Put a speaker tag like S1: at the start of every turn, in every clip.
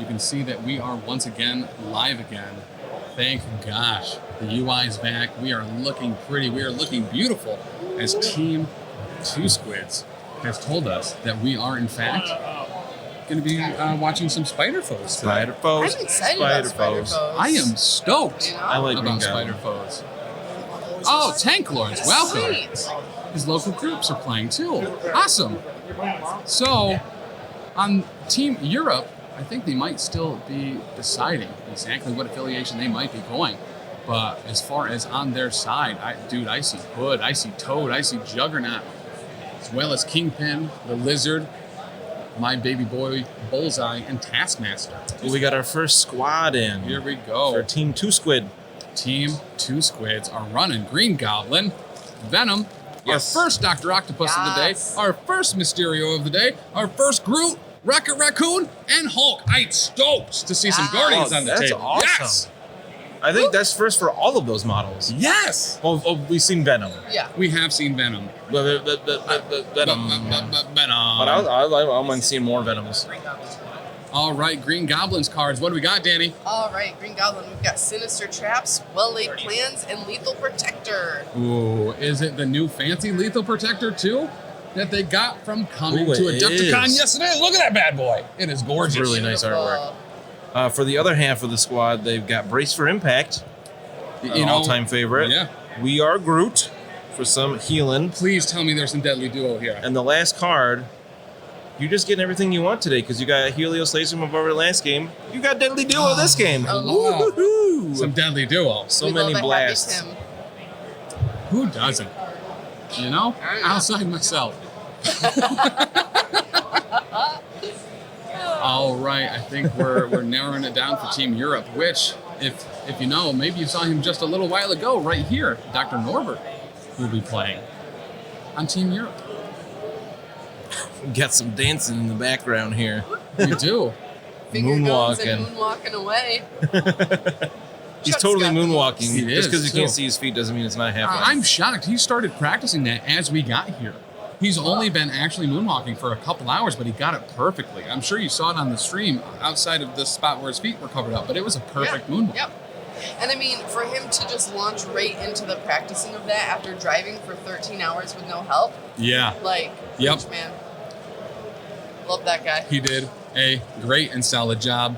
S1: you can see that we are once again live again. Thank gosh. The UI is back. We are looking pretty. We are looking beautiful as Team Two Squids has told us that we are, in fact, going to be watching some Spider Foes.
S2: Spider Foes.
S3: I'm excited about Spider Foes.
S1: I am stoked
S2: I like
S1: about Spider Foes. Oh, Tank Lords, welcome.
S3: Sweet.
S1: His local groups are playing too. Awesome. So, on Team Europe, I think they might still be deciding exactly what affiliation they might be going. But as far as on their side, I see Hood, I see Toad, I see Juggernaut, as well as Kingpin, the Lizard, my baby boy Bullseye, and Taskmaster.
S2: Well, we got our first squad in.
S1: Here we go.
S2: For Team Two Squid.
S1: Team Two Squids are running Green Goblin, Venom,
S2: Yes.
S1: our first Dr. Octopus of the
S3: Yes.
S1: day, our first Mysterio of the day, our first Groot, Rocket Raccoon, and Hulk. I'm stoked to see some
S3: Yes.
S1: Guardians on the
S2: That's
S1: table.
S2: awesome.
S1: Yes!
S2: I think that's first for all of those models.
S1: Yes!
S2: Oh, we've seen Venom.
S3: Yeah.
S1: We have seen Venom.
S2: Venom.
S1: Venom.
S2: But I want to see more Venoms.
S1: All right, Green Goblin's cards. What do we got, Danny?
S3: All right, Green Goblin. We've got Sinister Traps, Well-Laid Plans, and Lethal Protector.
S1: Ooh, is it the new fancy Lethal Protector too? That they got from coming
S2: Ooh,
S1: to
S2: it
S1: Adepticon?
S2: is.
S1: Yes, it is. Look at that bad boy. It is gorgeous.
S2: Really nice
S3: Beautiful.
S2: artwork. For the other half of the squad, they've got Brace for Impact, an all-time favorite.
S1: Yeah.
S2: We Are Groot for some healing.
S1: Please tell me there's some Deadly Duo here.
S2: And the last card, you're just getting everything you want today because you got Helios Laser from over the last game. You got Deadly Duo this game.
S3: Oh,
S2: Woo-hoo-hoo.
S1: Some Deadly Duo.
S2: So
S3: we
S2: many
S3: love a
S2: blasts.
S3: Happy Tim.
S1: Who doesn't? You know? Outside myself. All right, I think we're narrowing it down for Team Europe, which, if you know, maybe you saw him just a little while ago right here. Dr. Norbert will be playing on Team Europe.
S2: Got some dancing in the background here.
S1: We do.
S3: Finger guns and
S2: Moonwalking.
S3: moonwalking away.
S2: He's
S3: Chuck's
S2: totally
S3: got those.
S2: moonwalking.
S1: He
S2: Just
S1: is,
S2: because you
S1: too.
S2: can't see his feet doesn't mean it's not happening.
S1: I'm shocked. He started practicing that as we got here. He's only been actually moonwalking for a couple hours, but he got it perfectly. I'm sure you saw it on the stream outside of the spot where his feet were covered up, but it was a perfect moonwalk.
S3: Yep. And I mean, for him to just launch right into the practicing of that after driving for 13 hours with no help,
S1: Yeah,
S3: like,
S1: Yep.
S3: huge man. Love that guy.
S1: he did a great and solid job.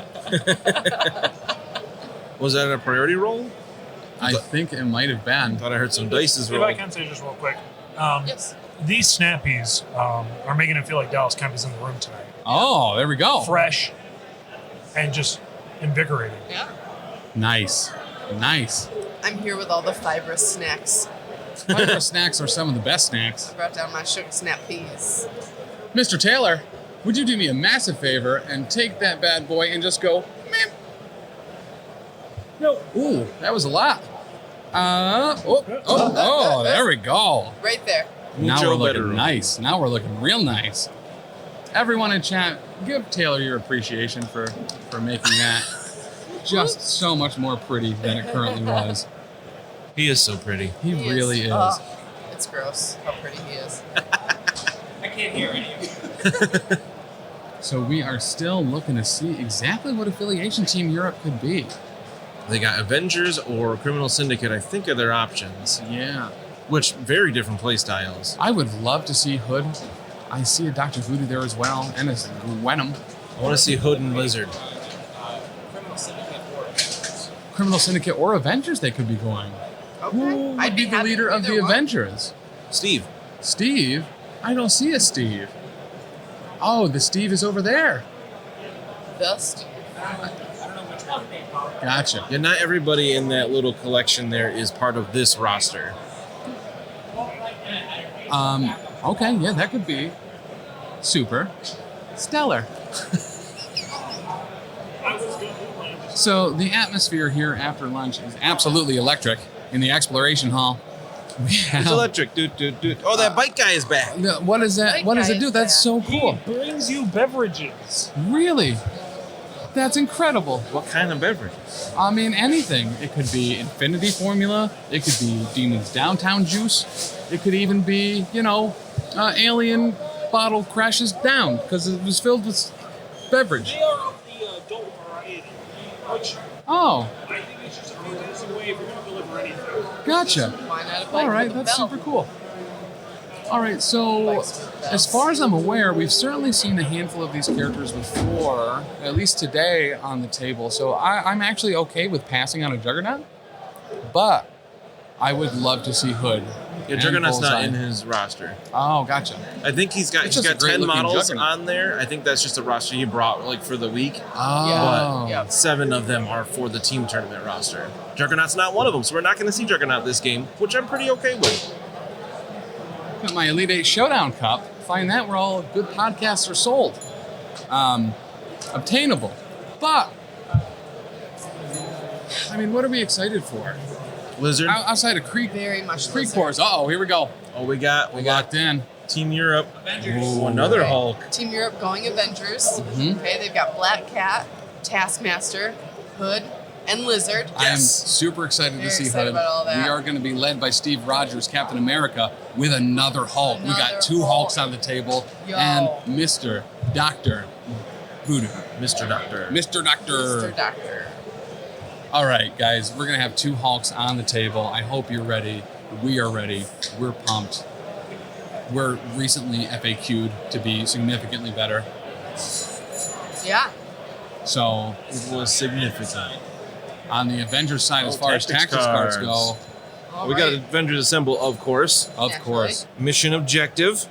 S2: Was that a priority roll?
S1: I think it might have been.
S2: Thought I heard some dices
S4: If
S2: roll.
S4: I can say just real quick,
S3: Yes.
S4: these snappies are making it feel like Dallas Kemp is in the room tonight.
S1: Oh, there we go.
S4: Fresh and just invigorating.
S3: Yeah.
S1: Nice. Nice.
S3: I'm here with all the fibrous snacks.
S1: Fiber snacks are some of the best snacks.
S3: I brought down my sugar snap peas.
S1: Mr. Taylor, would you do me a massive favor and take that bad boy and just go, meh?
S4: No.
S1: Ooh, that was a lot. There we go.
S3: Right there.
S1: Now
S2: Mucho
S1: we're looking
S2: better.
S1: nice. Now we're looking real nice. Everyone in chat, give Taylor your appreciation for making that just so much more pretty than it currently was.
S2: He is so pretty.
S1: He really is.
S3: Oh, it's gross how pretty he is.
S4: I can't hear any of you.
S1: So we are still looking to see exactly what affiliation Team Europe could be.
S2: They got Avengers or Criminal Syndicate, I think, are their options.
S1: Yeah.
S2: Which, very different play styles.
S1: I would love to see Hood. I see a Dr. Voodoo there as well, and a Venom.
S2: I want to see Hood and Lizard.
S1: Criminal Syndicate or Avengers they could be going.
S3: Okay.
S1: Who would
S3: I'd
S1: be the
S3: happy
S1: leader
S3: with
S1: of the
S3: either one.
S1: Avengers?
S2: Steve.
S1: Steve? I don't see a Steve. Oh, the Steve is over there.
S3: The Steve.
S1: Gotcha.
S2: Yeah, not everybody in that little collection there is part of this roster.
S1: Okay, yeah, that could be super stellar. So the atmosphere here after lunch is absolutely electric in the exploration hall. We have,
S2: It's electric. Dude. Oh, that bike guy is back.
S1: What is that?
S3: That
S1: What does
S3: guy
S1: it do?
S3: is
S1: That's
S3: back.
S1: so cool.
S4: He brings you beverages.
S1: Really? That's incredible.
S2: What kind of beverage?
S1: I mean, anything. It could be Infinity Formula. It could be Demon's Downtown Juice. It could even be, Alien bottle crashes down because it was filled with beverage.
S4: They are of the adult
S1: Oh,
S5: I think it's just a fantastic way for him to deliver anything.
S1: gotcha.
S3: Why not a bike
S1: All right,
S3: with a
S1: that's
S3: belt?
S1: super cool. All right, so as far as I'm aware, we've certainly seen a handful of these characters before, at least today on the table. So I'm actually okay with passing on a Juggernaut, but I would love to see Hood.
S2: Yeah,
S1: and
S2: Juggernaut's not
S1: Bullseye.
S2: in his roster.
S1: Oh, gotcha.
S2: I think he's got
S1: It's just a
S2: 10
S1: great-looking
S2: models
S1: Juggernaut.
S2: on there. I think that's just a roster he brought like for the week.
S1: Oh,
S3: Yeah.
S2: 7 of them are for the team tournament roster. Juggernaut's not one of them, so we're not going to see Juggernaut this game, which I'm pretty okay with.
S1: Got my Elite 8 Showdown Cup. Find that where all good podcasts are sold. Obtainable. But, I mean, what are we excited for?
S2: Lizard.
S1: Outside of Creek
S3: Very much
S1: Creek
S3: lizard.
S1: Wars. Uh-oh, here we go.
S2: Oh, we got
S1: Locked in.
S2: Team Europe.
S5: Avengers.
S2: Ooh, another
S3: Okay.
S2: Hulk.
S3: Team Europe going Avengers.
S1: Mhm.
S3: Okay, they've got Black Cat, Taskmaster, Hood, and Lizard.
S1: I'm super excited
S3: Very
S1: to see
S3: excited
S1: Hood.
S3: about all that.
S1: We are going to be led by Steve Rogers, Captain America, with another Hulk. We got
S3: Another
S1: 2
S3: Hulk.
S1: Hulks on the table.
S3: Yo.
S1: And Mr. Dr. Voodoo.
S2: Mr. Doctor.
S1: Mr. Doctor.
S3: Mr. Doctor.
S1: All right, guys, we're going to have 2 Hulks on the table. I hope you're ready. We are ready. We're pumped. We're recently FAQ'd to be significantly better.
S3: Yeah.
S1: So,
S2: It was significant.
S1: on the Avengers side, as
S2: Oh,
S1: far as
S2: tactics
S1: tactics cards
S2: cards.
S1: go,
S3: All
S2: We got
S3: right.
S2: Avengers Assemble, of course.
S1: of
S3: Naturally.
S1: course.
S2: Mission Objective,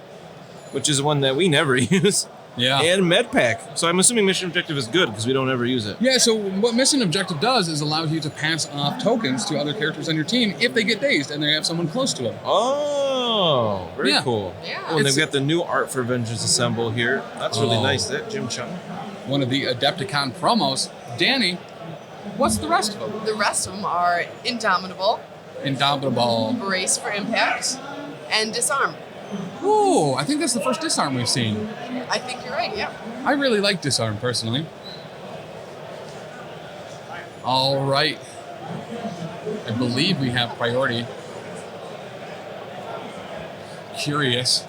S2: which is one that we never use.
S1: Yeah.
S2: And MedPack. So I'm assuming Mission Objective is good because we don't ever use it.
S1: Yeah, so what Mission Objective does is allows you to pass off tokens to other characters on your team if they get dazed and they have someone close to them.
S2: Oh, very
S1: Yeah.
S2: cool.
S3: Yeah.
S2: Oh, and
S1: It's-
S2: they've got the new art for Avengers Assemble here. That's really
S1: Oh.
S2: nice. That Jim Chung.
S1: One of the Adepticon promos. Danny, what's the rest of them?
S3: The rest of them are Indomitable,
S1: Indomitable.
S3: Brace for Impact, and Disarm.
S1: Ooh, I think that's the first Disarm we've seen.
S3: I think you're right, yeah.
S1: I really like Disarm personally. All right. I believe we have priority. Curious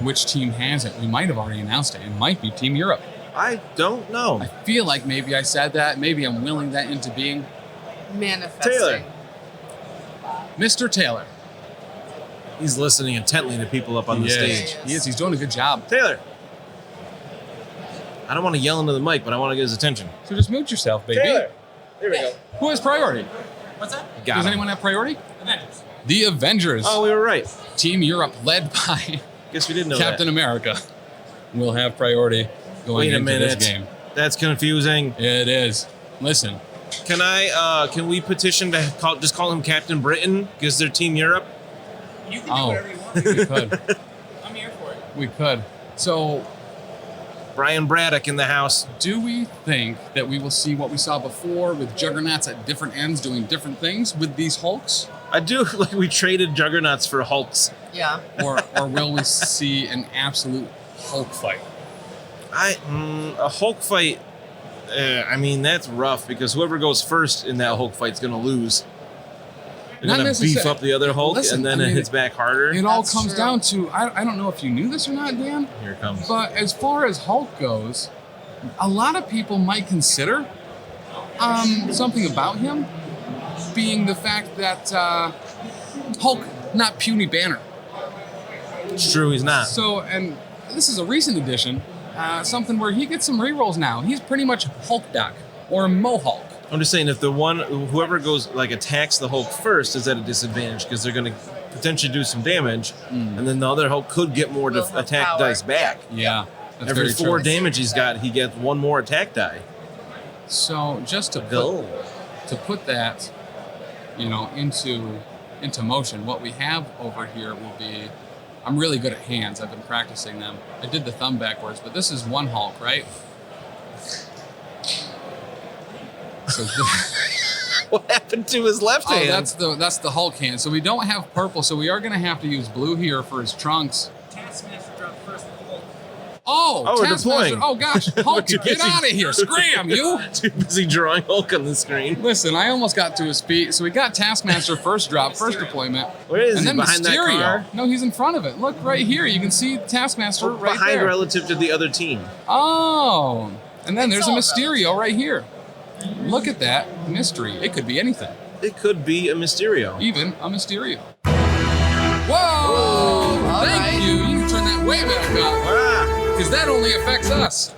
S1: which team has it. We might have already announced it. It might be Team Europe.
S2: I don't know.
S1: I feel like maybe I said that. Maybe I'm willing that into being.
S3: Manifesting.
S2: Taylor.
S1: Mr. Taylor.
S2: He's listening intently to people up on the
S1: He is.
S2: stage.
S1: He is. He's doing a good job.
S2: Taylor. I don't want to yell into the mic, but I want to get his attention.
S1: So just mute yourself, baby.
S2: There we go.
S1: Who has priority?
S5: What's that?
S2: Got
S1: Does
S2: him.
S1: anyone have priority?
S5: Avengers.
S1: The Avengers.
S2: Oh, we were right.
S1: Team Europe, led by
S2: Guess we didn't know
S1: Captain
S2: that.
S1: America, will have priority going
S2: Wait a
S1: into
S2: minute.
S1: this game.
S2: That's confusing.
S1: It is. Listen,
S2: Can we petition to just call him Captain Britain because they're Team Europe?
S5: You can do
S1: Oh.
S5: whatever you want.
S1: we could.
S5: I'm here for it.
S1: We could. So,
S2: Brian Braddock in the house.
S1: do we think that we will see what we saw before with juggernauts at different ends doing different things with these Hulks?
S2: I do like we traded Juggernauts for Hulks.
S3: Yeah.
S1: Or will we see an absolute Hulk fight?
S2: A Hulk fight. I mean, that's rough because whoever goes first in that Hulk fight's gonna lose. They're
S1: Not
S2: gonna beef
S1: necessar-
S2: up the other Hulk,
S1: Listen,
S2: and then
S1: I
S2: it
S1: mean,
S2: hits back harder.
S1: It all
S3: That's
S1: comes
S3: true.
S1: down to I don't know if you knew this or not, Dan,
S2: Here it comes.
S1: but as far as Hulk goes, a lot of people might consider something about him being the fact that Hulk, not puny Banner.
S2: It's true, he's not.
S1: So, and this is a recent addition, something where he gets some rerolls now. He's pretty much Hulk Doc or Mohawk.
S2: I'm just saying, if whoever goes attacks the Hulk first is at a disadvantage because they're gonna potentially do some damage, and then the other Hulk could get more
S3: Will have
S2: attack
S3: power.
S2: dice back.
S1: Yeah, that's
S2: Every
S1: very
S2: 4
S1: true.
S2: damage he's got, he gets 1 more attack die.
S1: So just to
S2: Go.
S1: put that, into motion, what we have over here will be. I'm really good at hands. I've been practicing them. I did the thumb backwards, but this is one Hulk, right? So
S2: What happened to his left
S1: oh,
S2: hand?
S1: that's the Hulk hand. So we don't have purple, so we are going to have to use blue here for his trunks.
S5: Taskmaster dropped first. Hulk.
S1: Oh,
S2: we're
S1: Taskmaster.
S2: deploying.
S1: Oh gosh, Hulk,
S2: Too
S1: get
S2: busy.
S1: out of here! Scram, you!
S2: Too busy drawing Hulk on the screen.
S1: Listen, I almost got to his feet. So we got Taskmaster first drop, first deployment.
S2: Where is
S1: and
S2: he?
S1: then
S2: Behind that
S1: Mysterio.
S2: car?
S1: No, he's in front of it. Look right here. You can see Taskmaster right
S2: Behind
S1: there.
S2: relative to the other team.
S1: Oh, and then there's a
S3: all
S1: Mysterio right here. Look at that mystery. It could be anything.
S2: It could be a Mysterio.
S1: Even a Mysterio. Whoa!
S3: All
S1: Thank
S3: right.
S1: you. You can turn that way back up.
S2: Ah!
S1: Because that only affects us.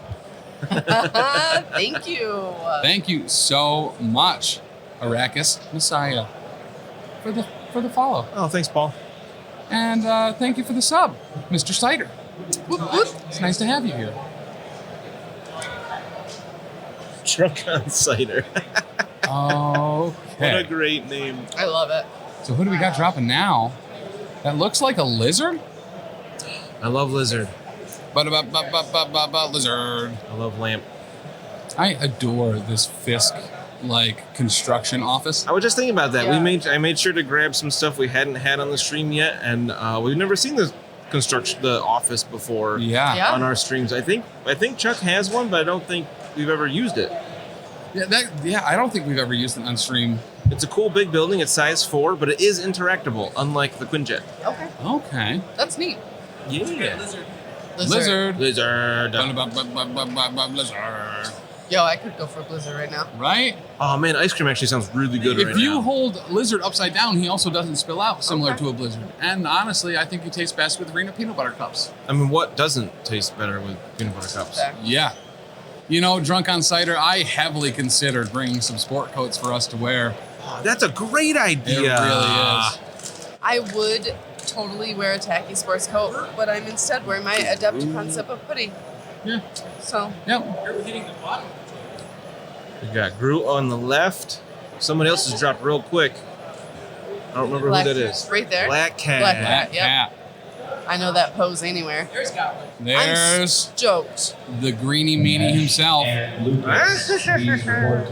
S3: Thank you.
S1: Thank you so much, Arrakis Messiah, for the follow.
S2: Oh, thanks, Paul.
S1: And thank you for the sub, Mr. Cyder.
S3: Whoop, whoop.
S1: It's nice to have you here.
S2: Drunk on Cyder. What a
S1: Okay.
S2: great name.
S3: I love it.
S1: So who do we got dropping now? That looks like a lizard?
S2: I love Lizard.
S1: Lizard.
S2: I love Lamp.
S1: I adore this Fisk like construction office.
S2: I was just thinking about that.
S3: Yeah.
S2: I made sure to grab some stuff we hadn't had on the stream yet, and we've never seen the office before
S1: Yeah.
S3: Yeah.
S2: on our streams. I think Chuck has one, but I don't think we've ever used it.
S1: Yeah, I don't think we've ever used it on stream.
S2: It's a cool big building. It's size 4, but it is interactable, unlike the Quinjet.
S3: Okay.
S1: Okay.
S3: That's neat.
S2: Yeah.
S5: Lizard.
S1: Lizard.
S2: Lizard.
S1: Blizzard.
S3: Yo, I could go for a blizzard right now.
S1: Right?
S2: Oh man, ice cream actually sounds really good right
S1: If you
S2: now.
S1: hold Lizard upside down, he also doesn't spill out, similar
S3: Okay.
S1: to a Blizzard. And honestly, I think he tastes best with Arena peanut butter cups.
S2: I mean, what doesn't taste better with peanut butter cups?
S3: Fair.
S1: Yeah. You know, Drunk on Cider, I heavily considered bringing some sport coats for us to wear.
S2: Oh, that's a great idea.
S1: It really is.
S3: I would totally wear a tacky sports coat, but I'm instead wearing my Adepticon Zipper hoodie.
S1: Yeah.
S3: So,
S1: Yep.
S5: You're hitting the bottom.
S2: We got Groot on the left. Someone else has dropped real quick. I don't remember
S3: Black
S2: who that is.
S3: right there.
S2: Black Cat.
S3: Black Cat.
S1: Black
S3: Yep.
S1: cat.
S3: I know that pose anywhere.
S5: There's Goblin.
S1: There's
S3: Stoked.
S1: the greeny meanie himself.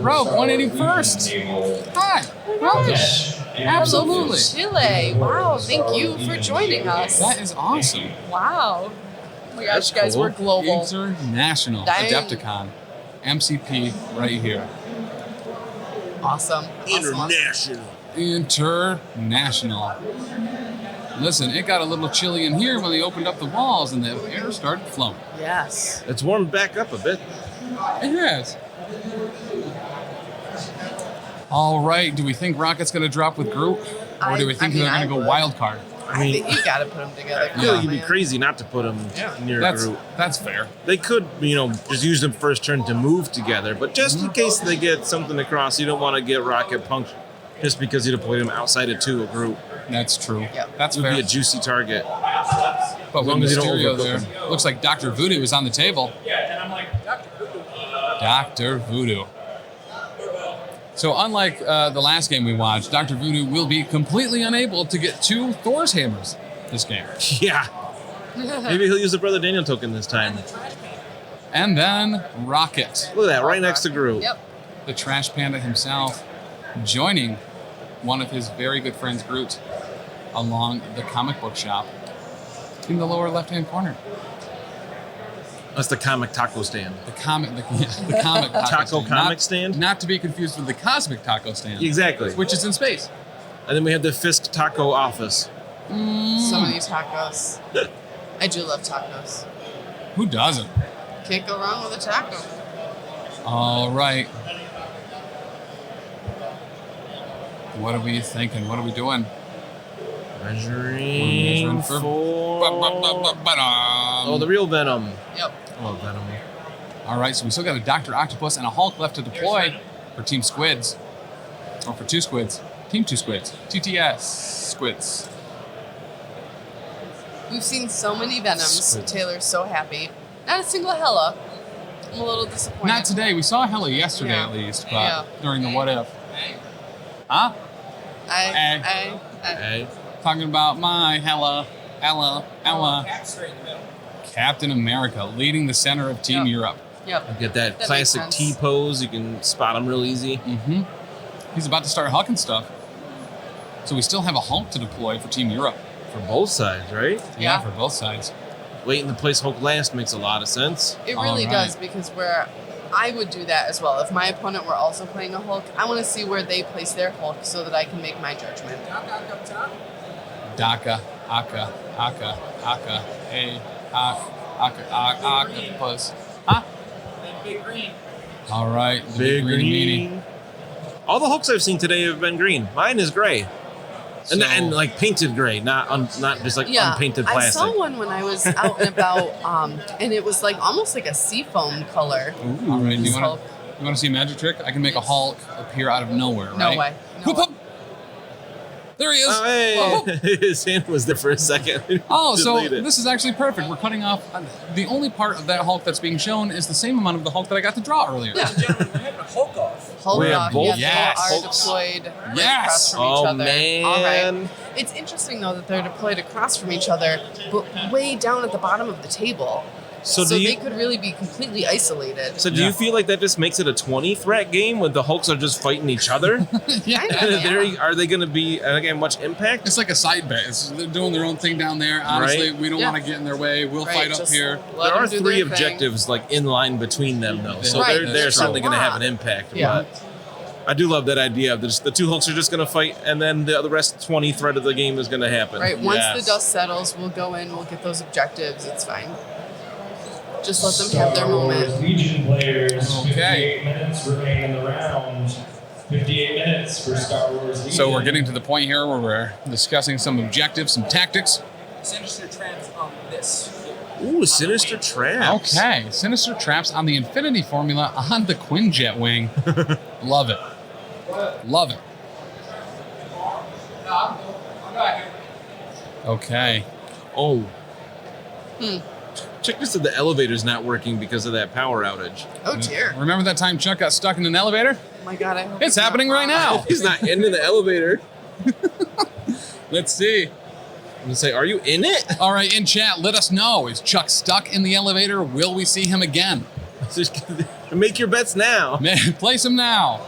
S1: Bro, 181st. Hi. Welcome. Absolutely.
S3: Chile. Wow, thank you for joining us.
S1: That is awesome.
S3: Wow. Oh my gosh,
S2: That's
S3: guys,
S2: cool.
S3: we're global.
S1: International
S3: Dang.
S1: Adepticon. MCP right here.
S3: Awesome.
S2: International.
S1: International. Listen, it got a little chilly in here when they opened up the walls and the air started flowing.
S3: Yes.
S2: It's warmed back up a bit.
S1: It has. All right, do we think Rocket's going to drop with Groot? Or do we think they're going to go wild card?
S3: I think you gotta put them together.
S2: I feel like you'd be crazy not to put them near
S1: That's
S2: Groot.
S1: fair.
S2: They could, just use them first turn to move together, but just in case they get something across, you don't want to get Rocket punked just because you deploy him outside of 2 of Groot.
S1: That's true.
S3: Yep.
S1: That's
S2: It would
S1: fair.
S2: be a juicy target.
S1: But with
S2: long as you don't
S1: Mysterio
S2: overcook
S1: there, looks like Dr. Voodoo is on the table.
S5: Yeah, and I'm like, Dr. Voodoo.
S1: Dr. Voodoo. So unlike the last game we watched, Dr. Voodoo will be completely unable to get 2 Thor's hammers this game.
S2: Yeah. Maybe he'll use the Brother Daniel token this time.
S1: And then Rocket,
S2: Look at that, right next to Groot.
S3: Yep.
S1: the trash panda himself, joining one of his very good friends, Groot, along the comic book shop in the lower left-hand corner.
S2: That's the comic taco stand.
S1: The comic taco
S2: Taco
S1: stand.
S2: comic stand?
S1: Not to be confused with the cosmic taco stand,
S2: Exactly.
S1: which is in space.
S2: And then we have the Fisk Taco office.
S3: So many tacos. I do love tacos.
S1: Who doesn't?
S3: Can't go wrong with a taco.
S1: All right. What are we thinking? What are we doing?
S2: Measuring
S1: for-
S2: for... Oh, the real Venom.
S3: Yep.
S2: I love Venom.
S1: All right, so we still got a Dr. Octopus and a Hulk left to deploy for Team Squids. Or for 2 Squids. Team 2 Squids. TTS Squids.
S3: We've seen so many Venoms.
S2: Squids.
S3: Taylor's so happy. Not a single Hella. I'm a little disappointed.
S1: Not today. We saw Hella yesterday
S3: Yeah.
S1: at least, but
S3: Yeah.
S1: during the what if.
S5: Hey,
S1: Huh?
S3: I
S2: Hey.
S1: Talking about my Ella.
S5: cap straight in the middle.
S1: Captain America leading the center of Team
S3: Yep.
S1: Europe.
S3: Yep.
S2: Get that
S3: That
S2: classic
S3: makes
S2: T
S3: sense.
S2: pose. You can spot him real easy.
S1: Mm-hmm. He's about to start hucking stuff. So we still have a Hulk to deploy for Team Europe.
S2: For both sides, right?
S1: Yeah,
S3: Yeah.
S1: for both sides.
S2: Waiting to place Hulk last makes a lot of sense.
S3: It really
S1: All right.
S3: does because I would do that as well. If my opponent were also playing a Hulk, I want to see where they place their Hulk so that I can make my judgment.
S5: Knock up top.
S1: Daka, Aka, hey, Octopus. Huh?
S5: Then big green.
S1: All right, the
S2: Big
S1: green meanie.
S2: All the Hulks I've seen today have been green. Mine is gray. And like painted gray, not just like unpainted plastic.
S3: I saw one when I was out and about, and it was like almost like a seafoam color.
S1: All right, you want to see a magic trick? I can make a Hulk appear out of nowhere, right?
S3: No way.
S1: Whoop, whoop. There he is.
S2: Oh, hey. His hand was there for a second.
S1: Oh, so this is actually perfect. We're cutting off. The only part of that Hulk that's being shown is the same amount of the Hulk that I got to draw earlier.
S3: Yeah.
S5: Gentlemen, we're having a Hulk off.
S3: Hulk
S2: We have
S3: off,
S2: both
S3: yeah,
S1: Hulks.
S3: they are deployed right
S1: Yes.
S3: across from each
S2: Oh,
S3: other.
S2: man.
S3: All right. It's interesting, though, that they're deployed across from each other, but way down at the bottom of the table.
S2: So
S3: they could really be completely isolated.
S2: So do you feel like that just makes it a 20 threat game when the Hulks are just fighting each other?
S1: Yeah.
S2: Are they going to be again much impact?
S1: It's like a side bet. They're doing their own thing down there. Honestly, we don't want to get in their way. We'll fight up here.
S2: There are 3 objectives like in line between them though, so they're certainly going to have an impact.
S3: Yeah.
S2: But I do love that idea of the 2 Hulks are just going to fight, and then the rest 20 threat of the game is going to happen.
S3: Right. Once the dust settles, we'll go in. We'll get those objectives. It's fine. Just let them have their moment.
S6: Legion players,
S1: Okay.
S6: 58 minutes remain in the round. 58 minutes for Star Wars Legion.
S1: So we're getting to the point here where we're discussing some objectives, some tactics.
S5: Sinister Traps on this.
S2: Ooh, Sinister Traps.
S1: Okay, Sinister Traps on the Infinity Formula on the Quinjet wing. Love it. Love it. Okay.
S2: Oh. Check this out, the elevator's not working because of that power outage.
S3: Oh, dear.
S1: Remember that time Chuck got stuck in an elevator?
S3: Oh, my God. I hope
S1: It's happening right now.
S2: He's not into the elevator.
S1: Let's see.
S2: I'm gonna say, are you in it?
S1: All right, in chat, let us know. Is Chuck stuck in the elevator? Will we see him again?
S2: Make your bets now.
S1: Man, place him now.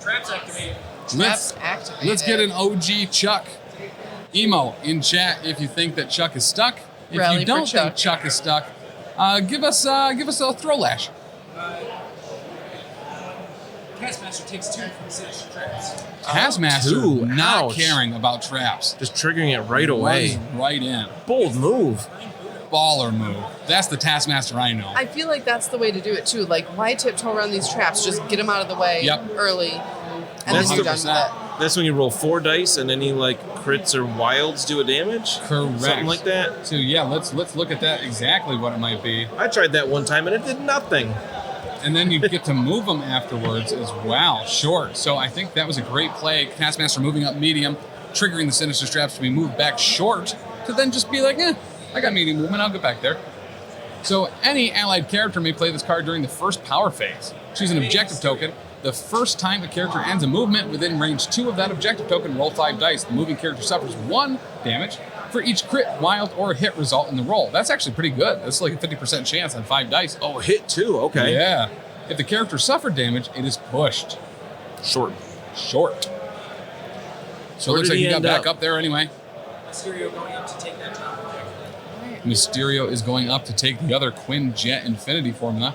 S5: Traps activated.
S3: Traps activated.
S1: Let's get an OG Chuck emo in chat if you think that Chuck is stuck. If
S3: Rally
S1: you
S3: for
S1: don't think
S3: Chuck.
S1: Chuck is stuck, give us a throw lash.
S5: Taskmaster takes 2 from Sinister Traps.
S1: Taskmaster
S2: Two.
S1: not
S2: Ouch.
S1: caring about traps.
S2: Just triggering it right away.
S1: Runs right in.
S2: Bold move.
S1: Baller move. That's the Taskmaster I know.
S3: I feel like that's the way to do it, too. Like, why tiptoe around these traps? Just get them out of the way early, and
S2: That's
S3: then you're done
S1: 100%.
S3: with it.
S2: That's when you roll 4 dice and any like crits or wilds do a damage.
S1: Correct.
S2: Something like that.
S1: So yeah, let's look at that exactly what it might be.
S2: I tried that one time and it did nothing.
S1: And then you get to move them afterwards as well. Short. So I think that was a great play. Taskmaster moving up medium, triggering the Sinister Traps to be moved back short, to then just be like, I got medium movement, I'll get back there. So any allied character may play this card during the first power phase. Choose an objective token. The first time a character ends a movement within range 2 of that objective token, roll 5 dice. The moving character suffers 1 damage for each crit, wild, or hit result in the roll. That's actually pretty good. That's like a 50% chance on 5 dice.
S2: Oh, hit too. Okay.
S1: Yeah. If the character suffered damage, it is pushed.
S2: Short.
S1: Short. So
S2: Where
S1: it looks
S2: did
S1: like
S2: he
S1: he got
S2: end
S1: back
S2: up?
S1: up there anyway.
S5: Mysterio going up to take that top objective.
S1: Mysterio is going up to take the other Quinn Jet Infinity Formula.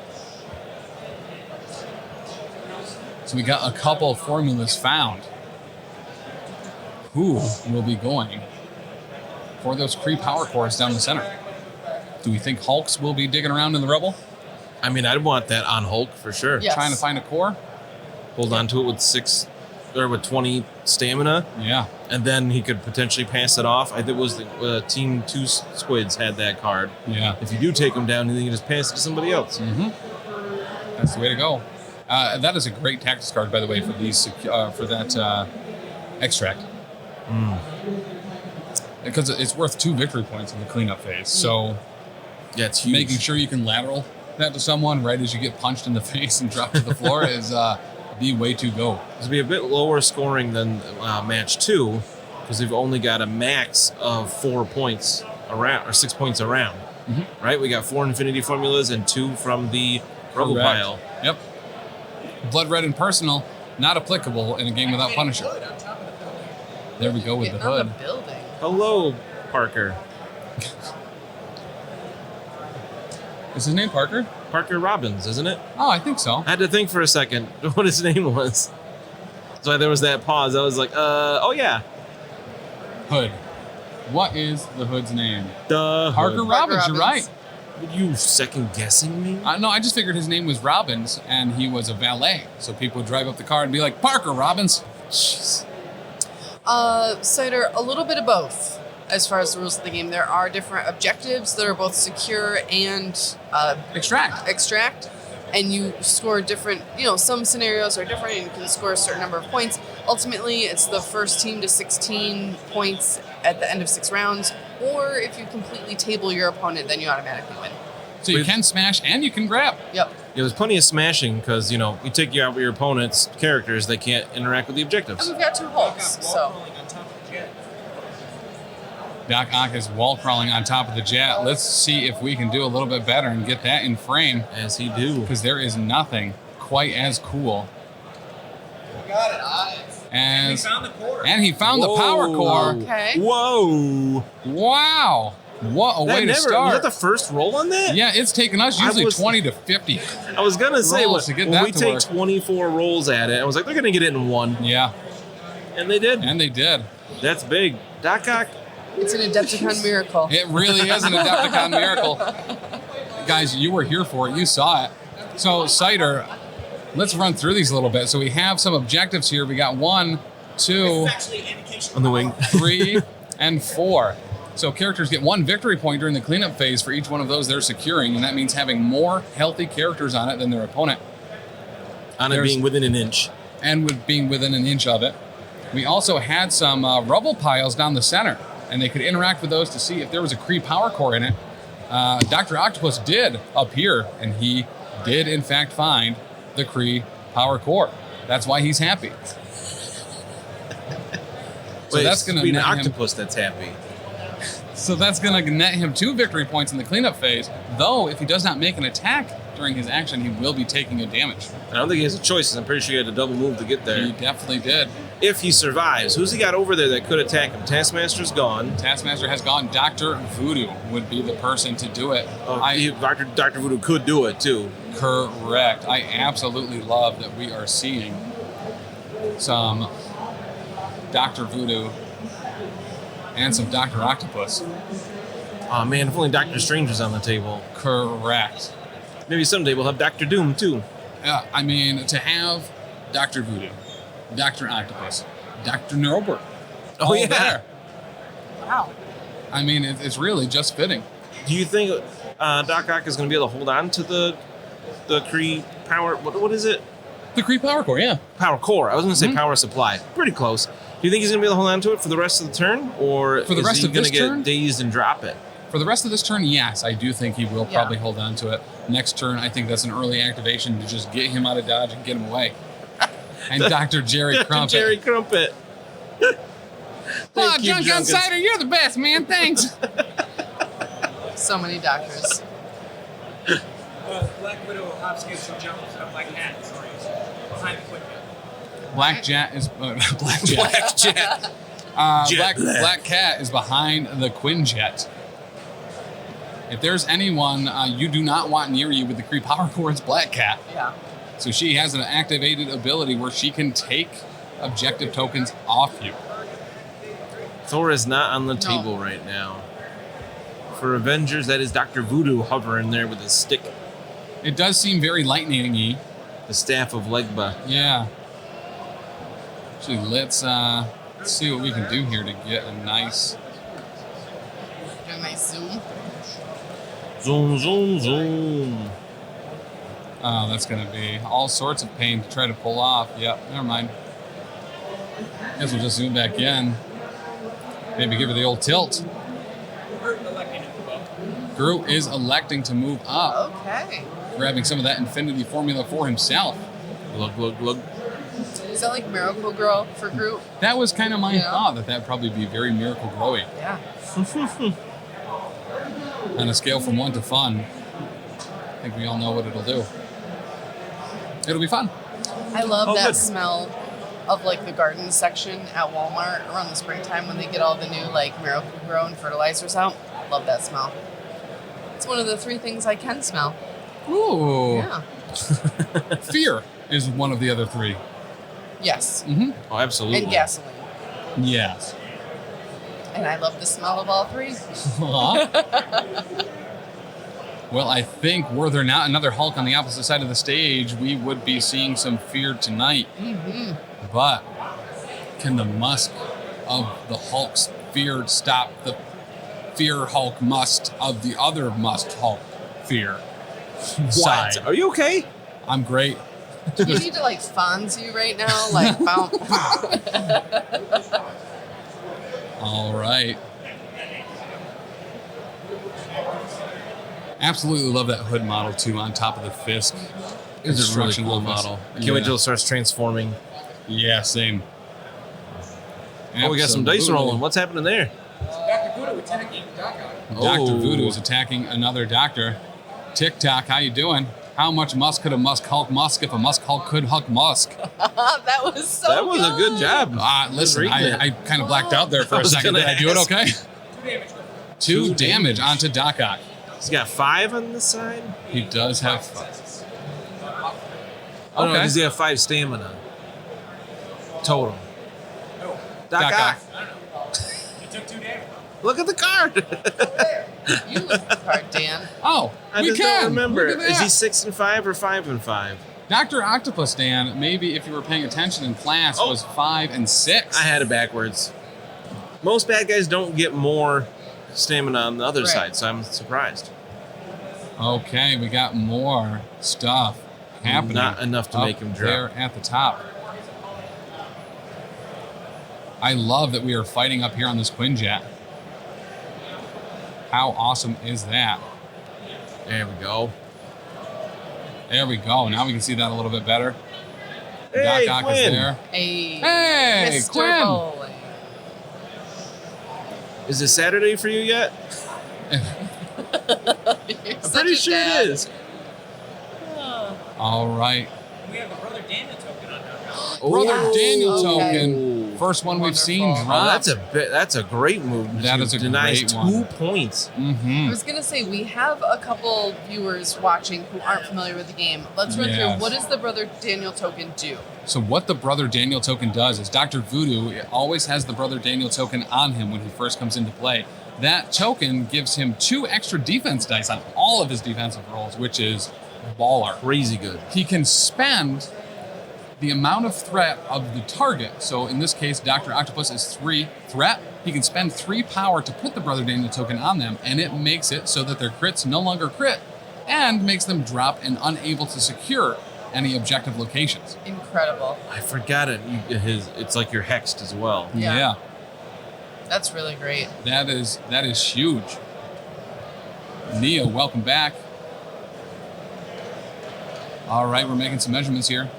S1: So we got a couple formulas found. Who will be going for those Kree power cores down the center? Do we think Hulks will be digging around in the rubble?
S2: I mean, I'd want that on Hulk for sure.
S3: Yes.
S1: Trying to find a core?
S2: Hold on to it with 6 or with 20 stamina,
S1: Yeah.
S2: and then he could potentially pass it off. I think it was the Team Two Squids had that card.
S1: Yeah.
S2: If you do take him down, then you can just pass it to somebody else.
S1: Mm-hmm. That's the way to go. That is a great tactics card, by the way, for these for that extract. Because it's worth 2 victory points in the cleanup phase. So
S2: Yeah, it's huge.
S1: making sure you can lateral that to someone right as you get punched in the face and dropped to the floor is the way to go.
S2: This will be a bit lower scoring than match 2 because they've only got a max of 4 points around or 6 points around.
S1: Mm-hmm.
S2: Right? We got 4 infinity formulas and 2 from the rubble
S1: Correct.
S2: pile.
S1: Yep. Blood Red and Personal, not applicable in a game without Punisher.
S5: Hood on top of the building.
S1: There we go with the
S3: Getting on
S1: hood.
S3: the building.
S2: Hello, Parker.
S1: Is his name Parker?
S2: Parker Robbins, isn't it?
S1: Oh, I think so.
S2: I had to think for a second what his name was. So there was that pause. I was like, oh yeah.
S1: Hood. What is the hood's name?
S2: The
S1: Parker
S2: Hood.
S1: Robbins,
S3: Parker
S1: you're right.
S3: Robbins.
S2: Are you second guessing me?
S1: No, I just figured his name was Robbins, and he was a valet. So people would drive up the car and be like, Parker Robbins. Jeez.
S3: Cyder, a little bit of both as far as the rules of the game. There are different objectives that are both secure and extract, and you score different, some scenarios are different and you can score a certain number of points. Ultimately, it's the first team to 16 points at the end of 6 rounds, or if you completely table your opponent, then you automatically win.
S1: So you can smash and you can grab.
S3: Yep.
S2: Yeah, there's plenty of smashing because, you take you out with your opponent's characters, they can't interact with the objectives.
S3: And we've got 2 Hulks, so.
S1: Doc Ock is wall crawling on top of the jet. Let's see if we can do a little bit better and get that in frame.
S2: As he do.
S1: Because there is nothing quite as cool.
S5: Got it. And he found the core.
S1: And he found the power core.
S3: Okay.
S2: Whoa.
S1: Wow. What a way to start.
S2: Was that the first roll on that?
S1: Yeah, it's taken us usually 20 to 50.
S2: I was going to say, when we take
S1: work.
S2: 24 rolls at it, I was like, they're going to get it in 1.
S1: Yeah.
S2: And they did.
S1: That's
S2: big. Doc Ock.
S3: It's an Adepticon miracle.
S1: It really is an Adepticon miracle. Guys, you were here for it. You saw it. So, Cyder, let's run through these a little bit. So we have some objectives here. We got 1, 2,
S2: on the wing,
S1: 3, and 4. So characters get 1 victory point during the cleanup phase for each one of those they're securing, and that means having more healthy characters on it than their opponent.
S2: On it being within an inch.
S1: And with being within an inch of it. We also had some rubble piles down the center, and they could interact with those to see if there was a Kree power core in it. Dr. Octopus did appear, and he did in fact find the Kree power core. That's why he's happy. So that's going to
S2: be an octopus that's happy.
S1: So that's going to net him 2 victory points in the cleanup phase, though if he does not make an attack during his action, he will be taking a damage.
S2: I don't think he has a choice. I'm pretty sure he had to double move to get there.
S1: He definitely did.
S2: If he survives, who's he got over there that could attack him? Taskmaster's gone.
S1: Taskmaster has gone. Dr. Voodoo would be the person to do it.
S2: Dr. Voodoo could do it, too.
S1: Correct. I absolutely love that we are seeing some Dr. Voodoo and some Dr. Octopus.
S2: Oh, man, if only Doctor Strange was on the table.
S1: Correct.
S2: Maybe someday we'll have Dr. Doom, too.
S1: I mean, to have Dr. Voodoo, Dr. Octopus, Dr. Norbert.
S2: Oh, yeah.
S1: There.
S3: Wow.
S1: I mean, it's really just fitting.
S2: Do you think Doc Ock is going to be able to hold on to the Kree power? What is it?
S1: The Kree power core, yeah.
S2: Power core. I was going to say power supply. Pretty close. Do you think he's going to be able to hold on to it for the rest of the turn? Or
S1: for the rest
S2: is he
S1: of
S2: going
S1: this
S2: to get
S1: turn?
S2: dazed and drop it?
S1: For the rest of this turn, yes, I do think he will probably hold on to it. Next turn, I think that's an early activation to just get him out of dodge and get him away. And Dr. Jerry Crumpet.
S2: Jerry Crumpet.
S1: Oh, Junk on Cyder, you're the best, man. Thanks.
S3: So many doctors.
S5: Black Widow obfuscates some jumps. Black Cat, sorry. Behind the quick.
S1: Black Jet is... Black Jet.
S2: Black Jet.
S1: Black Cat is behind the Quinn Jet. If there's anyone you do not want near you with the Kree power core, it's Black Cat.
S3: Yeah.
S1: So she has an activated ability where she can take objective tokens off you.
S2: Thor is not on the table right now. For Avengers, that is Dr. Voodoo hovering there with his stick.
S1: It does seem very lightning-y.
S2: The staff of Legba.
S1: Yeah. Actually, let's see what we can do here to get a nice...
S3: Do a nice zoom.
S2: Zoom, zoom, zoom.
S1: Oh, that's going to be all sorts of pain to try to pull off. Yep, never mind. Guess we'll just zoom back in. Maybe give her the old tilt. Groot is electing to move up.
S3: Okay.
S1: Grabbing some of that infinity formula for himself.
S2: Look, look, look.
S3: Is that like Miracle Grow for Groot?
S1: That was kind of my thought, that'd probably be very miracle growy.
S3: Yeah.
S1: On a scale from 1 to fun, I think we all know what it'll do. It'll be fun.
S3: I love that smell of like the garden section at Walmart around the springtime when they get all the new like Miracle Grow and fertilizers out. Love that smell. It's one of the 3 things I can smell.
S1: Ooh.
S3: Yeah.
S1: Fear is one of the other 3.
S3: Yes.
S1: Mm-hmm.
S2: Oh, absolutely.
S3: And gasoline.
S1: Yes.
S3: And I love the smell of all 3.
S1: Well, I think were there not another Hulk on the opposite side of the stage, we would be seeing some fear tonight.
S3: Mm-hmm.
S1: But can the musk of the Hulk's fear stop the fear Hulk must of the other must Hulk fear side?
S2: Are you okay?
S1: I'm great.
S3: Do you need to like Fonz you right now? Like, bounce.
S1: All right. Absolutely love that hood model too on top of the Fisk.
S2: It's a really
S1: Construction
S2: cool
S1: office.
S2: model. I can't wait till it starts transforming.
S1: Yeah, same.
S2: Oh, we got some dice rolling. What's happening there?
S5: Dr. Voodoo attacking Doc Ock.
S1: Dr.
S2: Oh.
S1: Voodoo is attacking another doctor. TikTok, how you doing? How much musk could a musk Hulk musk if a musk Hulk could Hulk musk?
S3: That was so
S2: That was a good job.
S1: Listen,
S2: reading it.
S1: I kind of blacked out there for
S2: I
S1: a
S2: was
S1: second.
S2: gonna
S1: Did I do it
S2: ask.
S1: okay?
S5: 2 damage.
S1: 2 damage onto Doc Ock.
S2: He's got 5 on this side.
S1: He does have.
S2: Oh, no,
S1: Okay.
S2: does he have 5 stamina total?
S5: No,
S2: Doc
S1: Doc
S2: Ock.
S5: he took 2 damage.
S2: Look at the card.
S3: You look the card, Dan.
S1: Oh,
S2: I
S1: we
S2: just
S1: can.
S2: don't remember.
S1: Look at
S2: Is he
S1: that.
S2: 6 and 5 or 5 and 5?
S1: Dr. Octopus Dan, maybe if you were paying attention in class,
S2: Oh.
S1: was 5 and 6.
S2: I had it backwards. Most bad guys don't get more stamina on the other
S3: Right.
S2: side, so I'm surprised.
S1: Okay, we got more stuff happening.
S2: Not enough to
S1: up
S2: make him drop.
S1: there at the top. I love that we are fighting up here on this Quinjet. How awesome is that?
S2: There we go.
S1: There we go. Now we can see that a little bit better.
S2: Hey,
S1: Doc Ock is
S2: Quinn.
S1: there.
S3: Hey,
S1: Hey,
S3: Mr.
S1: Quinn.
S3: Bowling.
S2: Is it Saturday for you yet?
S3: You're
S2: I'm
S3: such
S2: pretty
S3: a
S2: sure
S3: dad.
S2: it is.
S1: All right.
S5: We have a Brother Daniel token on Doc Ock.
S1: Brother Daniel
S3: Okay.
S1: token. First one we've seen
S3: Wonderful.
S1: drop.
S2: That's a great move.
S1: That is a
S2: denies
S1: great
S2: 2
S1: one.
S2: points.
S3: I
S1: Mm-hmm.
S3: was gonna say we have a couple viewers watching who aren't familiar with the game. Let's run
S1: Yes.
S3: through what does the Brother Daniel token do?
S1: So what the Brother Daniel token does is Dr. Voodoo always has the Brother Daniel token on him when he first comes into play. That token gives him 2 extra defense dice on all of his defensive rolls, which is baller.
S2: Crazy good.
S1: He can spend the amount of threat of the target. So in this case, Dr. Octopus is 3 threat. He can spend 3 power to put the Brother Daniel token on them, and it makes it so that their crits no longer crit and makes them drop and unable to secure any objective locations.
S3: Incredible.
S2: I forgot it. It's like you're hexed as well.
S3: Yeah. That's really great.
S1: That is huge. Nia, welcome back. All right, we're making some measurements here.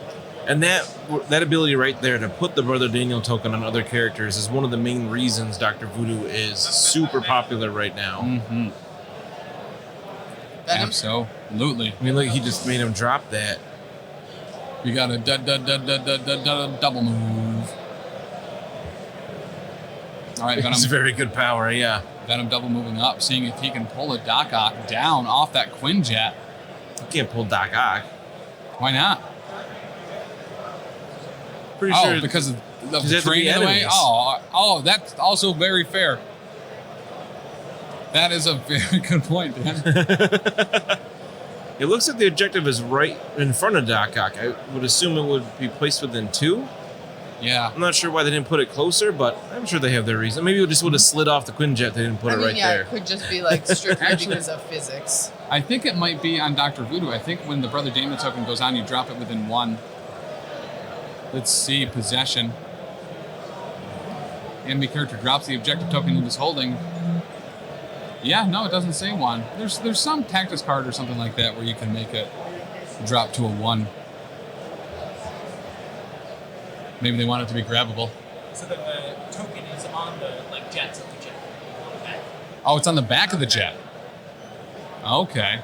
S2: And that ability right there to put the Brother Daniel token on other characters is one of the main reasons Dr. Voodoo is super popular right now.
S1: Mm-hmm.
S3: Venom?
S1: Absolutely.
S2: I mean, look, he just made him drop that.
S1: We got a double move. All right,
S2: It's
S1: Venom.
S2: very good power, yeah.
S1: Venom double moving up, seeing if he can pull a Doc Ock down off that Quinjet.
S2: You can't pull Doc Ock.
S1: Why not?
S2: Pretty
S1: Oh,
S2: sure
S1: because of
S2: Does
S1: the
S2: it have to
S1: train
S2: be
S1: in the way?
S2: enemies?
S1: Oh, that's also very fair. That is a very good point, Dan.
S2: It looks like the objective is right in front of Doc Ock. I would assume it would be placed within 2.
S1: Yeah.
S2: I'm not sure why they didn't put it closer, but I'm sure they have their reason. Maybe it just would have slid off the Quinjet. They didn't put
S3: I
S2: it
S3: mean,
S2: right
S3: yeah,
S2: there.
S3: it could just be like strictly
S1: Actually-
S3: because of physics.
S1: I think it might be on Dr. Voodoo. I think when the Brother Daniel token goes on, you drop it within 1. Let's see, possession. Enemy character drops the objective token he was holding. Yeah, no, it doesn't say 1. There's some tactics card or something like that where you can make it drop to a 1. Maybe they want it to be grabbable.
S5: So the token is on the jets of the jet. On the back.
S1: Oh, it's on the back of the jet. Okay.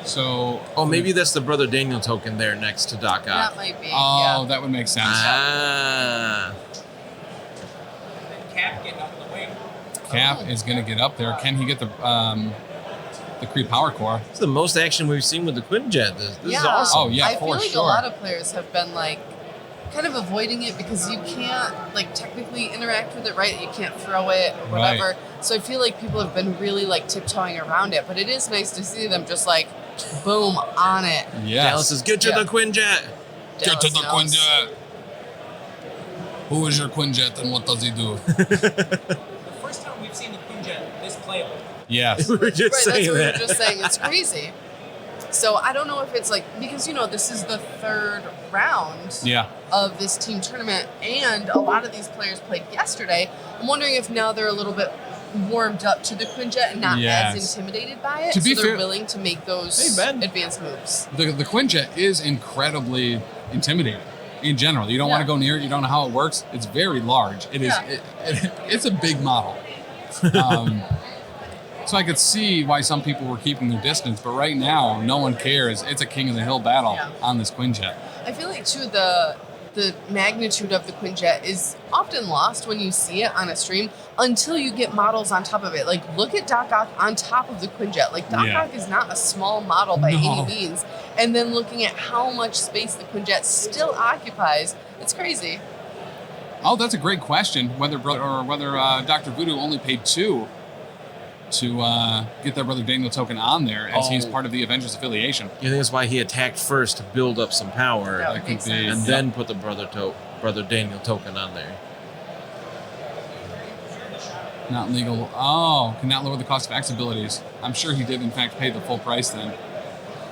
S1: So.
S2: Oh, maybe that's the Brother Daniel token there next to Doc
S3: That
S2: Ock.
S3: might be.
S1: Oh,
S3: yeah.
S1: that would make sense.
S2: Ah.
S5: And then Cap getting up in the way.
S1: Cap is going to get up there. Can he get the Kree Power Core?
S2: It's the most action we've seen with the Quinjet. This is
S3: Yeah.
S2: awesome.
S1: Oh, yeah,
S3: I
S1: for
S3: feel like
S1: sure.
S3: a lot of players have been like kind of avoiding it because you can't like technically interact with it, right? You can't throw it or whatever.
S1: Right.
S3: So I feel like people have been really like tiptoeing around it, but it is nice to see them just like boom on it.
S1: Yes.
S2: Dallas says, get to
S3: Yeah.
S2: the Quinjet.
S1: Get to
S3: Dallas
S1: the
S3: knows.
S1: Quinjet. Who is your Quinjet and what does he do?
S5: The first time we've seen the Quinjet this playable.
S1: Yes.
S2: We were just
S3: Right, that's
S2: saying
S3: what we were
S2: that.
S3: just saying. It's crazy. So I don't know if it's like because this is the third round
S1: Yeah.
S3: of this team tournament, and a lot of these players played yesterday. I'm wondering if now they're a little bit warmed up to the Quinjet and not
S1: Yes.
S3: as intimidated by it,
S1: To be
S3: so they're
S1: fair-
S3: willing to make those
S2: Hey, Ben.
S3: advanced moves.
S1: The Quinjet is incredibly intimidating in general. You don't want to
S3: Yeah.
S1: go near it. You don't know how it works. It's very large. It is.
S3: Yeah.
S1: It's a big model. So I could see why some people were keeping their distance, but right now, no one cares. It's a king of the hill battle
S3: Yeah.
S1: on this Quinjet.
S3: I feel like too the magnitude of the Quinjet is often lost when you see it on a stream until you get models on top of it. Like look at Doc Ock on top of the Quinjet. Like Doc
S1: Yeah.
S3: Ock is not a small model by
S1: No.
S3: any means. And then looking at how much space the Quinjet still occupies, it's crazy.
S1: Oh, that's a great question. Whether Dr. Voodoo only paid 2 to get their brother Daniel token on there, as he's
S2: Oh.
S1: part of the Avengers affiliation.
S2: You think that's why he attacked first to build up some power,
S3: That
S1: That
S3: would
S1: could
S3: make
S1: be.
S3: sense.
S2: and then put the brother Daniel token on there.
S1: Not legal. Oh, cannot lower the cost of X abilities. I'm sure he did, in fact, pay the full price then.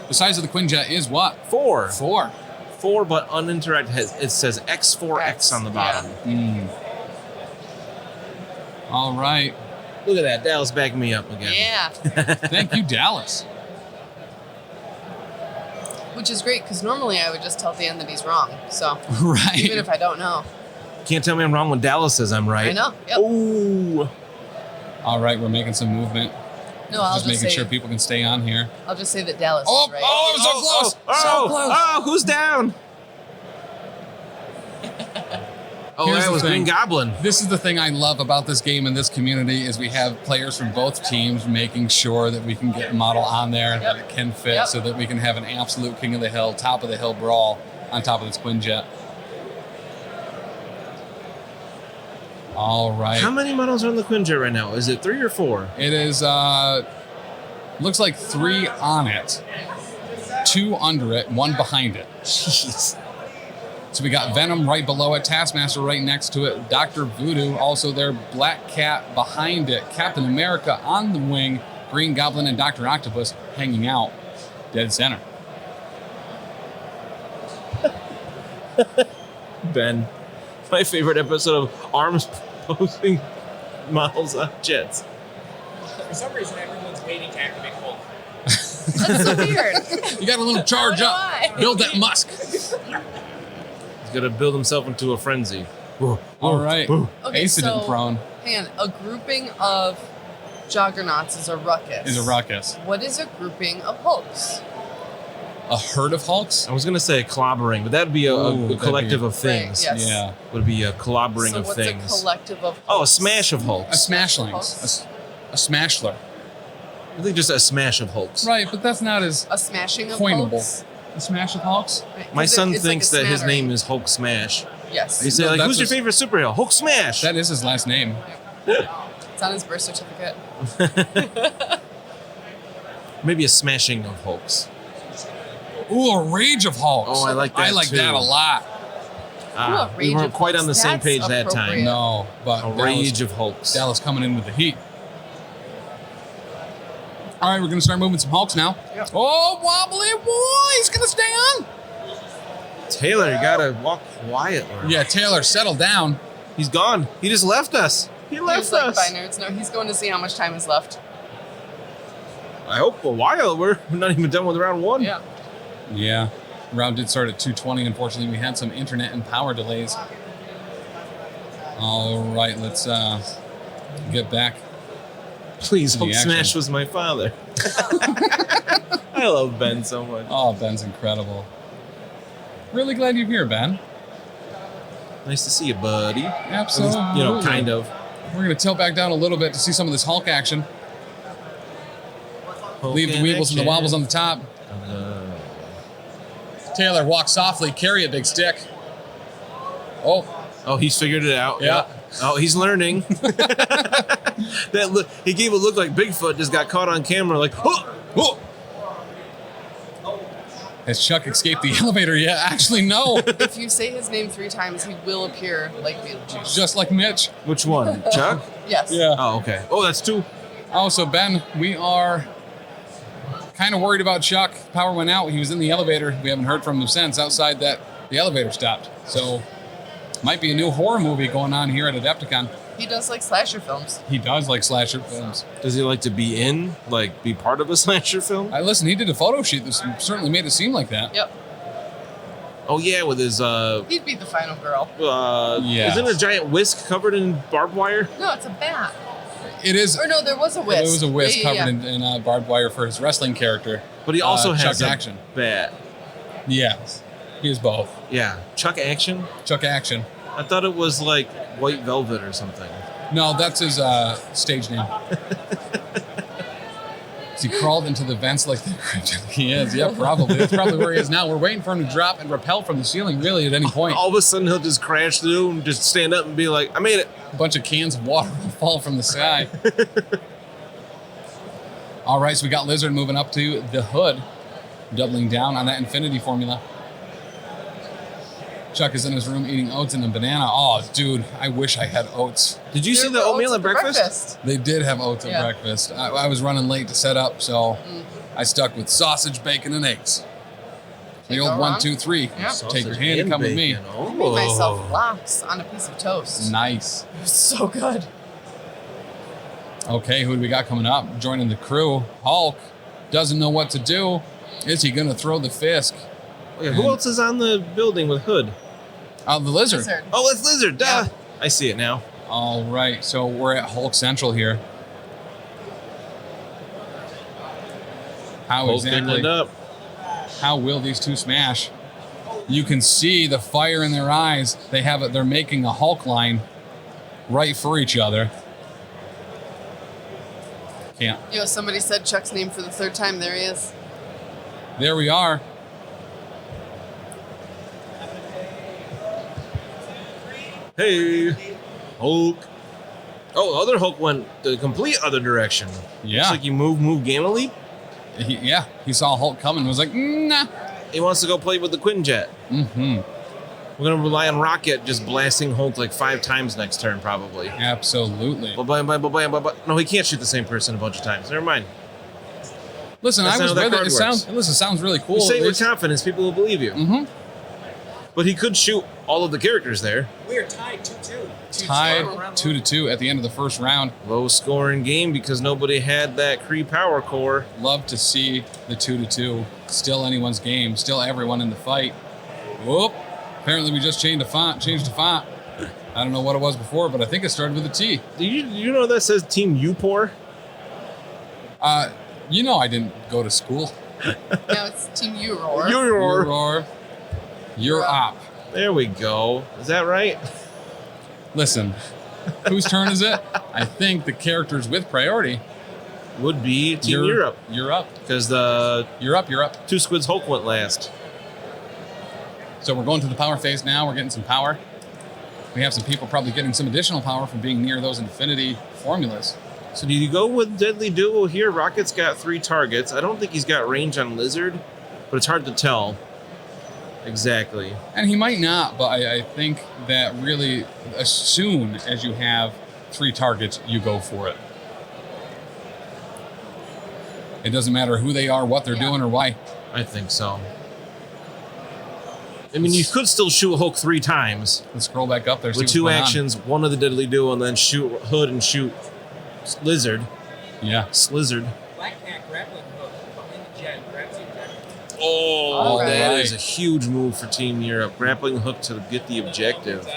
S1: The size of the Quinjet is what?
S2: 4.
S1: 4.
S2: 4, but uninteractive. It says X4X on the bottom.
S1: All right.
S2: Look at that. Dallas backed me up again.
S3: Yeah.
S1: Thank you, Dallas.
S3: Which is great because normally I would just tell Dan that he's wrong. So
S1: Right.
S3: even if I don't know.
S2: Can't tell me I'm wrong when Dallas says I'm right.
S3: I know. Yep.
S2: Ooh.
S1: All right, we're making some movement.
S3: No, I'll
S1: Just
S3: just
S1: making
S3: say
S1: sure people can stay on here.
S3: I'll just say that Dallas
S1: Oh,
S3: is right.
S1: oh, it was so close. So close.
S2: Oh, who's down? Oh,
S1: Here's
S2: that
S1: the
S2: was Green
S1: thing.
S2: Goblin.
S1: This is the thing I love about this game and this community is we have players from both teams making sure that we can get a model on there that it can fit
S3: Yep.
S1: so that we can have an absolute king of the hill, top of the hill brawl on top of this Quinjet. All right.
S2: How many models are on the Quinjet right now? Is it 3 or 4?
S1: It is, looks like 3 on it, 2 under it, 1 behind it.
S2: Jeez.
S1: So we got Venom right below it, Taskmaster right next to it, Dr. Voodoo also there, Black Cat behind it, Captain America on the wing, Green Goblin and Dr. Octopus hanging out dead center.
S2: Ben, my favorite episode of Arms posting models on jets.
S5: For some reason, everyone's waiting to activate Hulk.
S3: That's so weird.
S1: You got a little charge
S3: So do
S1: up.
S3: I.
S1: Build that Musk.
S2: He's gonna build himself into a frenzy.
S1: All right.
S3: Okay,
S1: Accident
S3: so
S1: prone
S3: hang on. A grouping of Juggernauts is a ruckus.
S1: is a ruckus.
S3: What is a grouping of Hulks?
S1: A herd of Hulks?
S2: I was gonna say a clobbering, but that'd be
S1: Ooh,
S2: a
S1: that'd
S2: collective
S1: be-
S2: of things.
S3: Right, yes.
S1: Yeah.
S2: Would be a clobbering
S3: So
S2: of
S3: what's
S2: things.
S3: a collective of Hulks?
S2: Oh, a smash of
S1: A
S2: Hulks.
S1: smashlings. A smashler.
S2: I think just a smash of Hulks.
S1: Right, but that's not as
S3: A smashing of
S1: coinable.
S3: Hulks?
S1: A smash of Hulks?
S3: Right,
S2: My
S3: 'cause
S2: son
S3: it's like
S2: thinks
S3: a
S2: that his
S3: smattering.
S2: name is Hulk Smash.
S3: Yes.
S2: He say
S1: No,
S2: like,
S1: that's
S2: "Who's your
S1: his-
S2: favorite superhero?" Hulk Smash.
S1: That is his last name.
S3: It's on his birth certificate.
S2: Maybe a smashing of Hulks.
S1: Ooh, a rage of Hulks.
S2: Oh, I like that
S1: I like
S2: too.
S1: that a lot.
S3: a
S2: We
S3: rage
S2: weren't
S3: of
S2: quite on the
S3: Hulks.
S2: same
S3: That's
S2: page that time.
S3: appropriate.
S1: No, but
S2: A rage of Hulks.
S1: Dallas coming in with the heat. All right, we're going to start moving some Hulks now.
S3: Yep.
S1: Oh, wobbly boy, he's going to stay on.
S2: Taylor, you gotta walk quietly.
S1: Yeah, Taylor, settle down.
S2: He's gone. He just left us. He
S3: He
S2: left
S3: was like,
S2: us.
S3: bye nerds. No, he's going to see how much time is left.
S2: I hope a while. We're not even done with round 1.
S3: Yeah.
S1: Yeah, round did start at 2:20. Unfortunately, we had some internet and power delays. All right, let's get back.
S2: Please,
S1: To the
S2: Hulk
S1: action.
S2: Smash was my father. I love Ben so much.
S1: Oh, Ben's incredible. Really glad you're here, Ben.
S2: Nice to see you, buddy.
S1: Absolutely.
S2: You know, kind of.
S1: We're going to tilt back down a little bit to see some of this Hulk action.
S2: Hulk
S1: Leave the
S2: in
S1: weebles and the
S2: action.
S1: wobbles on the top. Taylor, walk softly. Carry a big stick.
S2: Oh, he's figured it out.
S1: Yeah.
S2: Oh, he's learning. That look, he gave a look like Bigfoot just got caught on camera. Like, oh.
S1: Has Chuck escaped the elevator yet? Actually, no.
S3: If you say his name 3 times, he will appear like Beetlejuice.
S1: Just like Mitch.
S2: Which one? Chuck?
S3: Yes.
S1: Yeah.
S2: Oh, okay. Oh, that's 2.
S1: Oh, so Ben, we are kind of worried about Chuck. Power went out. He was in the elevator. We haven't heard from him since outside that the elevator stopped. So might be a new horror movie going on here at Adepticon.
S3: He does like slasher films.
S1: He does like slasher films.
S2: Does he like to be in, like, be part of a slasher film?
S1: Listen, he did a photo shoot that certainly made it seem like that.
S3: Yep.
S2: Oh, yeah, with his,
S3: He'd be the final girl.
S1: Yeah.
S2: Isn't it a giant whisk covered in barbed wire?
S3: No, it's a bat.
S1: It is.
S3: Or no, there was a whisk.
S1: There was a whisk
S3: Yeah, yeah,
S1: covered in barbed wire for his wrestling character.
S2: But he also has
S1: Chuck
S2: a
S1: Action.
S2: bat.
S1: Yes. He is both.
S2: Yeah. Chuck Action?
S1: Chuck Action.
S2: I thought it was, like, White Velvet or something.
S1: No, that's his stage name. He crawled into the vents like the cryptid he is. Yeah, probably. That's probably where he is now. We're waiting for him to drop and rappel from the ceiling, really, at any point.
S2: All of a sudden, he'll just crash through and just stand up and be like, I made it.
S1: A bunch of cans of water will fall from the sky. All right, so we got Lizard moving up to the hood, doubling down on that infinity formula. Chuck is in his room eating oats and a banana. Oh, dude, I wish I had oats.
S2: Did you see the oatmeal at breakfast?
S1: They did have oats at breakfast. I was running late to set up, so I stuck with sausage, bacon, and eggs. The old 1, 2, 3.
S3: Yep.
S1: Take your hand and come with me.
S2: Oh.
S3: I made myself lox on a piece of toast.
S1: Nice.
S3: It was so good.
S1: Okay, who do we got coming up? Joining the crew. Hulk doesn't know what to do. Is he going to throw the fist?
S2: Okay, who else is on the building with Hood?
S1: The Lizard.
S2: Oh, it's Lizard. Duh.
S3: Yeah.
S2: I see it now.
S1: All right, so we're at Hulk Central here. How
S2: Hulk getting it
S1: exactly?
S2: up.
S1: How will these two smash? You can see the fire in their eyes. They have it. They're making a Hulk line right for each other. Can't.
S3: Yo, somebody said Chuck's name for the 3rd time. There he is.
S1: There we are.
S2: Hey, Hulk. Oh, other Hulk went the complete other direction.
S1: Yeah.
S2: Looks like you move Gamma Leap.
S1: He saw Hulk coming and was like, nah.
S2: He wants to go play with the Quinjet.
S1: Mm-hmm.
S2: We're going to rely on Rocket just blasting Hulk like 5 times next turn, probably.
S1: Absolutely.
S2: No, he can't shoot the same person a bunch of times. Never mind.
S1: Listen,
S2: That's
S1: I was
S2: how that
S1: with it.
S2: card
S1: It sounds really cool.
S2: You say it with
S1: It's-
S2: confidence, people will believe you.
S1: Mhm.
S2: But he could shoot all of the characters there.
S5: We are tied 2-2.
S1: Tied 2-2 at the end of the first round.
S2: Low scoring game because nobody had that Kree power core.
S1: Love to see the 2-2. Still anyone's game. Still everyone in the fight. Whoop. Apparently we just changed the font. I don't know what it was before, but I think it started with a T.
S2: Do you know that says Team Upor?
S1: You know I didn't go to school.
S3: Now it's Team Uror.
S2: Uror.
S1: You're up.
S2: There we go. Is that right?
S1: Listen, whose turn is it? I think the characters with priority.
S2: Would be Team Europe.
S1: You're up.
S2: Because the
S1: You're up.
S2: Two Squids Hulk went last.
S1: So we're going to the power phase now. We're getting some power. We have some people probably getting some additional power from being near those infinity formulas.
S2: So do you go with Deadly Duo here? Rocket's got 3 targets. I don't think he's got range on Lizard, but it's hard to tell exactly.
S1: And he might not, but I think that really as soon as you have 3 targets, you go for it. It doesn't matter who they are, what they're doing, or why.
S2: I think so. I mean, you could still shoot Hulk 3 times.
S1: Let's scroll back up there.
S2: With 2 actions, one of the Deadly Duo, and then shoot Hood and shoot Lizard.
S1: Yeah.
S2: Slizzard.
S5: Black Cat grappling hook in the jet. Grabs the objective.
S2: Oh,
S1: Right.
S2: that is a huge move for Team Europe. Grappling hook to get the objective.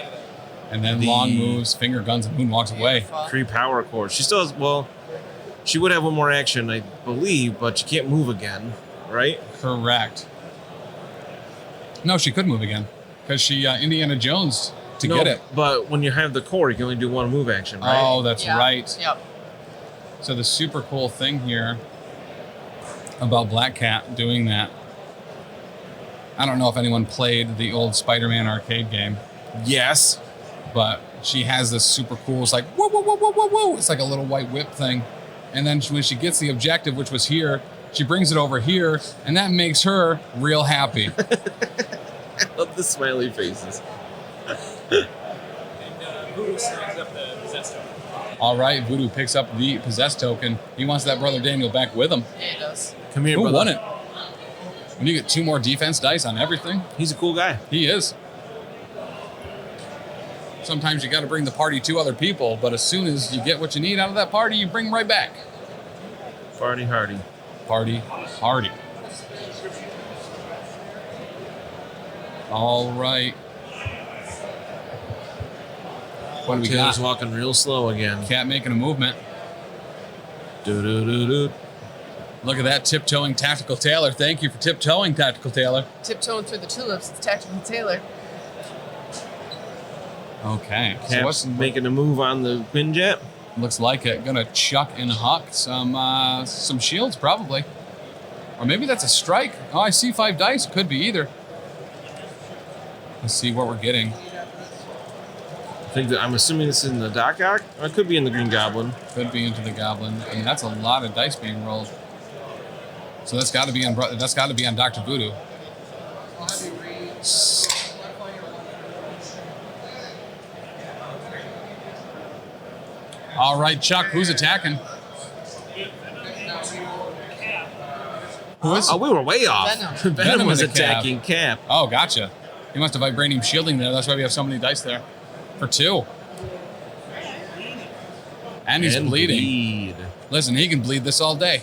S1: And then
S2: The-
S1: long moves, finger guns, and moon walks away.
S2: Kree power core. She still has, well, she would have one more action, I believe, but she can't move again, right?
S1: Correct. No, she could move again. Because she Indiana Jones to
S2: No,
S1: get it.
S2: But when you have the core, you can only do 1 move action, right?
S1: Oh, that's
S3: Yeah.
S1: right.
S3: Yep.
S1: So the super cool thing here about Black Cat doing that, I don't know if anyone played the old Spider-Man arcade game.
S2: Yes.
S1: But she has this super cool, it's like, whoa, whoa, whoa, whoa, whoa, whoa. It's like a little white whip thing. And then when she gets the objective, which was here, she brings it over here, and that makes her real happy.
S2: I love the smiley faces.
S5: And Voodoo strings up the possess token.
S1: All right, Voodoo picks up the possess token. He wants that brother Daniel back with him.
S3: Yeah, it does.
S2: Come here,
S1: Who
S2: brother.
S1: won it? When you get 2 more defense dice on everything,
S2: He's a cool guy.
S1: he is. Sometimes you got to bring the party 2 other people, but as soon as you get what you need out of that party, you bring them right back.
S2: Party hardy.
S1: Party hardy. All right. What do we
S2: Taylor's
S1: got?
S2: walking real slow again.
S1: Cat making a movement.
S2: Do-do-do-do.
S1: Look at that tiptoeing Tactical Taylor. Thank you for tiptoeing Tactical Taylor.
S3: Tiptoeing through the tulips, it's Tactical Taylor.
S1: Okay. So
S2: Cap's
S1: what's
S2: making a move on the Quinjet.
S1: looks like it? Gonna chuck and huck some shields probably, or maybe that's a strike. Oh, I see 5 dice. Could be either. Let's see what we're getting.
S2: I think that I'm assuming this is in the Doc Ock. Or it could be in the Green Goblin.
S1: Could be into the Goblin, and that's a lot of dice being rolled. So that's got to be on. That's got to be on Dr. Voodoo. All right, Chuck. Who's attacking? Who is?
S2: Oh, we were way off.
S3: Venom.
S2: Venom was
S1: and the Cap.
S2: attacking Cap.
S1: Oh, gotcha. He must have vibranium shielding there. That's why we have so many dice there. For 2. And he's
S2: And
S1: bleeding.
S2: bleed.
S1: Listen, he can bleed this all day.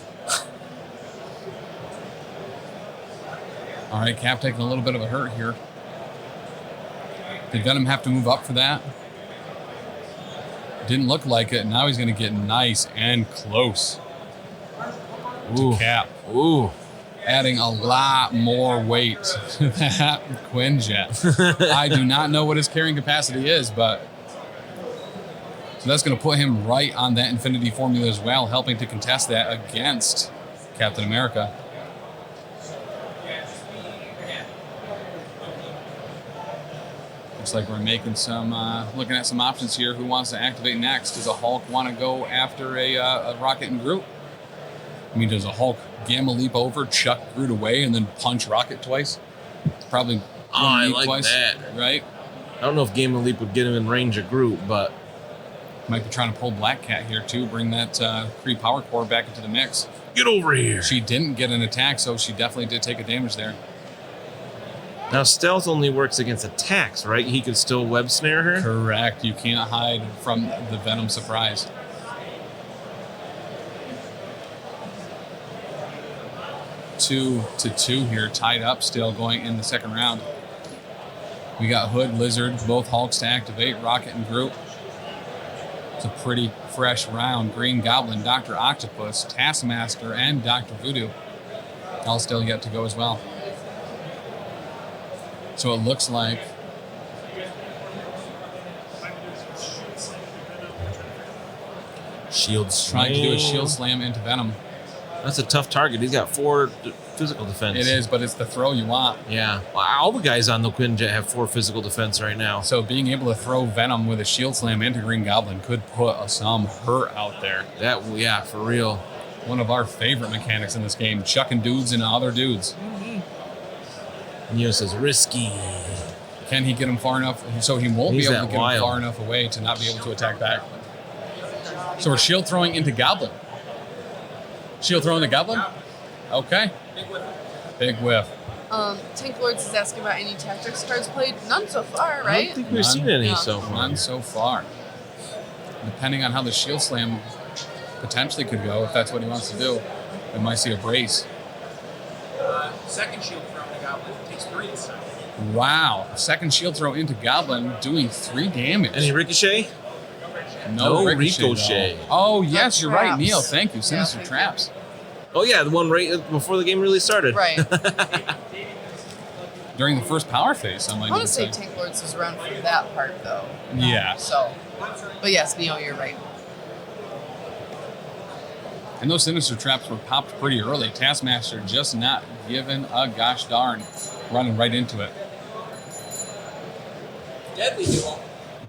S1: All right, Cap taking a little bit of a hurt here. Did Venom have to move up for that? Didn't look like it. Now he's going to get nice and close
S2: Ooh.
S1: to Cap.
S2: Ooh.
S1: Adding a lot more weight to that Quinjet. I do not know what his carrying capacity is, but so that's going to put him right on that Infinity Formula as well, helping to contest that against Captain America. Looks like we're making some, looking at some options here. Who wants to activate next? Does a Hulk want to go after a Rocket and Groot? I mean, does a Hulk Gamma leap over, chuck Groot away, and then punch Rocket twice? Probably.
S2: I
S1: leap
S2: like
S1: twice,
S2: that.
S1: right?
S2: I don't know if Gamma Leap would get him in range of Groot, but
S1: Might be trying to pull Black Cat here too, bring that Kree Power Core back into the mix.
S2: get over here.
S1: She didn't get an attack, so she definitely did take a damage there.
S2: Now, stealth only works against attacks, right? He could still web snare her?
S1: Correct. You can't hide from the Venom surprise. Two to 2 here, tied up still going in the second round. We got Hood, Lizard, both Hulks to activate, Rocket and Groot. It's a pretty fresh round. Green Goblin, Dr. Octopus, Taskmaster, and Dr. Voodoo. All still yet to go as well. So it looks like
S2: Shield
S1: trying to do a
S2: slam.
S1: shield slam into Venom.
S2: That's a tough target. He's got 4 physical defense.
S1: It is, but it's the throw you want.
S2: Yeah. Well, all the guys on the Quinjet have 4 physical defense right now.
S1: So being able to throw Venom with a shield slam into Green Goblin could put some hurt out there.
S2: That, yeah, for real.
S1: One of our favorite mechanics in this game, chucking dudes into other dudes.
S2: Neo says risky.
S1: Can he get him far enough? So he won't
S2: He's
S1: be able to
S2: that
S1: get
S2: wild.
S1: him far enough away to not be able to attack back. So we're shield throwing into Goblin. Shield throwing the Goblin? Okay. Big whiff.
S3: Tank Lords is asking about any tactics cards played. None so far,
S2: I
S3: right?
S2: don't think we've
S1: None.
S2: seen any
S3: No.
S2: so far.
S1: None so far. Depending on how the shield slam potentially could go, if that's what he wants to do, we might see a brace.
S5: Second shield throw in the Goblin takes 3 this time.
S1: Wow. Second shield throw into Goblin doing 3 damage.
S2: Any ricochet?
S1: No
S2: No
S1: ricochet.
S2: ricochet.
S1: Though. Oh, yes, you're right,
S3: Traps.
S1: Neil. Thank you. Sinister
S3: thank you.
S1: Traps.
S2: Oh, yeah, the one right before the game really started.
S3: Right.
S1: During the first power phase, I
S3: I
S1: might
S3: want
S1: even
S3: to say
S1: say.
S3: Tank Lords is around for that part, though.
S1: Yeah.
S3: So, but yes, Neo, you're right.
S1: And those Sinister Traps were popped pretty early. Taskmaster just not giving a gosh darn, running right into it.
S5: Deadly duo.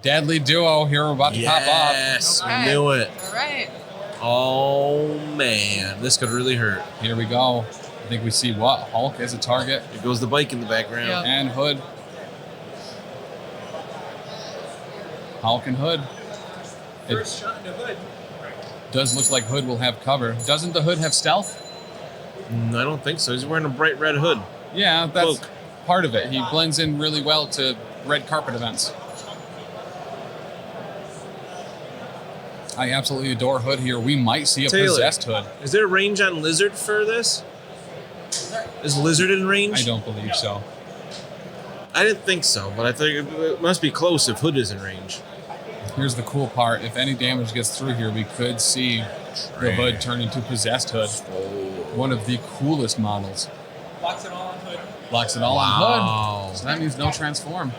S1: Deadly duo here. We're about to pop off.
S2: Yes,
S3: Okay.
S2: we knew it.
S3: All right.
S2: Oh man, this could really hurt.
S1: Here we go. I think we see what? Hulk as a target.
S2: Here goes the bike in the background.
S3: Yeah.
S1: And Hood. Hulk and Hood. It
S5: First shot into Hood.
S1: does look like Hood will have cover. Doesn't the Hood have stealth?
S2: I don't think so. He's wearing a bright red hood.
S1: Yeah, that's
S2: Cloak.
S1: part of it. He blends in really well to red carpet events. I absolutely adore Hood here. We might see a
S2: Taylor.
S1: possessed Hood.
S2: Is there range on Lizard for this? Is Lizard in range?
S1: I don't believe so.
S2: I didn't think so, but I think it must be close if Hood is in range.
S1: Here's the cool part. If any damage gets through here, we could see the Hood turn into possessed Hood. One of the coolest models.
S5: Locks it all on Hood.
S1: Locks it all on
S2: Wow.
S1: Hood. So that means no transform.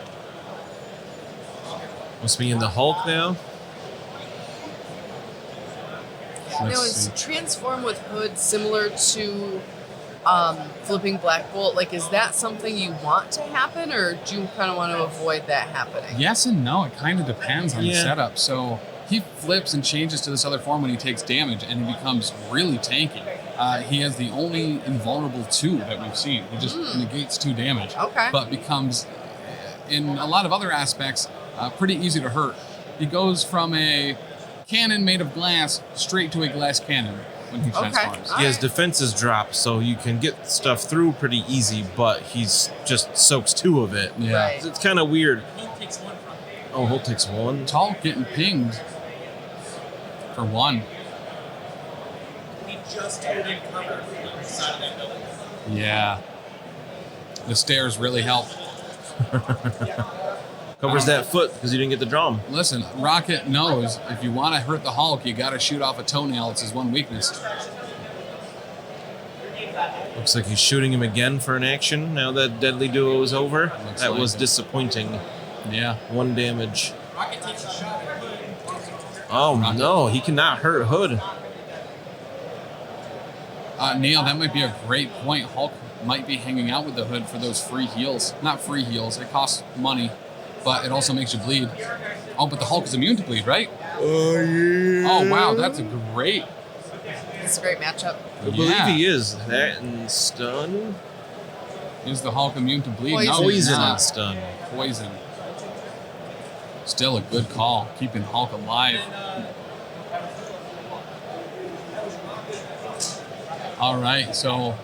S2: Must be in the Hulk now.
S3: Now,
S1: Let's
S3: is
S1: see.
S3: transform with Hood similar to flipping Black Bolt? Like, is that something you want to happen, or do you kind of want to avoid that happening?
S1: Yes and no. It kind of depends on the
S2: Yeah.
S1: setup. So he flips and changes to this other form when he takes damage, and he becomes really tanky. He has the only invulnerable 2 that we've seen. He just negates 2 damage,
S3: Okay.
S1: but becomes, in a lot of other aspects, pretty easy to hurt. He goes from a cannon made of glass straight to a glass cannon when he transforms.
S3: All
S2: He has
S3: right.
S2: defenses drop, so you can get stuff through pretty easy, but he's just soaks 2 of it.
S1: Yeah.
S3: Right.
S2: It's kind of weird.
S5: Hulk takes one from it.
S2: Oh, Hulk takes 1.
S1: Tall getting pinged for 1.
S5: He just turned in cover on the side of that building.
S1: Yeah. The stairs really help.
S2: Covers that foot because you didn't get the drum.
S1: Listen, Rocket knows if you want to hurt the Hulk, you got to shoot off a toenail. It's his one weakness.
S2: Looks like he's shooting him again for an action now that Deadly Duo is over.
S1: Looks
S2: That
S1: like
S2: was
S1: it.
S2: disappointing.
S1: Yeah.
S2: 1 damage.
S5: Rocket takes a shot at Hood.
S2: Oh
S1: Rocket.
S2: no, he cannot hurt Hood.
S1: Neil, that might be a great point. Hulk might be hanging out with the Hood for those free heals. Not free heals. It costs money, but it also makes you bleed. Oh, but the Hulk is immune to bleed, right?
S2: Oh yeah.
S1: Oh, wow. That's a great...
S3: It's a great matchup.
S2: I believe he is. That and stun.
S1: Is the Hulk immune to bleed?
S3: Poison.
S1: No, he's
S2: Poison and
S1: not.
S2: stun.
S1: Poison. Still a good call, keeping Hulk alive. All right, so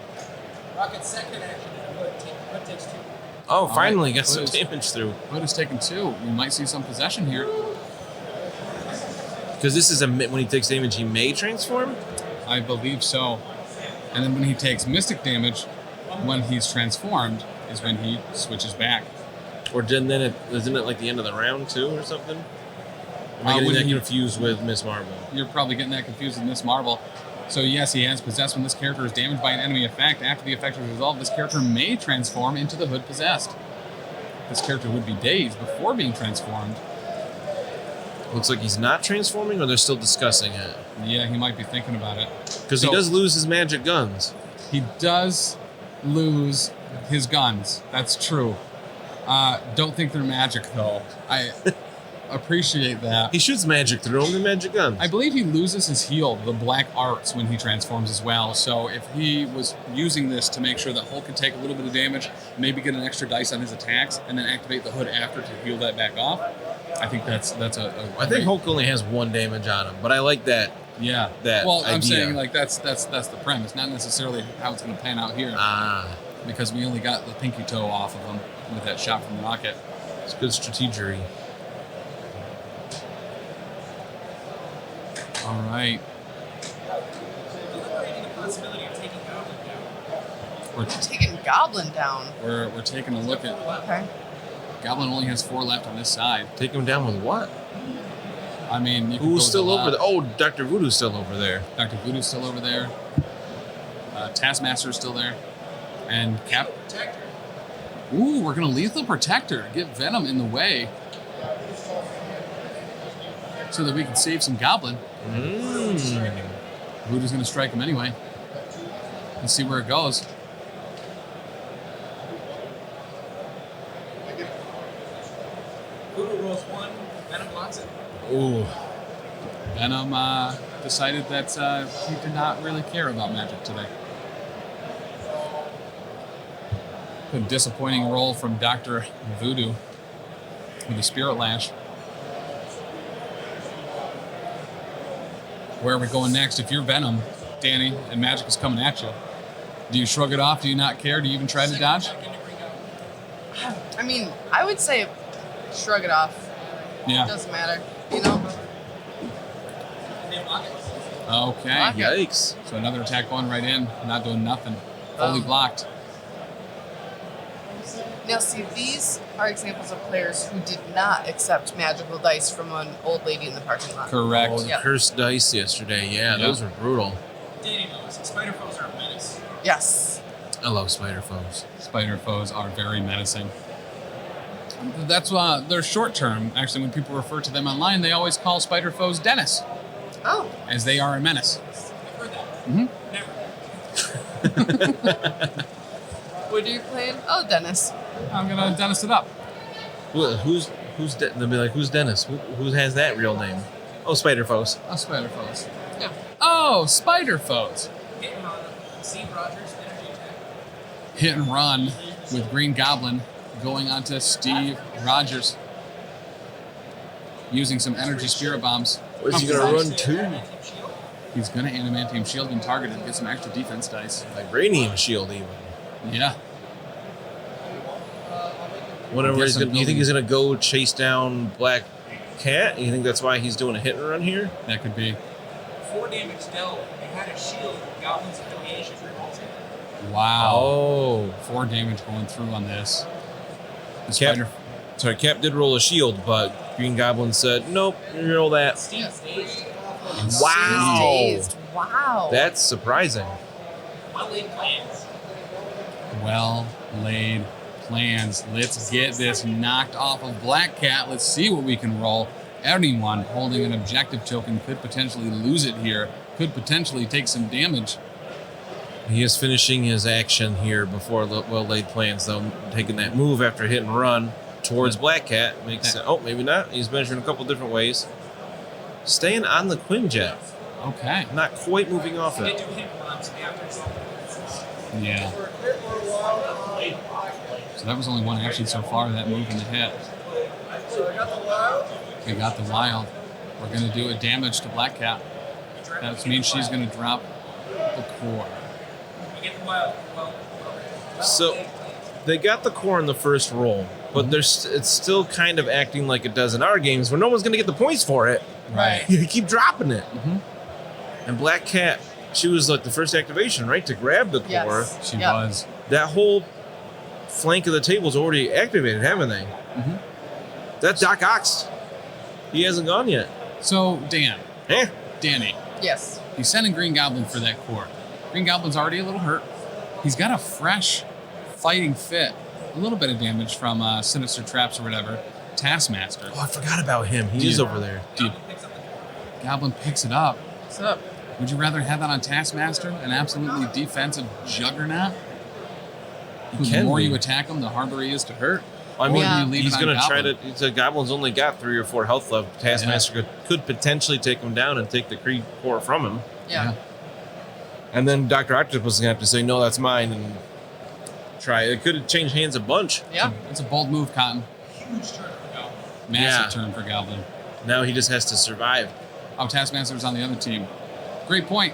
S5: Rocket's second action and Hood takes 2.
S2: Oh,
S1: right,
S2: finally got some
S1: Hood is-
S2: damage through.
S1: Hood has taken 2. We might see some possession here.
S2: Because this is when he takes damage, he may transform.
S1: I believe so. And then when he takes mystic damage, when he's transformed, is when he switches back.
S2: Or isn't it like the end of the round too, or something? Am I
S1: when
S2: getting that
S1: he-
S2: confused with Miss Marvel?
S1: You're probably getting that confused with Miss Marvel. So yes, he has possessed when this character is damaged by an enemy effect. After the effect is resolved, this character may transform into the Hood possessed. This character would be dazed before being transformed.
S2: Looks like he's not transforming, or they're still discussing it.
S1: Yeah, he might be thinking about it.
S2: Because
S1: So-
S2: he does lose his magic guns.
S1: He does lose his guns. That's true. Don't think they're magic though. I appreciate that.
S2: He shoots magic through them, the magic guns.
S1: I believe he loses his heal, the black arts, when he transforms as well. So if he was using this to make sure that Hulk could take a little bit of damage, maybe get an extra dice on his attacks, and then activate the Hood after to heal that back off, I think that's a
S2: I think Hulk only has 1 damage on him, but I like that.
S1: yeah.
S2: that
S1: well, I'm
S2: idea.
S1: saying like that's the premise, not necessarily how it's going to pan out here,
S2: Ah,
S1: because we only got the pinky toe off of him with that shot from Rocket.
S2: it's good strategery.
S1: All right.
S5: Deliberating the possibility of taking Goblin down.
S1: We're
S3: Taking Goblin down.
S1: we're taking a look at
S3: Okay.
S1: Goblin only has 4 left on this side.
S2: Take him down with what?
S1: I mean, you could
S2: Who's
S1: go
S2: still
S1: with a
S2: over
S1: lot.
S2: there? Oh, Dr. Voodoo's still over there.
S1: Dr. Voodoo's still over there. Taskmaster's still there. And Cap.
S5: Protector.
S1: Ooh, we're going to Lethal Protector. Get Venom in the way. So that we can save some Goblin. Voodoo's going to strike him anyway. Let's see where it goes.
S5: Voodoo rolls 1, Venom blocks it.
S2: Ooh.
S1: Venom decided that he did not really care about magic today. A disappointing roll from Dr. Voodoo with a Spirit Lash. Where are we going next? If you're Venom, Danny, and magic is coming at you, do you shrug it off? Do you not care? Do you even try to dodge?
S3: I mean, I would say shrug it off.
S1: Yeah.
S3: Doesn't matter, you know?
S1: Okay.
S3: Block it.
S2: Yikes.
S1: So another attack going right in, not doing nothing. Fully blocked.
S3: Now, see, these are examples of players who did not accept magical dice from an old lady in the parking lot.
S1: Correct.
S2: Oh, the
S3: Yep.
S2: cursed dice yesterday. Yeah,
S1: Yeah.
S2: those were brutal.
S5: Danny knows. Spider foes are a menace.
S3: Yes.
S2: I love spider foes.
S1: Spider foes are very menacing. That's they're short term. Actually, when people refer to them online, they always call spider foes Dennis,
S3: Oh,
S1: as they are a menace.
S5: I've heard that.
S1: Mm-hmm.
S5: Never.
S3: what are you playing? Oh, Dennis.
S1: I'm gonna Dennis it up.
S2: Who's they'll be like, who's Dennis? Who has that real name? Oh, spider foes.
S1: Oh, spider foes.
S3: Yeah.
S1: Oh, spider foes.
S5: Hit and run. Steve Rogers, energy attack.
S1: Hit and run with Green Goblin going onto Steve Rogers. Using some energy spirit bombs.
S2: Where's he gonna run to?
S5: Adamantium shield.
S1: He's gonna adamantium shield and target and get some extra defense dice.
S2: Vibranium shield even.
S1: Yeah.
S2: Whenever
S1: Get
S2: he's
S1: some
S2: gonna, you think he's gonna go chase down Black Cat? You think that's why he's doing a hit and run here?
S1: That could be.
S5: 4 damage dealt. They had a shield. Goblin's affiliation revolves it.
S1: Wow.
S2: Oh.
S1: 4 damage going through on this. The
S2: Cap,
S1: spider.
S2: sorry, Cap did roll a shield, but Green Goblin said, nope, you roll that.
S5: Steve's dazed.
S2: Wow.
S3: Dazed. Wow.
S2: That's surprising.
S5: Well-laid plans.
S1: Well laid plans. Let's get this knocked off of Black Cat. Let's see what we can roll. Anyone holding an objective token could potentially lose it here. Could potentially take some damage.
S2: He is finishing his action here before well-laid plans, though. Taking that move after hit and run towards Black Cat makes sense. Oh, maybe not. He's measuring a couple different ways. Staying on the Quinn jet.
S1: Okay.
S2: Not quite moving off
S5: They
S2: it.
S5: do hit and run, so they have to resolve it.
S1: Yeah. So that was only one action so far, that move and the hit. We got the wild. We're going to do a damage to Black Cat. That means she's going to drop the core.
S5: You get the wild.
S2: So they got the core in the first roll, but it's still kind of acting like it does in our games where no one's going to get the points for it.
S1: Right.
S2: You keep dropping it.
S1: Mm-hmm.
S2: And Black Cat, she was like the first activation, right, to grab the core.
S3: Yes.
S1: She
S3: Yep.
S1: was.
S2: That whole flank of the table's already activated, haven't they?
S1: Mm-hmm.
S2: That Doc Ox, he hasn't gone yet.
S1: So, Dan.
S2: Eh?
S1: Danny.
S3: Yes.
S1: He's sending Green Goblin for that core. Green Goblin's already a little hurt. He's got a fresh fighting fit. A little bit of damage from Sinister Traps or whatever. Taskmaster.
S2: Oh, I forgot about him. He is
S1: Dude.
S2: over there.
S1: Dude, Goblin picks it up.
S3: What's up?
S1: Would you rather have that on Taskmaster, an absolutely defensive juggernaut? The
S2: can
S1: more
S2: be.
S1: you attack him, the harder he is to hurt.
S2: I mean,
S3: Yeah.
S1: You leave
S2: he's
S1: it on
S2: going to try
S1: Goblin.
S2: to. The Goblin's only got 3 or 4 health left. Taskmaster could potentially take him down and take the Kree core from him.
S3: Yeah.
S2: And then Dr. Octopus is going to have to say, no, that's mine, and try. It could have changed hands a bunch.
S3: Yeah.
S1: It's a bold move, Cotton.
S5: Huge turn for Goblin.
S1: Massive
S2: Yeah.
S1: turn for Goblin.
S2: Now he just has to survive.
S1: Oh, Taskmaster's on the other team. Great point.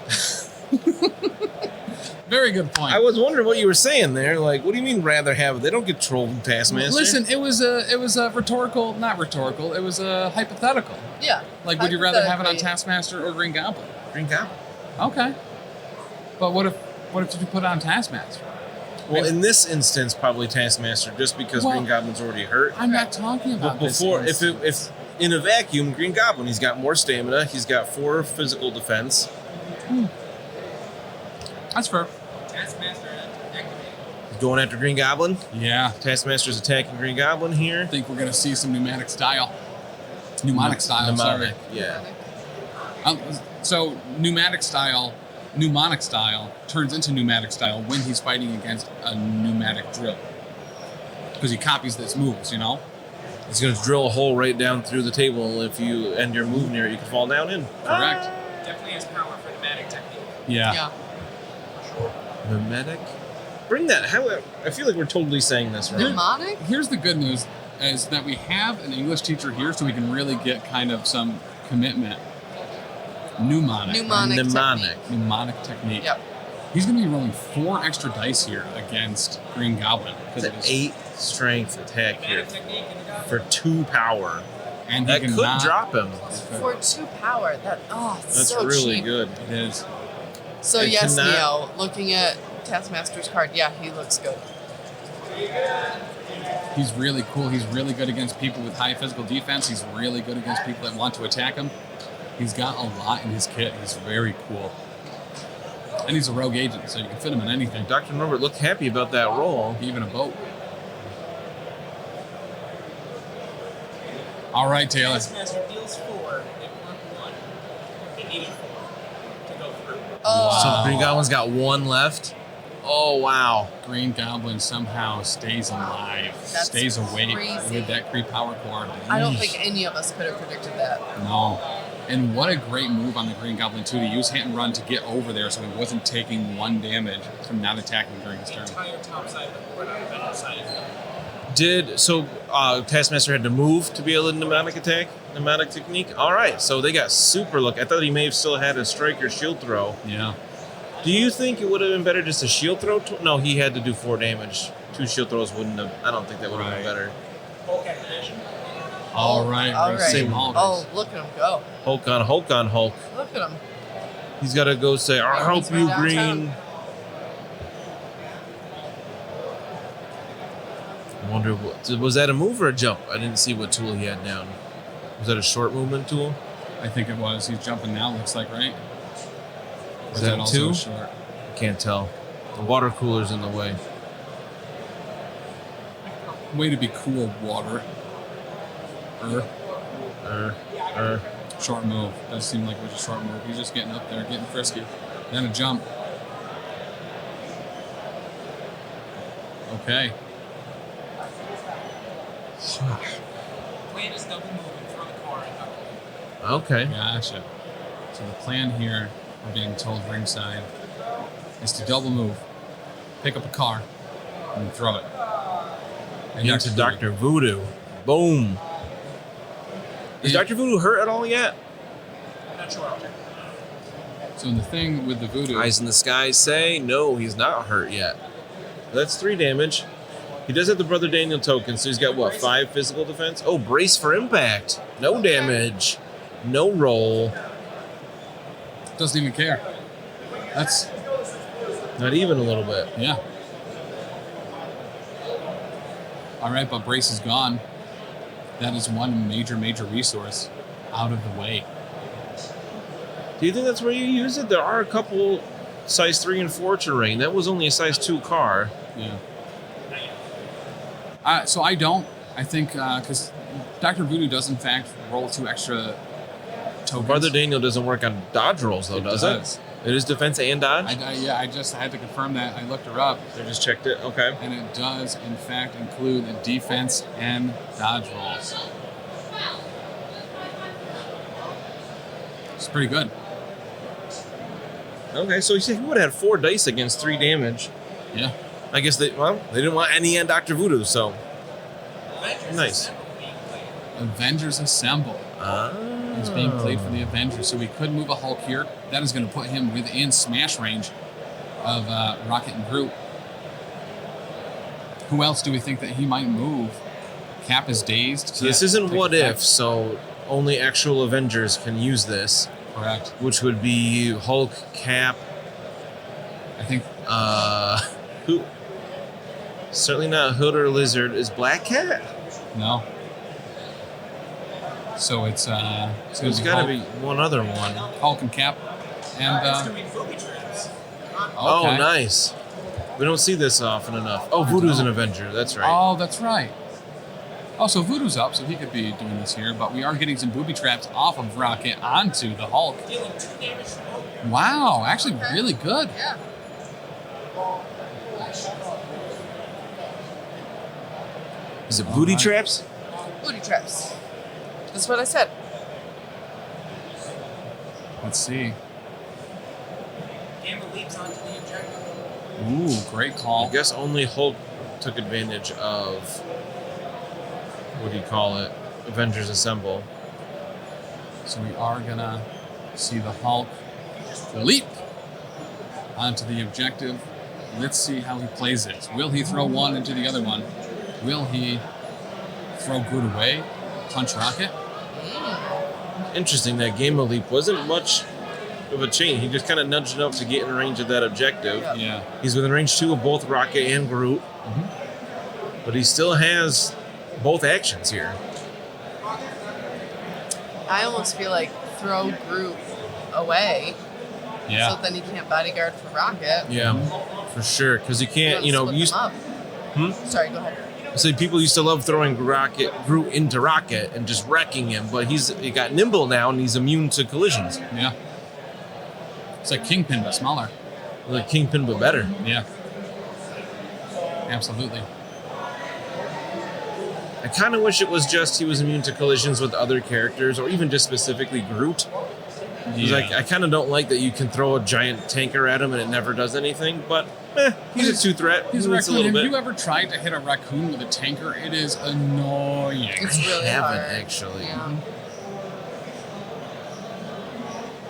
S1: Very good point.
S2: I was wondering what you were saying there. Like, what do you mean rather have it? They don't get trolled, Taskmaster.
S1: Listen, it was a rhetorical, not rhetorical. It was a hypothetical.
S3: Yeah.
S1: Like, would you rather have it on
S3: Hypothetically.
S1: Taskmaster or Green Goblin?
S2: Green Goblin.
S1: Okay. But what if you put it on Taskmaster?
S2: Well, in this instance, probably Taskmaster, just because
S1: Well,
S2: Green Goblin's already hurt.
S1: I'm not talking
S2: But
S1: about this
S2: before, if
S1: instance.
S2: in a vacuum, Green Goblin, he's got more stamina. He's got 4 physical defense.
S1: That's fair.
S5: Taskmaster activated.
S2: He's going after Green Goblin.
S1: Yeah.
S2: Taskmaster's attacking Green Goblin here.
S1: I think we're gonna see some pneumatic style. Pneumonic style.
S2: Pneumonic,
S1: Sorry.
S2: yeah.
S1: So pneumonic style turns into pneumatic style when he's fighting against a pneumatic drill, because he copies its moves. You know.
S2: He's going to drill a hole right down through the table. If you end your move near it, you can fall down in.
S1: Correct.
S5: Definitely has power for pneumatic technique.
S1: Yeah.
S2: Mimetic? Bring that. I feel like we're totally saying this right.
S3: Mnemonic?
S1: Here's the good news, is that we have an English teacher here, so we can really get kind of some commitment. Mnemonic. Mnemonic technique.
S3: Yep.
S1: He's going to be rolling 4 extra dice here against Green Goblin.
S2: It's an 8 strength attack here
S5: Pneumatic technique in the Goblin.
S2: for 2 power.
S1: And he
S2: That could
S1: cannot
S2: drop him.
S3: For 2 power. It's
S2: That's
S3: so
S2: really
S3: cheap.
S2: good.
S1: It is.
S3: So
S2: It
S3: yes,
S2: cannot-
S3: Neo, looking at Taskmaster's card, yeah, he looks good.
S1: He's really cool. He's really good against people with high physical defense. He's really good against people that want to attack him. He's got a lot in his kit. He's very cool. And he's a rogue agent, so you can fit him in anything.
S2: Dr. Norbert looked happy about that roll.
S1: Even a boat. All right, Taylor.
S5: Taskmaster deals 4. They want 1. They needed 4 to go through.
S3: Oh,
S2: So Green Goblin's got 1 left. Oh, wow.
S1: Green Goblin somehow stays alive,
S3: That's
S1: stays awake
S3: crazy.
S1: with that Kree power core.
S3: I don't think any of us could have predicted that.
S1: No. And what a great move on the Green Goblin, too, to use hit and run to get over there so he wasn't taking 1 damage from not attacking during his
S5: The
S1: turn.
S5: entire top side of the board on the Venom side.
S2: Taskmaster had to move to be able to pneumatic technique? All right, so they got super lucky. I thought he may have still had a strike or shield throw.
S1: Yeah.
S2: Do you think it would have been better just a shield throw? No, he had to do 4 damage. 2 shield throws wouldn't have. I don't think that would have been better.
S5: Hulk activation.
S1: All right.
S3: All
S1: we're
S3: right.
S1: seeing Hulk.
S3: Oh, look at him go.
S2: Hulk on Hulk.
S3: Look at him.
S2: He's got to go say, I'll help
S3: he's
S2: you,
S3: right
S2: Green.
S3: downtown.
S2: I wonder, was that a move or a jump? I didn't see what tool he had down. Was that a short movement tool?
S1: I think it was. He's jumping now, looks like, right? Or
S2: Is that
S1: also
S2: 2?
S1: short?
S2: Can't tell. The water cooler's in the way.
S1: Way to be cool, water. Short move. Does seem like it was a short move. He's just getting up there, getting frisky. Then a jump. Okay.
S5: Plan is double move and throw the car in.
S2: Okay.
S1: Gotcha. So the plan here, we're being told ringside, is to double move, pick up a car, and throw it. And
S2: Into Dr. Voodoo. Boom. Is
S1: Yeah.
S2: Dr. Voodoo hurt at all yet?
S5: Not sure.
S1: So the thing with the Voodoo,
S2: Eyes in the sky say, no, he's not hurt yet. That's 3 damage. He does have the Brother Daniel token, so he's got, 5 physical defense? Oh, brace for impact. No damage. No roll.
S1: doesn't even care. That's,
S2: Not even a little bit.
S1: yeah. All right, but Brace is gone. That is one major resource out of the way.
S2: Do you think that's where you use it? There are a couple size 3 and 4 terrain. That was only a size 2 car.
S1: Yeah. So I don't. I think because Dr. Voodoo does in fact roll 2 extra tokens.
S2: Brother Daniel doesn't work on dodge rolls, though, does it? It is defense and dodge?
S1: I just had to confirm that. I looked her up.
S2: I just checked it. Okay.
S1: And it does, in fact, include a defense and dodge rolls. It's pretty good.
S2: Okay, so you said he would have had 4 dice against 3 damage.
S1: Yeah.
S2: I guess they didn't want any on Dr. Voodoo, so nice.
S1: Avengers Assemble is being played for the Avengers, so we could move a Hulk here. That is going to put him within smash range of Rocket and Groot. Who else do we think that he might move? Cap is dazed.
S2: So this isn't what if, so only actual Avengers can use this.
S1: Correct.
S2: Which would be Hulk, Cap.
S1: I think.
S2: Who? Certainly not Hood or Lizard. Is Black Cat?
S1: No. So it's
S2: There's got to be one other one.
S1: Hulk and Cap, and
S5: It's going to be booby traps.
S2: Oh,
S1: okay.
S2: nice. We don't see this often enough. Oh, Voodoo's an Avenger. That's right.
S1: Oh, that's right. Oh, so Voodoo's up, so he could be doing this here, but we are getting some booby traps off of Rocket onto the Hulk.
S5: Dealing 2 damage from Hulk.
S1: Wow, actually really good.
S3: Yeah.
S2: Is it booty traps?
S3: Booty traps. That's what I said.
S1: Let's see.
S5: Gamma leaps onto the objective.
S1: Ooh, great
S2: I
S1: call.
S2: guess only Hulk took advantage of, what do you call it, Avengers Assemble.
S1: So we are gonna see the Hulk leap onto the objective. Let's see how he plays this. Will he throw one into the other one? Will he throw Groot away? Punch Rocket?
S2: Interesting, that Gamma Leap wasn't much of a chain. He just kind of nudged it up to get in range of that objective.
S1: Yeah.
S2: He's within range 2 of both Rocket and Groot. But he still has both actions here.
S3: I almost feel like throw Groot away,
S1: Yeah.
S3: so then he can't bodyguard for Rocket.
S2: Yeah, for sure. Because you can't,
S3: Split them up. Sorry, go ahead.
S2: So people used to love throwing Groot into Rocket and just wrecking him, but he got nimble now and he's immune to collisions.
S1: Yeah. It's like Kingpin, but smaller.
S2: Like Kingpin, but better.
S1: Yeah. Absolutely.
S2: I kind of wish it was just he was immune to collisions with other characters, or even just specifically Groot. 'Cause I kind of don't like that you can throw a giant tanker at him and it never does anything, but he's a 2-threat.
S1: He's a
S2: He needs
S1: raccoon. Have
S2: bit.
S1: you ever tried to hit a raccoon with a tanker? It is annoying.
S3: It's really
S2: I haven't,
S3: hard.
S2: actually.
S3: Yeah.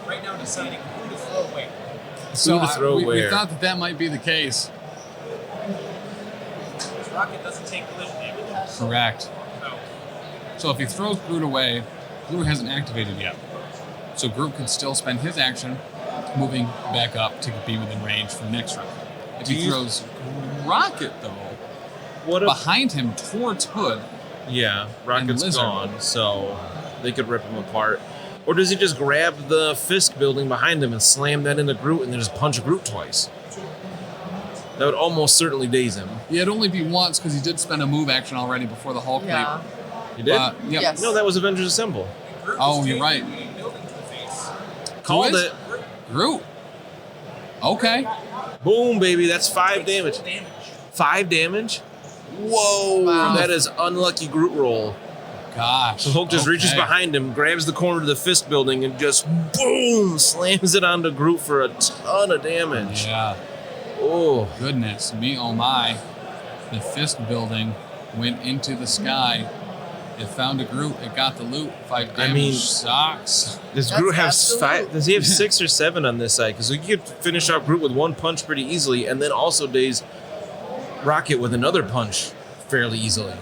S5: Right now deciding who to throw away.
S1: So
S2: Who to throw
S1: we
S2: where?
S1: thought that might be the case.
S5: Rocket doesn't take collision damage.
S1: Correct.
S5: So
S1: So if he throws Groot away, Groot hasn't activated yet. So Groot could still spend his action moving back up to be within range for next round. If
S2: Do
S1: he
S2: you-
S1: throws Rocket, though,
S2: What if,
S1: behind him towards Hood,
S2: yeah, Rocket's
S1: Lizard.
S2: gone, so they could rip him apart. Or does he just grab the Fisk building behind him and slam that into Groot and then just punch Groot twice? That would almost certainly daze him.
S1: yeah, it'd only be once because he did spend a move action already before the Hulk
S3: Yeah.
S1: leap.
S2: You did?
S1: Yep.
S3: Yes.
S2: No, that was Avengers Assemble.
S5: Groot
S1: Oh,
S5: is
S1: you're right.
S5: taking a building to the face.
S2: Called
S1: is?
S2: it.
S1: Groot. Okay.
S2: Boom, baby. That's 5 damage.
S5: Damage.
S2: 5 damage? Whoa.
S3: Wow.
S2: That is unlucky Groot roll.
S1: Gosh.
S2: So Hulk just reaches
S1: Okay.
S2: behind him, grabs the corner of the Fisk building, and just boom, slams it onto Groot for a ton of damage.
S1: Yeah.
S2: Oh.
S1: Goodness me, oh my. The Fist building went into the sky. It found a Groot. It got the loot. 5 damage.
S2: I mean-
S1: Sucks.
S2: Does
S3: That's
S2: Groot have
S3: absolute.
S2: 5? Does he have 6 or 7 on this side? Because we could finish off Groot with one punch pretty easily, and then also daze Rocket with another punch fairly easily.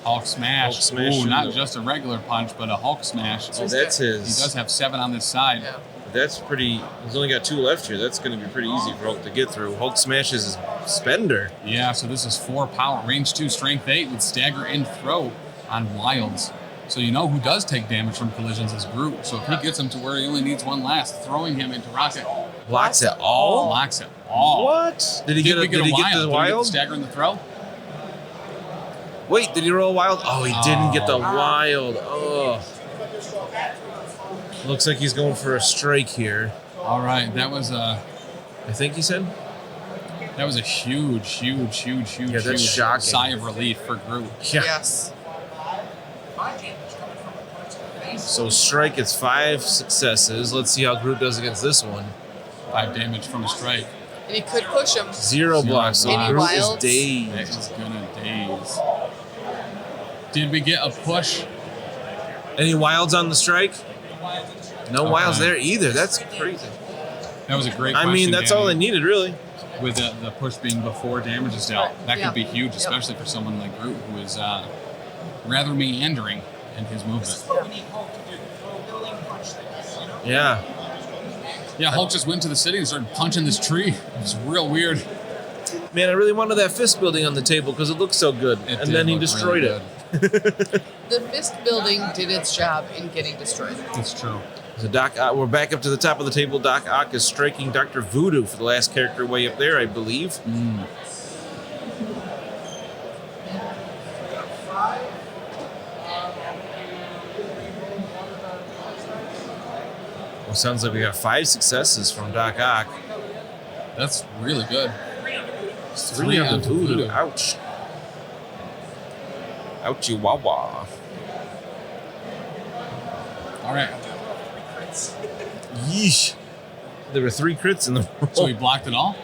S1: Hulk smash.
S2: Hulk smash.
S1: Ooh, not just a regular punch, but a Hulk smash.
S2: So that's
S1: He
S2: his.
S1: does have 7 on this side.
S3: Yeah.
S2: That's pretty. He's only got 2 left here. That's going to be pretty easy for Hulk to get through. Hulk smashes his spender.
S1: Yeah, so this is 4 power. Range 2, strength 8 with stagger and throw on wilds. So you know who does take damage from collisions is Groot. So if he gets him to where he only needs one last, throwing him into Rocket
S2: Blocks it all.
S1: blocks it all.
S2: What? Did he get?
S1: we
S2: Did he get the
S1: Did he get the
S2: wild?
S1: stagger and the throw?
S2: Wait, did he roll a wild? Oh, he didn't get the
S1: Oh.
S2: wild. Oh. Looks like he's going for a strike here.
S1: All right, that was a
S2: I think he said.
S1: huge
S2: Yeah, that's shocking.
S1: sigh of relief for Groot.
S2: Yeah.
S3: Yes.
S5: 5 damage coming from a punch to the face.
S2: So strike, it's 5 successes. Let's see how Groot does against this one.
S1: 5 damage from a strike.
S3: And he could push him.
S2: 0 blocks. So
S1: Any
S2: Groot
S3: wilds?
S2: is
S1: That
S2: dazed.
S1: is gonna daze. Did we get a push?
S2: Any wilds on the strike? No
S1: Okay.
S2: wilds there either. That's crazy.
S1: That was a great
S2: I
S1: question,
S2: mean, that's all they
S1: Danny.
S2: needed, really.
S1: With the push being before damage is dealt. That
S3: Yeah.
S1: could be huge,
S3: Yep.
S1: especially for someone like Groot, who is rather meandering in his movement.
S5: What we need Hulk to do. Throw a building, punch things, you know?
S2: Yeah.
S1: Yeah, Hulk just went to the city and started punching this tree. It's real weird.
S2: Man, I really wanted that fist building on the table because it looked so good.
S1: It
S2: and
S1: did
S2: then he
S1: look
S2: destroyed
S1: really
S2: it.
S1: good.
S3: The Fist building did its job in getting destroyed.
S1: It's true.
S2: So Doc Ock, we're back up to the top of the table. Doc Ock is striking Dr. Voodoo for the last character way up there, I believe. Well, sounds like we got 5 successes from Doc Ock.
S1: That's really good.
S2: 3 on the Voodoo. Ouch. Ouchie wah.
S1: All right.
S2: Yeesh. There were 3 crits in the roll.
S1: So he blocked it all?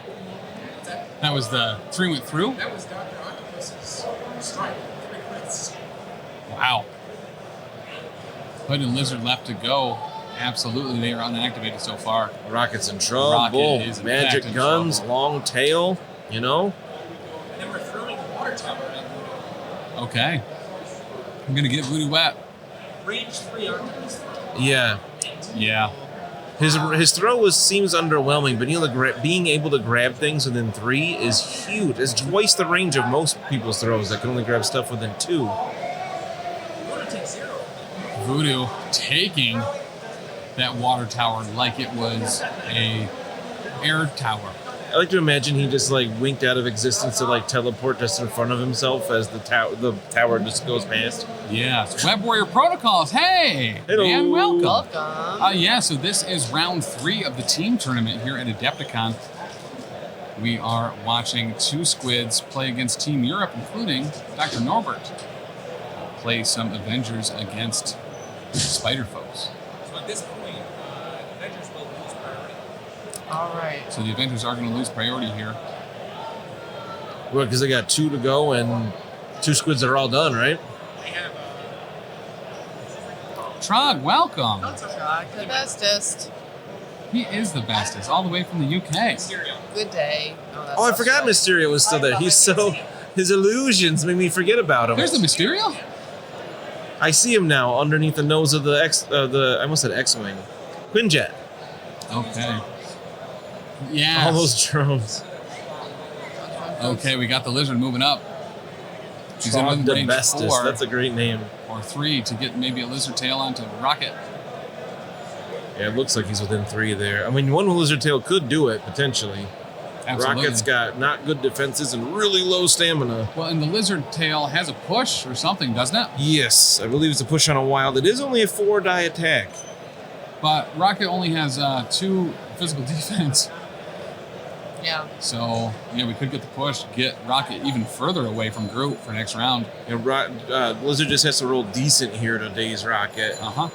S1: That was the 3 went through?
S5: That was Dr. Octopus's strike. 3 crits.
S1: Wow. Hood and Lizard left to go. Absolutely, they are unactivated so far.
S2: Rocket's in trouble.
S1: Rocket is in
S2: Magic
S1: fact in
S2: guns,
S1: trouble.
S2: long tail, you know?
S5: And then we're throwing a water tower at Voodoo.
S1: Okay. I'm going to get Voodoo wet.
S5: Range 3 Octopus.
S2: Yeah.
S1: Yeah.
S2: His throw seems underwhelming, but being able to grab things within 3 is huge. It's twice the range of most people's throws that can only grab stuff within 2.
S5: Voodoo takes 0.
S1: Voodoo taking that water tower like it was a air tower.
S2: I like to imagine he just like winked out of existence to like teleport just in front of himself as the tower just goes past.
S1: Yes. Web Warrior Protocols. Hey!
S2: Hello.
S1: And welcome.
S3: Welcome.
S1: Yeah, so this is round 3 of the team tournament here at Adepticon. We are watching 2 squids play against Team Europe, including Dr. Norbert. Play some Avengers against Spider foes.
S5: So at this point, Avengers will lose priority.
S3: All right.
S1: So the Avengers are going to lose priority here.
S2: Well, because they got 2 to go and 2 squids are all done, right?
S5: They have
S1: Trog, welcome.
S3: The bestest.
S1: He is the bestest, all the way from the UK.
S5: Mysterio.
S3: Good day. That's
S2: Oh, I
S3: not
S2: forgot
S3: right.
S2: Mysterio was still there. His illusions made me forget about him.
S1: There's the Mysterio?
S2: I see him now underneath the nose of I almost said X-Wing. Quinjet.
S1: Okay. Yeah.
S2: All those drones.
S1: Okay, we got the Lizard moving up. She's in
S2: Trog
S1: with
S2: the
S1: range
S2: bestest.
S1: 4
S2: That's a great name.
S1: or 3 to get maybe a Lizard tail onto Rocket.
S2: Yeah, it looks like he's within 3 there. I mean, one lizard tail could do it, potentially.
S1: Absolutely.
S2: Rocket's got not good defenses and really low stamina.
S1: Well, and the Lizard tail has a push or something, doesn't it?
S2: Yes, I believe it's a push on a wild. It is only a 4-die attack.
S1: But Rocket only has 2 physical defense.
S3: Yeah.
S1: So, yeah, we could get the push, get Rocket even further away from Groot for next round.
S2: And Lizard just has to roll decent here to daze Rocket.
S1: Uh-huh.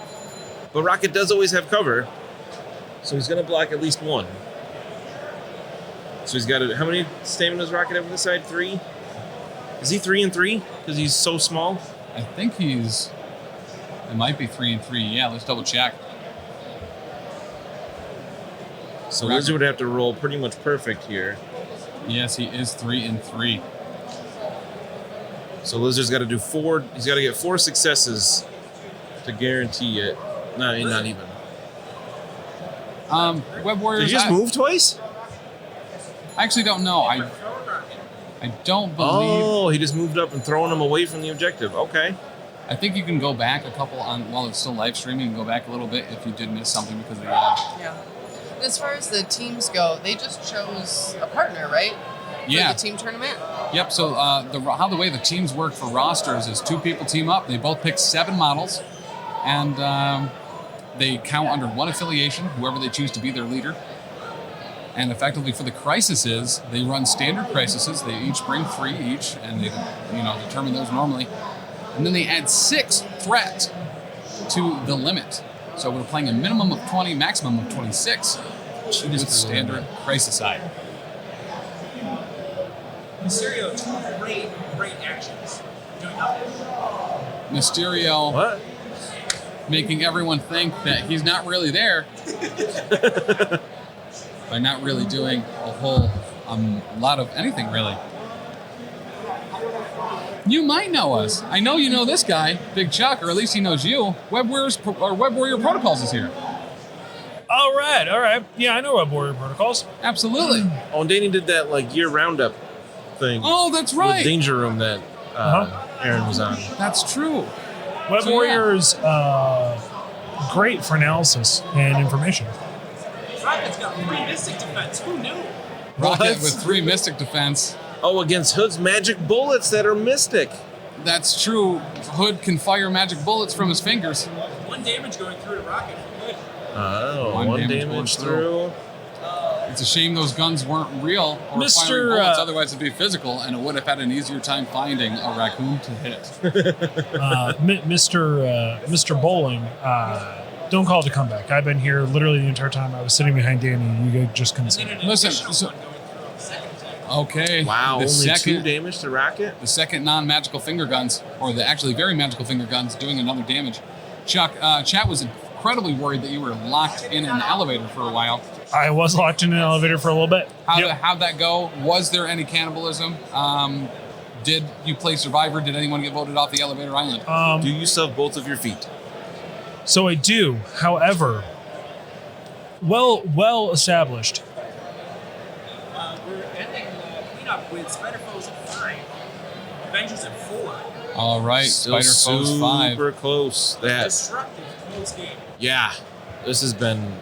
S2: But Rocket does always have cover, so he's going to block at least 1. So he's got how many stamina does Rocket have on the side? 3? Is he 3 and 3? Because he's so small?
S1: I think it might be 3 and 3. Yeah, let's double check.
S2: So
S1: Rocket.
S2: Lizard would have to roll pretty much perfect here.
S1: Yes, he is 3 and 3.
S2: So Lizard's got to do 4. He's got to get 4 successes to guarantee it. No, not even.
S1: Web Warriors.
S2: Did he just move twice?
S1: I actually don't know. I don't believe.
S2: Oh, he just moved up and throwing him away from the objective. Okay.
S1: I think you can go back a couple while it's still live streaming. You can go back a little bit if you did miss something because of the.
S3: Yeah. And as far as the teams go, they just chose a partner, right?
S1: Yeah.
S3: For the team tournament.
S1: Yep. So how the way the teams work for rosters is 2 people team up. They both pick 7 models, and they count under 1 affiliation, whoever they choose to be their leader. And effectively for the crises, they run standard crises. They each bring 3 each, and they determine those normally. And then they add 6 threat to the limit. So we're playing a minimum of 20, maximum of 26 with standard crisis side.
S5: Mysterio, 2 great actions. Doing nothing.
S1: Mysterio
S2: What?
S1: making everyone think that he's not really there by not really doing a whole lot of anything, really. You might know us. I know you know this guy, Big Chuck, or at least he knows you. Web Warrior Protocols is here.
S4: All right. Yeah, I know Web Warrior Protocols.
S1: Absolutely.
S2: Oh, and Danny did that like year roundup thing.
S1: Oh, that's
S2: With
S1: right.
S2: Danger Room that Aaron was on.
S1: That's true.
S4: Web
S1: So, yeah.
S4: Warrior's great for analysis and information.
S5: Rocket's got 3 mystic defense. Who knew?
S1: Rocket
S2: What?
S1: with 3 Mystic Defense.
S2: Oh, against Hood's magic bullets that are mystic.
S1: That's true. Hood can fire magic bullets from his fingers.
S5: 1 damage going through to Rocket. Good.
S2: Oh,
S1: One
S2: one
S1: damage
S2: damage
S1: going through.
S2: through.
S1: It's a shame those guns weren't real or
S4: Mr.
S1: firing bullets, otherwise it'd be physical, and it would have had an easier time finding a raccoon to hit.
S4: Mr. Bowling, don't call it a comeback. I've been here literally the entire time. I was sitting behind Danny. You just couldn't see it.
S1: Listen, okay.
S2: Wow,
S1: the
S2: only
S1: second,
S2: 2 damage to Rocket?
S1: The second non-magical finger guns, or the actually very magical finger guns, doing another damage. Chuck, chat was incredibly worried that you were locked in an elevator for a while.
S4: I was locked in an elevator for a little bit.
S1: How'd that go? Was there any cannibalism? Did you play Survivor? Did anyone get voted off the elevator island?
S2: Do you still have both of your feet?
S4: So I do. However, well established.
S5: We're ending the cleanup with Spider Foes at 5. Avengers at 4.
S1: All right,
S2: Still
S1: Spider Foes 5.
S2: super close.
S5: Destructive close game.
S2: Yeah, this has been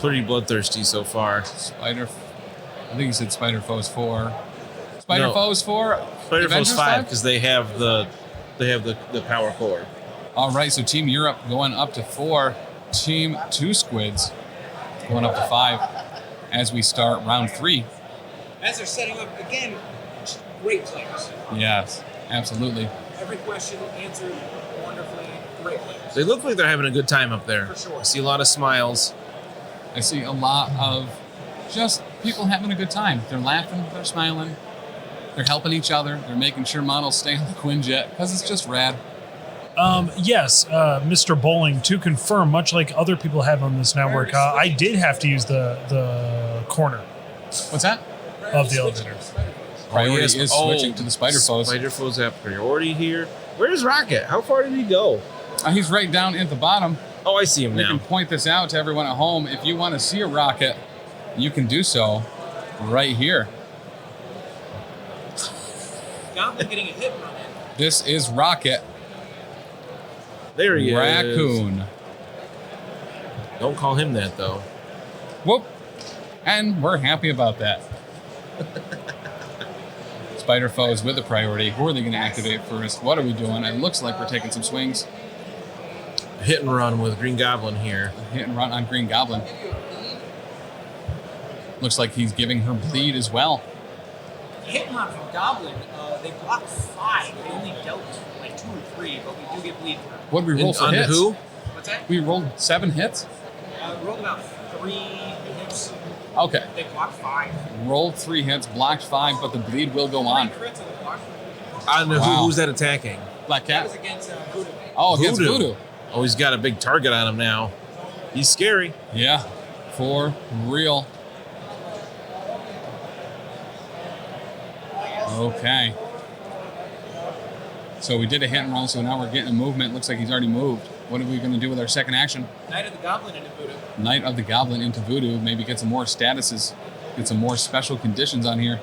S2: pretty bloodthirsty so far.
S1: I think you said Spider Foes 4. Spider Foes 4?
S2: Spider
S1: Avengers
S2: Foes 5 because they have the power core.
S1: All right, so Team Europe going up to 4. Team Two Squids going up to 5 as we start round 3.
S5: As they're setting up, again, great players.
S1: Yes, absolutely.
S5: Every question answered wonderfully. Great players.
S2: They look like they're having a good time up there.
S5: For sure.
S2: I see a lot of smiles.
S1: I see a lot of just people having a good time. They're laughing, they're smiling, they're helping each other, they're making sure models stay on the Quinjet because it's just rad.
S4: Yes, Mr. Bowling, to confirm, much like other people have on this network, I did have to use the corner
S1: What's that?
S4: of the elevator.
S1: Priority
S2: yes.
S1: is switching to the Spider Foes.
S2: Spider Foes have priority here. Where's Rocket? How far did he go?
S1: He's right down at the bottom.
S2: Oh, I see him
S1: We
S2: now.
S1: can point this out to everyone at home. If you want to see a rocket, you can do so right here.
S5: Goblin getting a hit run in.
S1: This is Rocket
S2: There he is.
S1: Raccoon.
S2: Don't call him that, though.
S1: Whoop. And we're happy about that. Spider Foes with the priority. Who are they going to activate first? What are we doing? It looks like we're taking some swings.
S2: Hit and run with Green Goblin here.
S1: Hit and run on Green Goblin. Looks like he's giving her bleed as well.
S5: Hit and run from Goblin. They blocked 5. They only dealt like 2 or 3, but we do get bleed.
S1: What did we roll for
S2: On
S1: hits?
S2: who?
S5: What's that?
S1: We rolled 7 hits?
S5: Rolled about 3 hits.
S1: Okay.
S5: They blocked 5.
S1: Rolled 3 hits, blocked 5, but the bleed will go on.
S5: 3 crits on the block.
S2: I don't know
S1: Wow.
S2: who's that attacking.
S1: Black
S5: That
S1: Cat?
S5: was against Voodoo.
S1: Oh, against
S2: Voodoo.
S1: Voodoo.
S2: Oh, he's got a big target on him now. He's scary.
S1: Yeah, for real. Okay. So we did a hit and run, so now we're getting a movement. Looks like he's already moved. What are we going to do with our second action?
S5: Knight of the Goblin into Voodoo.
S1: Knight of the Goblin into Voodoo. Maybe get some more statuses. Get some more special conditions on here.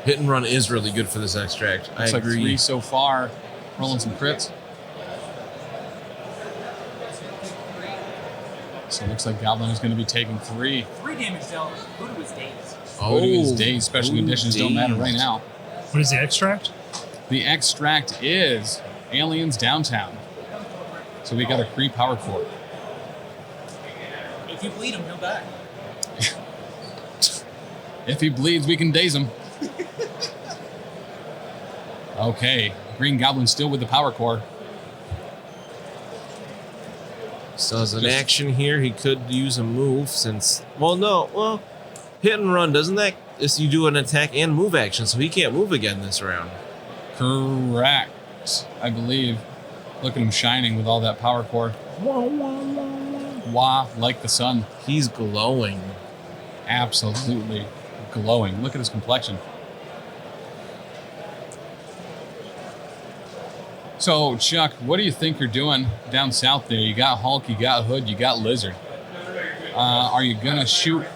S2: Hit and run is really good for this extract.
S1: Looks
S2: I
S1: like
S2: agree.
S1: 3 so far. Rolling some crits. So it looks like Goblin is going to be taking 3.
S5: 3 damage dealt. Voodoo is dazed.
S1: Voodoo is dazed. Special conditions don't matter right now.
S4: What is the extract?
S1: The extract is Aliens Downtown. So we got a Kree power core.
S5: If you bleed him, he'll die.
S1: If he bleeds, we can daze him. Okay, Green Goblin still with the power core.
S2: So as an action here, he could use a move since... Well, hit and run, doesn't that... You do an attack and move action, so he can't move again this round.
S1: Correct, I believe. Look at him shining with all that power core. Wah, like the sun.
S2: He's glowing.
S1: Absolutely glowing. Look at his complexion. So, Chuck, what do you think you're doing down south there? You got Hulk, you got Hood, you got Lizard. Are you going to shoot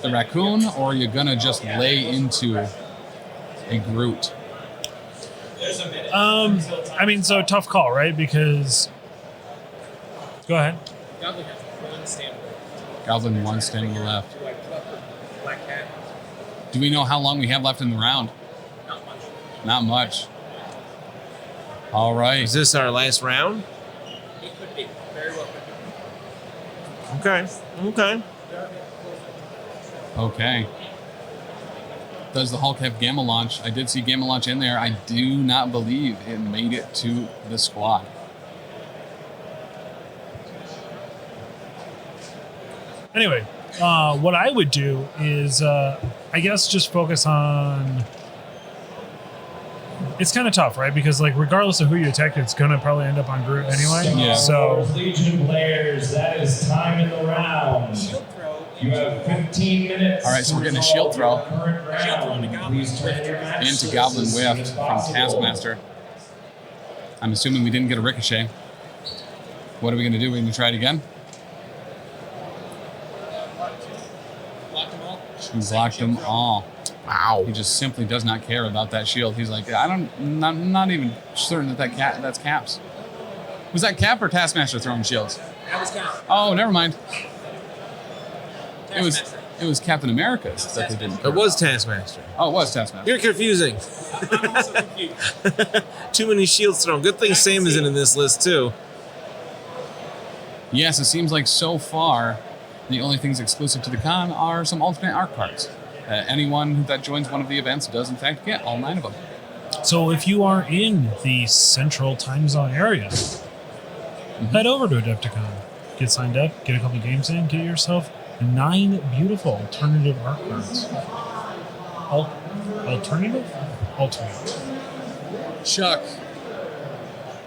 S1: the raccoon, or are you going to just lay into a Groot?
S4: So tough call, right? Because... Go ahead.
S5: Goblin has 1 stand.
S1: Goblin 1 standing left.
S5: Do I put up the Black Cat?
S1: Do we know how long we have left in the round?
S5: Not much.
S1: Not much. All right.
S2: Is this our last round?
S5: It could be. Very well could
S2: Okay.
S1: Okay. Does the Hulk have Gamma Launch? I did see Gamma Launch in there. I do not believe it made it to the squad.
S4: Anyway, what I would do is, I guess, just focus on. It's kind of tough, right? Because like, regardless of who you attack, it's gonna probably end up on Groot anyway.
S1: Yeah.
S4: So
S6: Legion players, that is time in the round.
S5: Shield throw.
S6: You have 15 minutes.
S1: All right, so we're getting a
S6: to
S1: shield
S6: resolve
S1: throw.
S6: your current
S5: Shield throw to
S6: round.
S5: Goblin.
S6: Please turn your match
S1: Into
S6: sources
S1: Goblin
S6: as
S1: whiffed
S6: soon as
S1: from
S6: possible.
S1: Taskmaster. I'm assuming we didn't get a ricochet. What are we going to do? We're going to try it again?
S5: Blocked them all.
S1: He blocked them all.
S2: Wow.
S1: He just simply does not care about that shield. He's like, not even certain that's Cap's. Was that Cap or Taskmaster throwing shields?
S5: That was Cap.
S1: Oh, never mind.
S5: Taskmaster.
S1: It was Captain America's that they didn't.
S2: It was Taskmaster.
S1: Oh, it was Taskmaster.
S2: You're confusing.
S5: I'm also confused.
S2: Too many shields thrown. Good thing Sam isn't in this list too.
S1: Yes, it seems like so far the only things exclusive to the con are some alternate art cards. Anyone that joins one of the events does in fact get all 9 of them.
S4: So if you are in the central time zone area, head over to Adepticon, get signed up, get a couple games in, get yourself 9 beautiful alternative art cards. Alternative? Alternate.
S1: Chuck,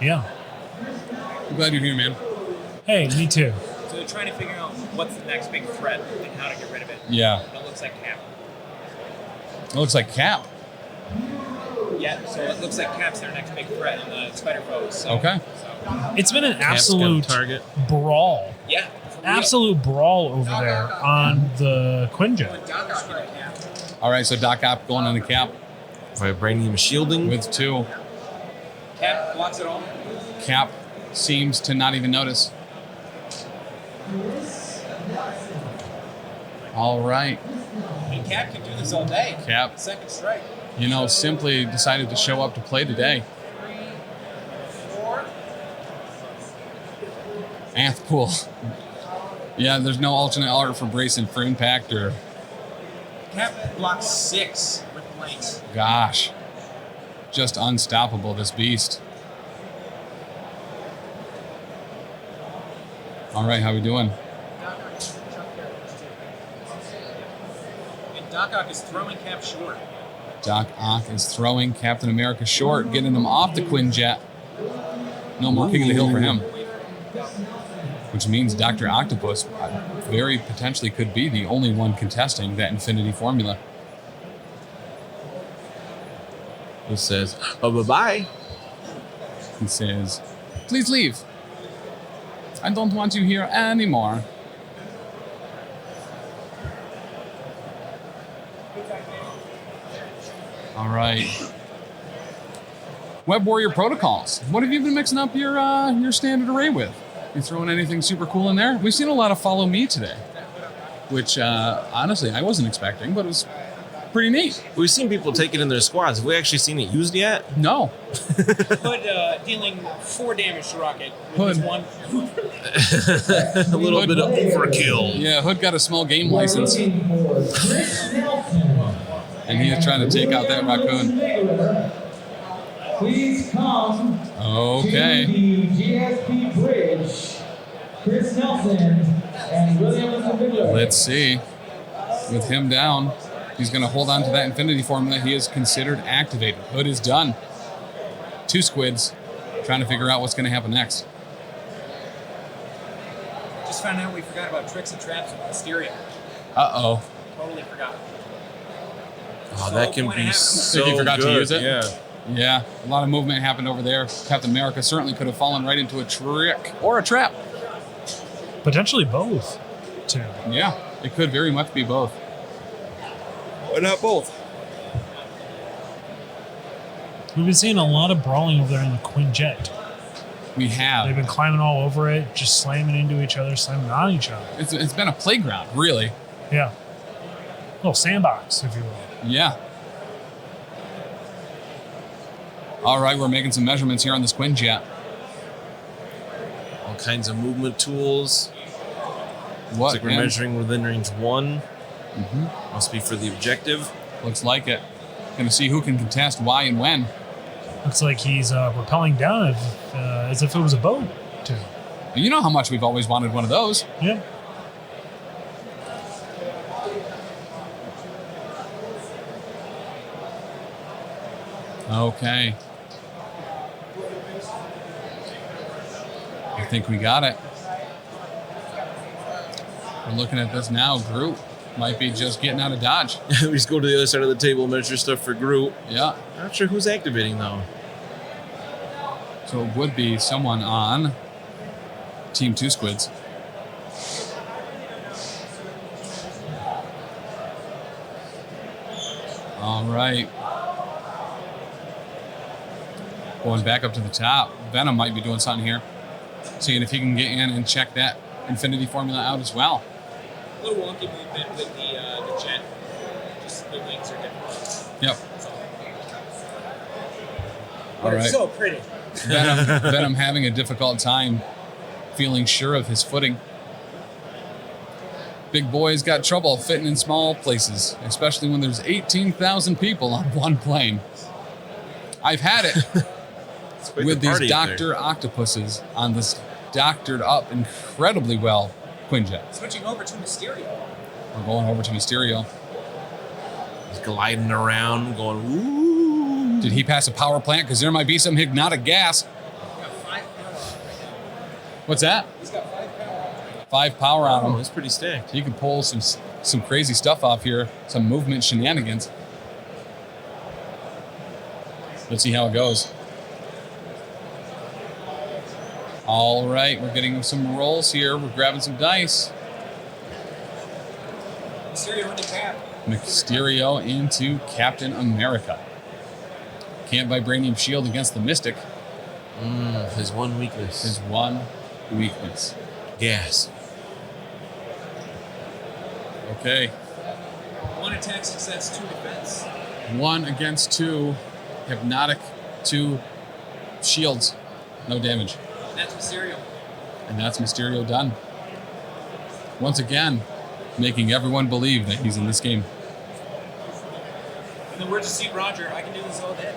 S4: Yeah.
S1: I'm glad you're here, man.
S4: Hey, me too.
S5: So they're trying to figure out what's the next big threat and how to get rid of it.
S1: Yeah,
S5: And it looks like Cap.
S1: it looks like Cap.
S5: Yeah, so it looks like Cap's their next big threat on the Spider Foes. So,
S1: Okay.
S5: So,
S4: It's been an
S2: Cap's got a
S4: absolute
S2: target.
S4: brawl.
S5: yeah. for real.
S4: Absolute brawl over there on the Quinn jet.
S5: Doc Ock get a Cap.
S1: All right, so Doc Ock going on the Cap
S2: Vibranium shielding.
S1: with 2.
S5: Cap blocks it all.
S1: Cap seems to not even notice. All right,
S5: And Cap can do this all day.
S1: Cap,
S5: Second strike.
S1: simply decided to show up to play today.
S5: 4.
S1: Anth Pool. Yeah, there's no alternate art for Brace and for Impact or,
S5: Cap blocks 6 with blanks.
S1: gosh, just unstoppable, this beast. All right, how we doing?
S5: And Doc Ock is throwing Cap short.
S1: Doc Ock is throwing Captain America short, getting him off the Quinn jet. No more King of the Hill for him. Which means Dr. Octopus very potentially could be the only one contesting that Infinity formula.
S2: Who says, "Oh, bye-bye."
S1: He says, "Please leave. I don't want you here anymore." All right. Web Warrior Protocols. What have you been mixing up your standard array with? You throwing anything super cool in there? We've seen a lot of Follow Me today, which honestly I wasn't expecting, but it was pretty neat.
S2: We've seen people take it in their squads. Have we actually seen it used yet?
S1: No.
S5: Hood dealing 4 damage to Rocket with his
S1: Hood.
S5: 1.
S2: A little bit of overkill.
S1: Yeah, Hood got a small game license,
S6: Looking for Chris Nelson.
S1: and he is trying to take out that raccoon.
S6: Please come
S1: Okay.
S6: to the GSP Bridge. Chris Nelson and William Untitled.
S1: Let's see. With him down, he's going to hold on to that Infinity formula. He is considered activated. Hood is done. 2 squids trying to figure out what's going to happen next.
S5: Just found out we forgot about Tricks and Traps with Mysterio.
S1: Uh-oh.
S5: Totally forgot.
S2: Oh, that can be so
S1: If you forgot to
S2: good.
S1: use it?
S2: Yeah.
S1: Yeah, a lot of movement happened over there. Captain America certainly could have fallen right into a trick or a trap.
S4: Potentially both, too.
S1: Yeah, it could very much be both.
S2: Why not both?
S4: We've been seeing a lot of brawling over there in the Quinn jet.
S1: We
S4: They've
S1: have.
S4: been climbing all over it, just slamming into each other, slamming on each other.
S1: It's been a playground, really.
S4: Yeah. Little sandbox, if you will.
S1: Yeah. All right, we're making some measurements here on this Quinn jet.
S2: All kinds of movement tools.
S1: What?
S2: Looks like we're measuring within range 1.
S1: Mm-hmm.
S2: Must be for the objective.
S1: Looks like it. Going to see who can contest why and when.
S4: Looks like he's rappelling down as if it was a boat, too.
S1: You know how much we've always wanted one of those.
S4: Yeah.
S1: Okay. I think we got it. We're looking at this now. Groot might be just getting out of Dodge.
S2: We just go to the other side of the table, measure stuff for Groot.
S1: Yeah.
S2: Not sure who's activating, though.
S1: So it would be someone on Team Two Squids. All right. Going back up to the top. Venom might be doing something here. Seeing if he can get in and check that Infinity Formula out as well.
S5: A little wonky movement with the jet. Just the wings are different.
S1: Yep.
S5: But
S1: All right.
S5: it's so pretty.
S1: Venom having a difficult time feeling sure of his footing. Big boy's got trouble fitting in small places, especially when there's 18,000 people on one plane. I've had it with these Dr. Octopuses on this doctored up incredibly well Quinjet.
S5: Switching over to Mysterio.
S1: We're going over to Mysterio.
S2: He's gliding around, going, ooh.
S1: Did he pass a power plant? Because there might be some hypnotic gas.
S5: He's got 5 power.
S1: What's that?
S5: He's got 5 power.
S1: 5 power on
S2: Oh,
S1: him.
S2: that's pretty stacked.
S1: He can pull some crazy stuff off here, some movement shenanigans. Let's see how it goes. All right, we're getting some rolls here. We're grabbing some dice.
S5: Mysterio into Cap.
S1: Mysterio into Captain America. Can't vibranium shield against the Mystic.
S2: His one weakness.
S1: His one weakness.
S2: Gas.
S1: Okay.
S5: 1 attack success, 2 defense.
S1: 1 against 2. Hypnotic 2 shields. No damage.
S5: And that's Mysterio.
S1: And that's Mysterio done. Once again, making everyone believe that he's in this game.
S5: In the words of Steve Roger, I can do this all day.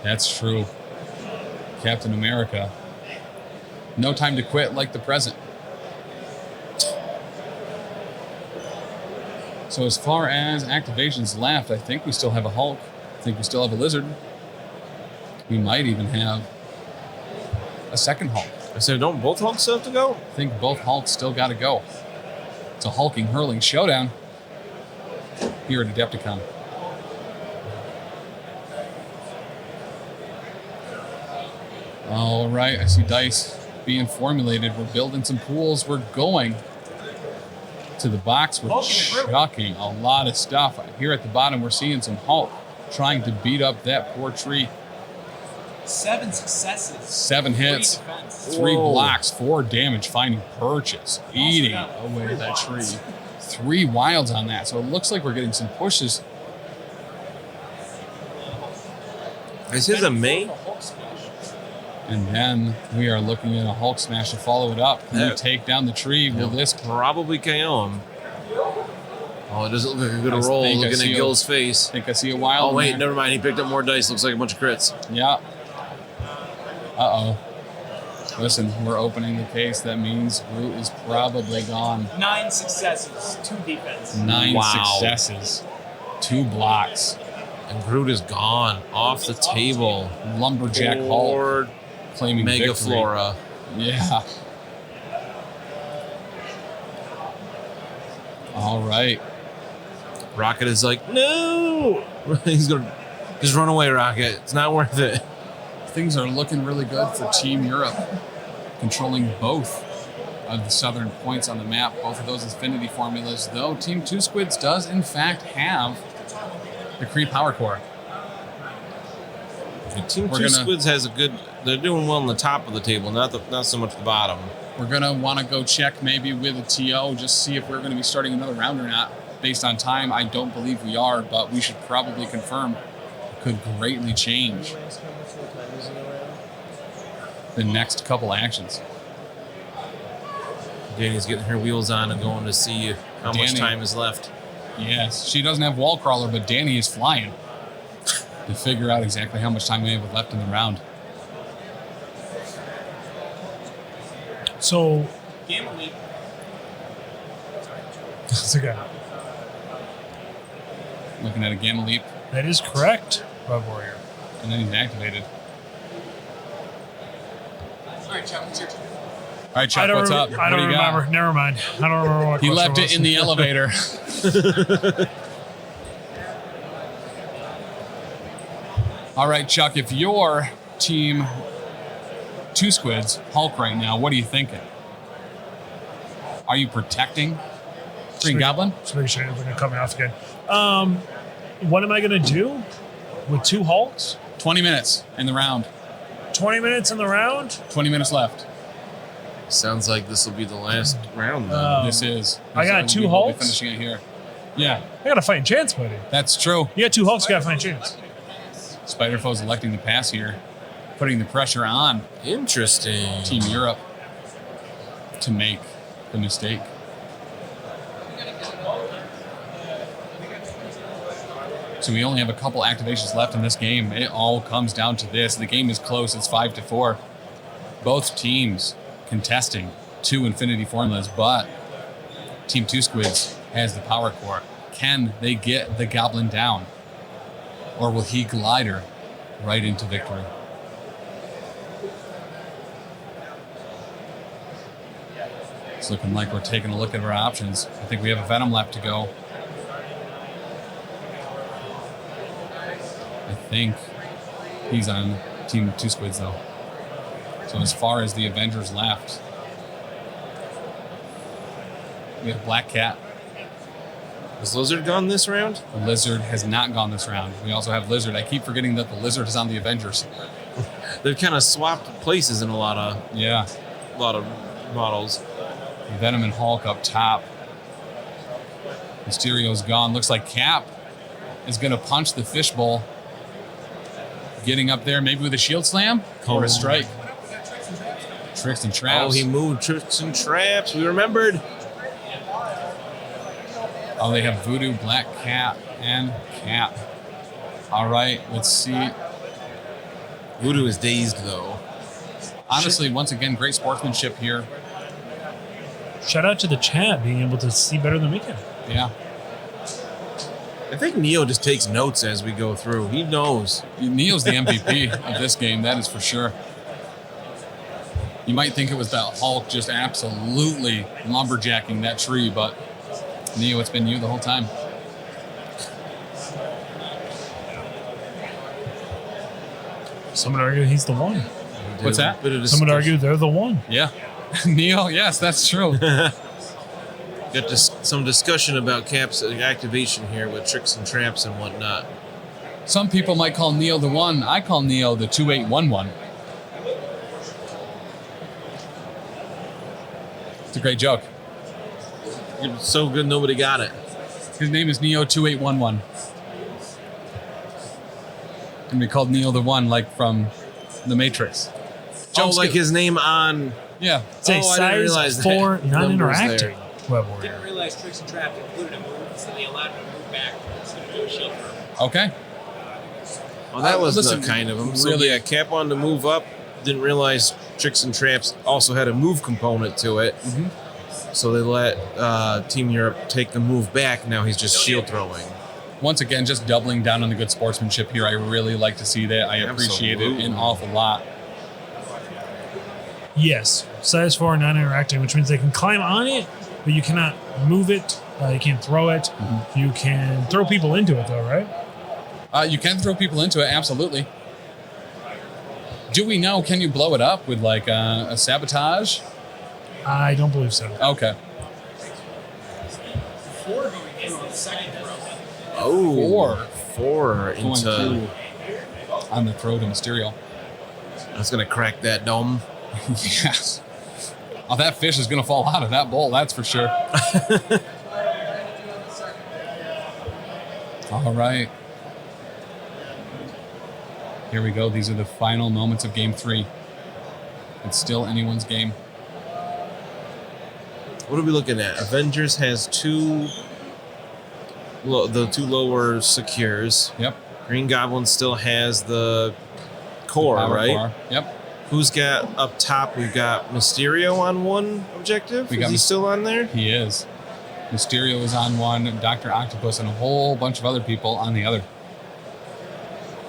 S1: That's true. Captain America. No time to quit like the present. So as far as activations left, I think we still have a Hulk. I think we still have a Lizard. We might even have a second Hulk.
S2: I said, don't both Hulks have to go?
S1: I think both Hulks still got to go. It's a hulking, hurling showdown here at Adepticon. All right, I see dice being formulated. We're building some pools. We're going to the box. We're chucking a lot of stuff. Here at the bottom, we're seeing some Hulk trying to beat up that poor tree.
S5: 7 successes.
S1: 7 hits.
S5: 3 defense.
S1: 3
S2: Whoa.
S1: blocks, 4 damage, finding purchase, eating away that tree. 3 wilds on that. So it looks like we're getting some pushes.
S2: Is his a May?
S1: And then we are looking at a Hulk smash to follow it up. Can we take down the tree? Will this?
S2: Probably KO him. Oh, it doesn't look like a good
S1: I
S2: roll
S1: think I
S2: looking at
S1: see
S2: Gil's face.
S1: I think I see a wild.
S2: Oh, wait,
S1: there.
S2: never mind. He picked up more dice. Looks like a bunch of crits.
S1: Yeah. Uh-oh. Listen, we're opening the case. That means Groot is probably gone.
S5: 9 successes, 2 defense.
S1: 9
S2: Wow.
S1: successes. 2 blocks.
S2: And Groot is gone. Off the table.
S1: Lumberjack Hulk
S2: Or
S1: claiming
S2: Mega
S1: victory.
S2: Flora.
S1: Yeah. All right.
S2: Rocket is like, no! He's going to just run away, Rocket. It's not worth it.
S1: Things are looking really good for Team Europe, controlling both of the southern points on the map, both of those Infinity formulas, though Team Two Squids does, in fact, have the Kree Power Core.
S2: Team
S1: We're
S2: Two
S1: gonna-
S2: Squids has a good... They're doing well on the top of the table, not so much the bottom.
S1: We're going to want to go check maybe with a TO, just see if we're going to be starting another round or not. Based on time, I don't believe we are, but we should probably confirm. Could greatly change the next couple actions.
S2: Danny's getting her wheels on and going to see how much
S1: Danny.
S2: time is left.
S1: Yes, she doesn't have wall crawler, but Danny is flying to figure out exactly how much time we have left in the round.
S4: So,
S5: Gamma Leap.
S4: that's a guy.
S1: Looking at a Gamma Leap,
S4: That is correct, Web Warrior.
S1: and then he's activated.
S5: All right, Chuck, it's your turn.
S1: All right, Chuck, what's up?
S4: I don't
S1: What do you got?
S4: remember. Never mind. I don't remember what
S1: He
S4: question
S1: left it
S4: was.
S1: in the elevator. All right, Chuck, if you're Team Two Squids, Hulk right now, what are you thinking? Are you protecting Green Goblin?
S4: Just making sure we're cut me off again. What am I going to do with 2 Hulks?
S1: 20 minutes in the round.
S4: 20 minutes in the round?
S1: 20 minutes left.
S2: Sounds like this will be the last round then.
S1: This is.
S4: I got
S1: this-
S4: 2
S1: we will be
S4: Hulks?
S1: finishing it here. Yeah,
S4: I got a fighting chance, buddy.
S1: that's true.
S4: You got 2 Hulks, you got a fighting chance.
S1: Spider-Foe's electing to pass here, putting the pressure on
S2: Interesting.
S1: Team Europe to make the mistake. So we only have a couple activations left in this game. It all comes down to this. The game is close. It's 5-4. Both teams contesting 2 Infinity Formulas, but Team Two Squids has the power core. Can they get the Goblin down? Or will he glide her right into victory? It's looking like we're taking a look at our options. I think we have a Venom left to go. I think he's on Team Two Squids, though. So as far as the Avengers left, we have Black Cat.
S2: Is Lizard gone this round?
S1: The Lizard has not gone this round. We also have Lizard. I keep forgetting that the Lizard is on the Avengers.
S2: They've kind of swapped places in a lot of
S1: Yeah.
S2: models.
S1: Venom and Hulk up top. Mysterio's gone. Looks like Cap is going to punch the fishbowl. Getting up there, maybe with a shield slam or a strike. Tricks and traps.
S2: Oh, he moved Tricks and Traps. We remembered.
S1: Oh, they have Voodoo, Black Cat, and Cap. All right, let's see.
S2: Voodoo is dazed, though.
S1: Honestly, once again, great sportsmanship here.
S4: Shout out to the chat being able to see better than we can.
S1: Yeah.
S2: I think Neo just takes notes as we go through. He knows.
S1: Neo's the MVP of this game, that is for sure. You might think it was that Hulk just absolutely lumberjacking that tree, but Neo, it's been you the whole time.
S4: Some would argue he's the one.
S1: What's that?
S2: Bit of
S4: Some would
S2: discussion.
S4: argue they're the one.
S1: Yeah. Neo, yes, that's true.
S2: Got some discussion about Cap's activation here with Tricks and Traps and whatnot.
S1: Some people might call Neo the one. I call Neo the 2811. It's a great joke.
S2: It's so good nobody got it.
S1: His name is Neo 2811. And we called Neo the one, like from The Matrix.
S2: Oh, like his name on...
S1: Yeah.
S4: It's a
S2: I didn't
S4: size
S2: realize that.
S4: 4
S2: Numbers
S4: non-interacting
S2: there.
S4: Web Warrior.
S5: Didn't realize Tricks and Traps included a move, so they allowed him to move back instead of do a shield throw.
S1: Okay.
S2: Oh, that was
S1: listen,
S2: the kind of him. So
S1: really-
S2: yeah, Cap wanted to move up. Didn't realize Tricks and Traps also had a move component to it. So they let Team Europe take the move back. Now he's just shield throwing.
S1: Once again, just doubling down on the good sportsmanship here. I really like to see that. I appreciate it
S2: Absolutely.
S1: an awful lot.
S4: Yes, size 4 non-interacting, which means they can climb on it, but you cannot move it. You can't throw it. You can throw people into it, though, right?
S1: You can throw people into it, absolutely. Do we know, can you blow it up with like a sabotage?
S4: I don't believe so.
S1: Okay.
S5: 4 going in on the second throw.
S2: Oh, four
S1: Going
S2: into...
S1: through on the throw to Mysterio.
S2: That's going to crack that dome.
S1: Yes. Oh, that fish is going to fall out of that bowl, that's for sure. All right. Here we go. These are the final moments of Game 3. It's still anyone's game.
S2: What are we looking at? Avengers has the two lower secures.
S1: Yep.
S2: Green Goblin still has the core,
S1: Power
S2: right?
S1: core. Yep.
S2: Who's got up top? We've got Mysterio on one objective.
S1: We
S2: Is
S1: got
S2: he still on there?
S1: He is. Mysterio is on one, Dr. Octopus, and a whole bunch of other people on the other.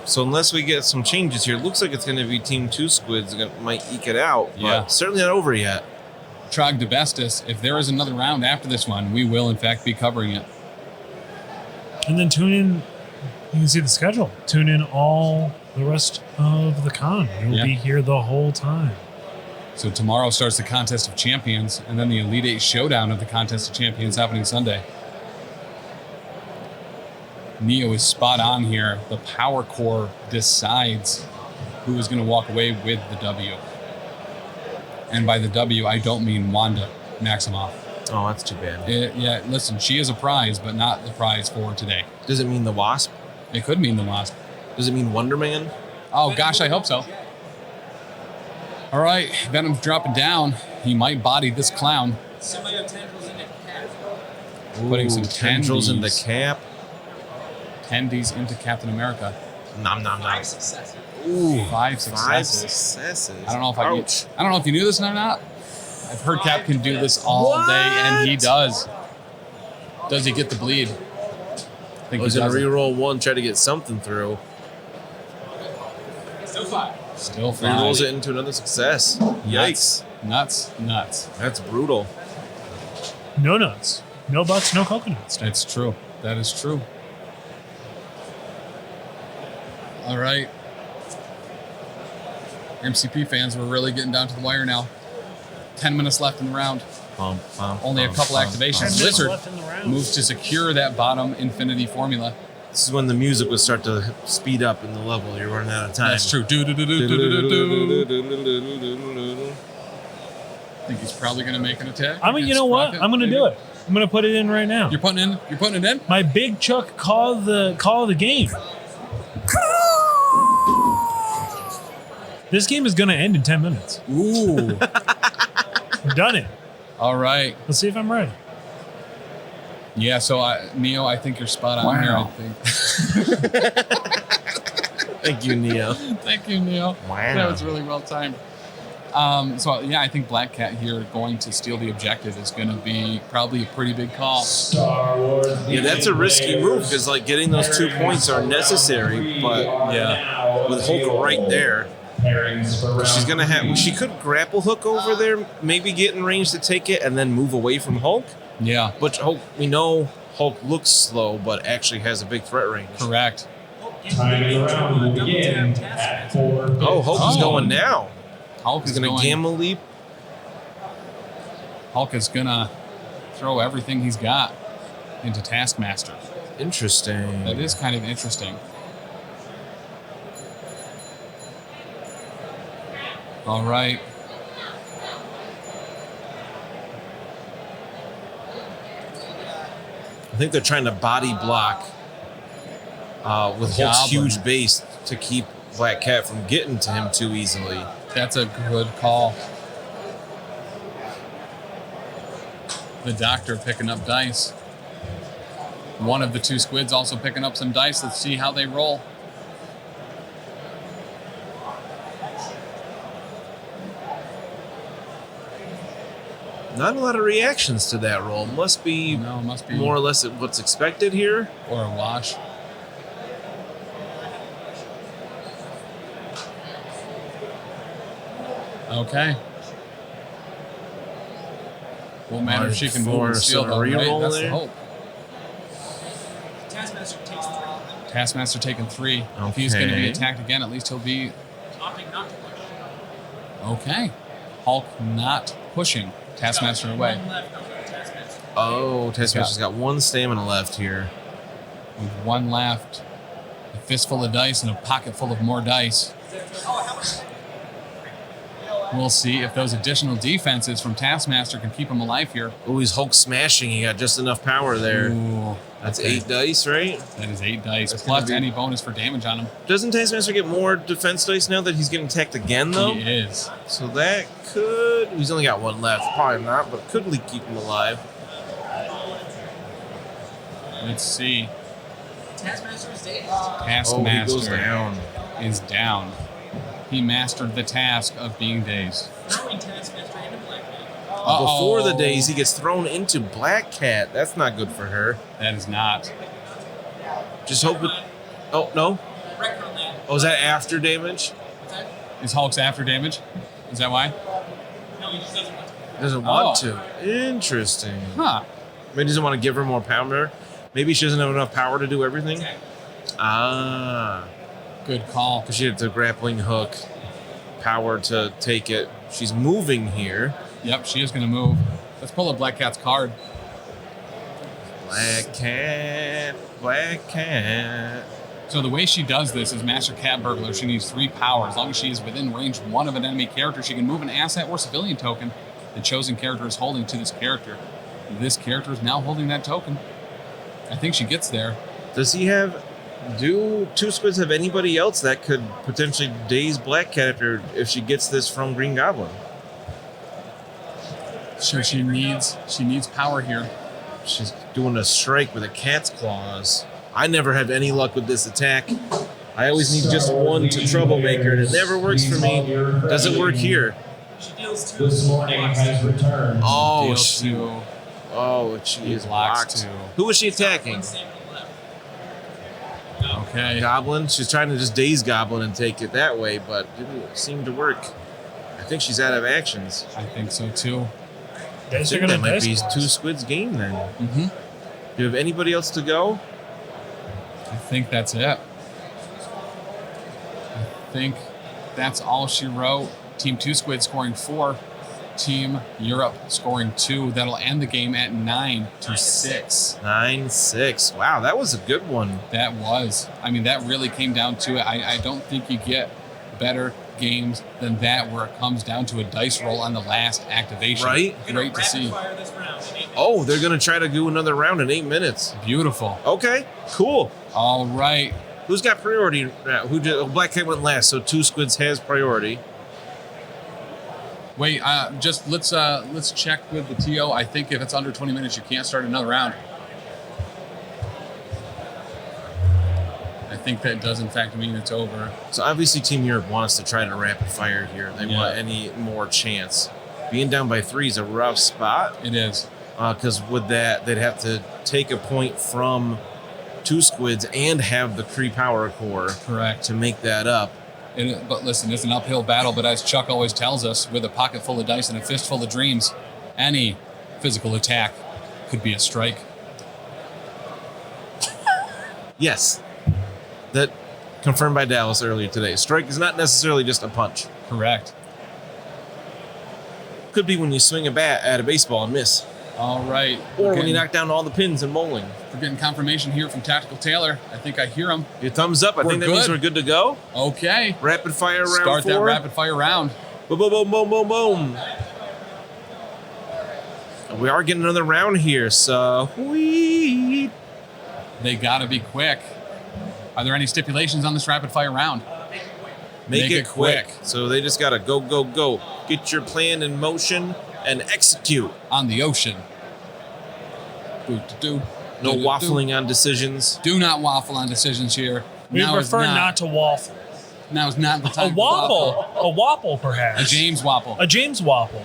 S2: So unless we get some changes here, it looks like it's going to be Team Two Squids that might eke it out.
S1: Yeah.
S2: But certainly not over yet.
S1: Trogdobestis, if there is another round after this one, we will in fact be covering it.
S4: And then tune in. You can see the schedule. Tune in all the rest of the con. You'll be here the whole time.
S1: So tomorrow starts the Contest of Champions, and then the Elite Eight Showdown of the Contest of Champions happening Sunday. Neo is spot on here. The Power Core decides who is going to walk away with the W. And by the W, I don't mean Wanda Maximoff.
S2: Oh, that's too bad.
S1: Yeah, listen, she is a prize, but not the prize for today.
S2: Does it mean the Wasp?
S1: It could mean the Wasp.
S2: Does it mean Wonder Man?
S1: Oh, gosh, I hope so. All right, Venom's dropping down. He might body this clown.
S5: Somebody got tendrils in the cat.
S1: Putting some
S2: tendrils in the
S1: tendies.
S2: cap.
S1: Tendies into Captain America.
S2: Nom nom nom.
S5: 5 successes.
S2: Ooh,
S1: 5 successes.
S2: 5 successes.
S1: I don't know if
S2: Ouch.
S1: I don't know if you knew this or not. I've heard Cap can do this all day, and he does. Does he get the bleed? I think
S2: I was
S1: he
S2: going to
S1: does.
S2: reroll one, try to get something through.
S5: Still 5.
S1: Still
S2: Rerolls
S1: fine.
S2: it into another success. Yikes.
S1: Nuts.
S2: That's brutal.
S4: No nuts. No butts, no coconuts.
S1: That's true. That is true. All right. MCP fans, we're really getting down to the wire now. 10 minutes left in the round. Only a couple activations.
S4: 10 minutes
S1: Lizard
S4: left in the round.
S1: moves to secure that bottom infinity formula.
S2: This is when the music would start to speed up in the level. You're running out of time.
S1: That's true. Do. I think he's probably going to make an attack.
S4: You
S1: against
S4: know what?
S1: Rocket,
S4: I'm going to
S1: maybe.
S4: do it. I'm going to put it in right now.
S1: You're putting it in?
S4: My big Chuck call of the game. This game is going to end in 10 minutes.
S1: Ooh.
S4: I've done it.
S1: All right.
S4: Let's see if I'm ready.
S1: Yeah, so Neo, I think you're spot on here, I think.
S2: Thank you, Neo.
S1: Thank you, Neo.
S2: Wow.
S1: That was really well timed. I think Black Cat here going to steal the objective is going to be probably a pretty big call.
S6: Star Wars.
S2: Yeah, that's a risky move because like getting those 2 points are necessary, but with Hulk right there, she's gonna have. She could grapple hook over there, maybe get in range to take it, and then move away from Hulk.
S1: Yeah,
S2: But Hulk, we know Hulk looks slow, but actually has a big threat range.
S1: correct.
S6: Time of the round will begin at 4.
S2: Oh, Hulk is going now.
S1: Hulk
S2: He's
S1: is
S2: gonna
S1: going.
S2: gamma leap.
S1: Hulk is gonna throw everything he's got into Taskmaster.
S2: Interesting.
S1: That is kind of interesting. All right.
S2: I think they're trying to body block with Hulk's
S1: Goblin.
S2: huge base to keep Black Cat from getting to him too easily.
S1: That's a good call. The Doctor picking up dice. One of the two squids also picking up some dice. Let's see how they roll.
S2: Not a lot of reactions to that roll. Must be
S1: No, must be
S2: more or less what's expected here.
S1: or a wash. Okay. Won't matter if she can move and steal
S2: Force
S1: though,
S2: a
S1: right?
S2: reroll
S1: That's the
S2: there.
S1: hope.
S5: Taskmaster takes 3.
S1: Taskmaster taking 3. If he's going to be
S2: Okay.
S1: attacked again, at least he'll be
S5: Opting not to push.
S1: okay. Hulk not pushing Taskmaster away.
S5: 1 left on the Taskmaster.
S2: Oh, Taskmaster's got 1 stamina left here.
S1: With 1 left, a fistful of dice and a pocket full of more dice.
S5: Oh, how much?
S1: We'll see if those additional defenses from Taskmaster can keep him alive here.
S2: Oh, he's Hulk smashing. He got just enough power there.
S1: Ooh.
S2: That's
S1: Okay.
S2: 8 dice, right?
S1: That is 8 dice,
S2: That's
S1: plus
S2: gonna be-
S1: any bonus for damage on him.
S2: Doesn't Taskmaster get more defense dice now that he's getting attacked again, though?
S1: He is.
S2: So that could... He's only got 1 left. Probably not, but could keep him alive.
S1: Let's see.
S5: Taskmaster is dazed.
S2: Oh, he
S1: Taskmaster
S2: goes down.
S1: is down. He mastered the task of being dazed.
S5: Throwing Taskmaster into Black Man.
S2: Before the
S1: Uh-oh.
S2: days, he gets thrown into Black Cat. That's not good for her.
S1: That is not.
S2: Just hope it... Oh, no?
S5: Wreck on that.
S2: Oh, is that after damage?
S5: What's that?
S1: Is Hulk's after damage? Is that why?
S5: No, he just doesn't want to.
S2: Doesn't want to. Interesting.
S1: Huh.
S2: Maybe he doesn't want to give her more power. Maybe she doesn't have enough power to do everything. Ah.
S1: Good call.
S2: Because she had the grappling hook power to take it. She's moving here.
S1: Yep, she is going to move. Let's pull up Black Cat's card.
S2: Black Cat, Black Cat.
S1: So the way she does this is Master Cat Burglar. She needs 3 power. As long as she is within range 1 of an enemy character, she can move an asset or civilian token the chosen character is holding to this character. This character is now holding that token. I think she gets there.
S2: Does he have... Do Two Squids have anybody else that could potentially daze Black Cat if she gets this from Green Goblin?
S1: So she needs power here.
S2: She's doing a strike with a cat's claws. I never have any luck with this attack. I always need just one to troublemaker, and it never works for me. Does it work here?
S5: She deals 2.
S6: This morning has returned.
S2: Oh,
S1: Deal
S2: she,
S1: 2.
S2: oh, she is
S1: Blocks
S2: blocked.
S1: 2.
S2: Who was she attacking?
S5: One stamina left.
S1: Okay.
S2: Goblin? She's trying to just daze Goblin and take it that way, but didn't seem to work. I think she's out of actions.
S1: I think so too.
S2: I
S4: Dice are
S2: think
S4: gonna
S2: that might be
S4: dice
S2: Two
S4: claws.
S2: Squids game then.
S1: Mm-hmm.
S2: Do you have anybody else to go?
S1: I think that's it. I think that's all she wrote. Team Two Squids scoring 4. Team Europe scoring 2. That'll end the game at 9-6.
S2: 9-6. Wow, that was a good one.
S1: That was. I mean, that really came down to it. I don't think you get better games than that where it comes down to a dice roll on the last activation.
S2: Right?
S1: Great to see.
S5: Fire this round in 8 minutes.
S2: Oh, they're going to try to do another round in 8 minutes.
S1: Beautiful.
S2: Okay, cool.
S1: All right.
S2: Who's got priority? Who did? Black Cat went last, so Two Squids has priority.
S1: Wait, just let's check with the TO. I think if it's under 20 minutes, you can't start another round. I think that does in fact mean it's over.
S2: So obviously Team Europe wants to try to rapid fire here. They
S1: Yeah.
S2: want any more chance. Being down by 3 is a rough spot
S1: It is.
S2: because with that, they'd have to take a point from Two Squids and have the Kree Power Core
S1: Correct.
S2: to make that up.
S1: But listen, it's an uphill battle, but as Chuck always tells us, with a pocket full of dice and a fist full of dreams, any physical attack could be a strike.
S2: Yes. That confirmed by Dallas earlier today. Strike is not necessarily just a punch.
S1: Correct.
S2: Could be when you swing a bat at a baseball and miss.
S1: All right.
S2: Or when you knock down all the pins in bowling.
S1: We're getting confirmation here from Tactical Taylor. I think I hear him.
S2: Your thumbs up. I
S1: We're
S2: think that means
S1: good.
S2: we're good to go.
S1: Okay.
S2: Rapid fire round
S1: Start
S2: 4.
S1: that rapid fire round.
S2: Boom, boom, boom, boom, boom, boom. We are getting another round here, so we
S1: They got to be quick. Are there any stipulations on this rapid fire round?
S2: make it quick. So they just gotta go, go, go. Get your plan in motion and execute.
S1: On the ocean. Do.
S2: No waffling on decisions.
S1: Do not waffle on decisions here.
S4: We
S1: Now is
S4: prefer not to waffle.
S1: Now is not the
S4: A
S1: time. to
S4: wobble. A wobble,
S1: A
S4: perhaps.
S1: James wobble.
S4: A James wobble.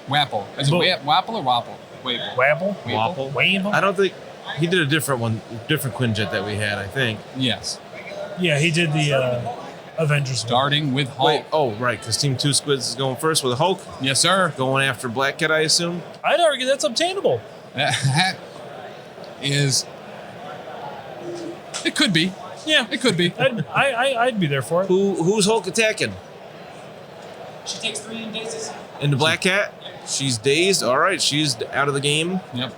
S1: Wapple. Is it wapple or wapple? Wait.
S4: Wabble?
S2: Waffle.
S4: Wabble?
S2: I don't think he did a different one, different Quinjet that we had, I think.
S1: Yes.
S4: Yeah, he did the Avengers.
S1: Starting with Hulk.
S2: Wait, oh, right, because Team Two Squids is going first with Hulk,
S1: Yes, sir.
S2: going after Black Cat, I assume.
S4: I'd argue that's obtainable.
S1: That is. It could be.
S4: Yeah,
S1: It could be.
S4: I'd be there for it.
S2: Who's Hulk attacking?
S5: She takes 3 and dazes.
S2: Into Black Cat? She's dazed. All right, she's out of the game.
S1: Yep.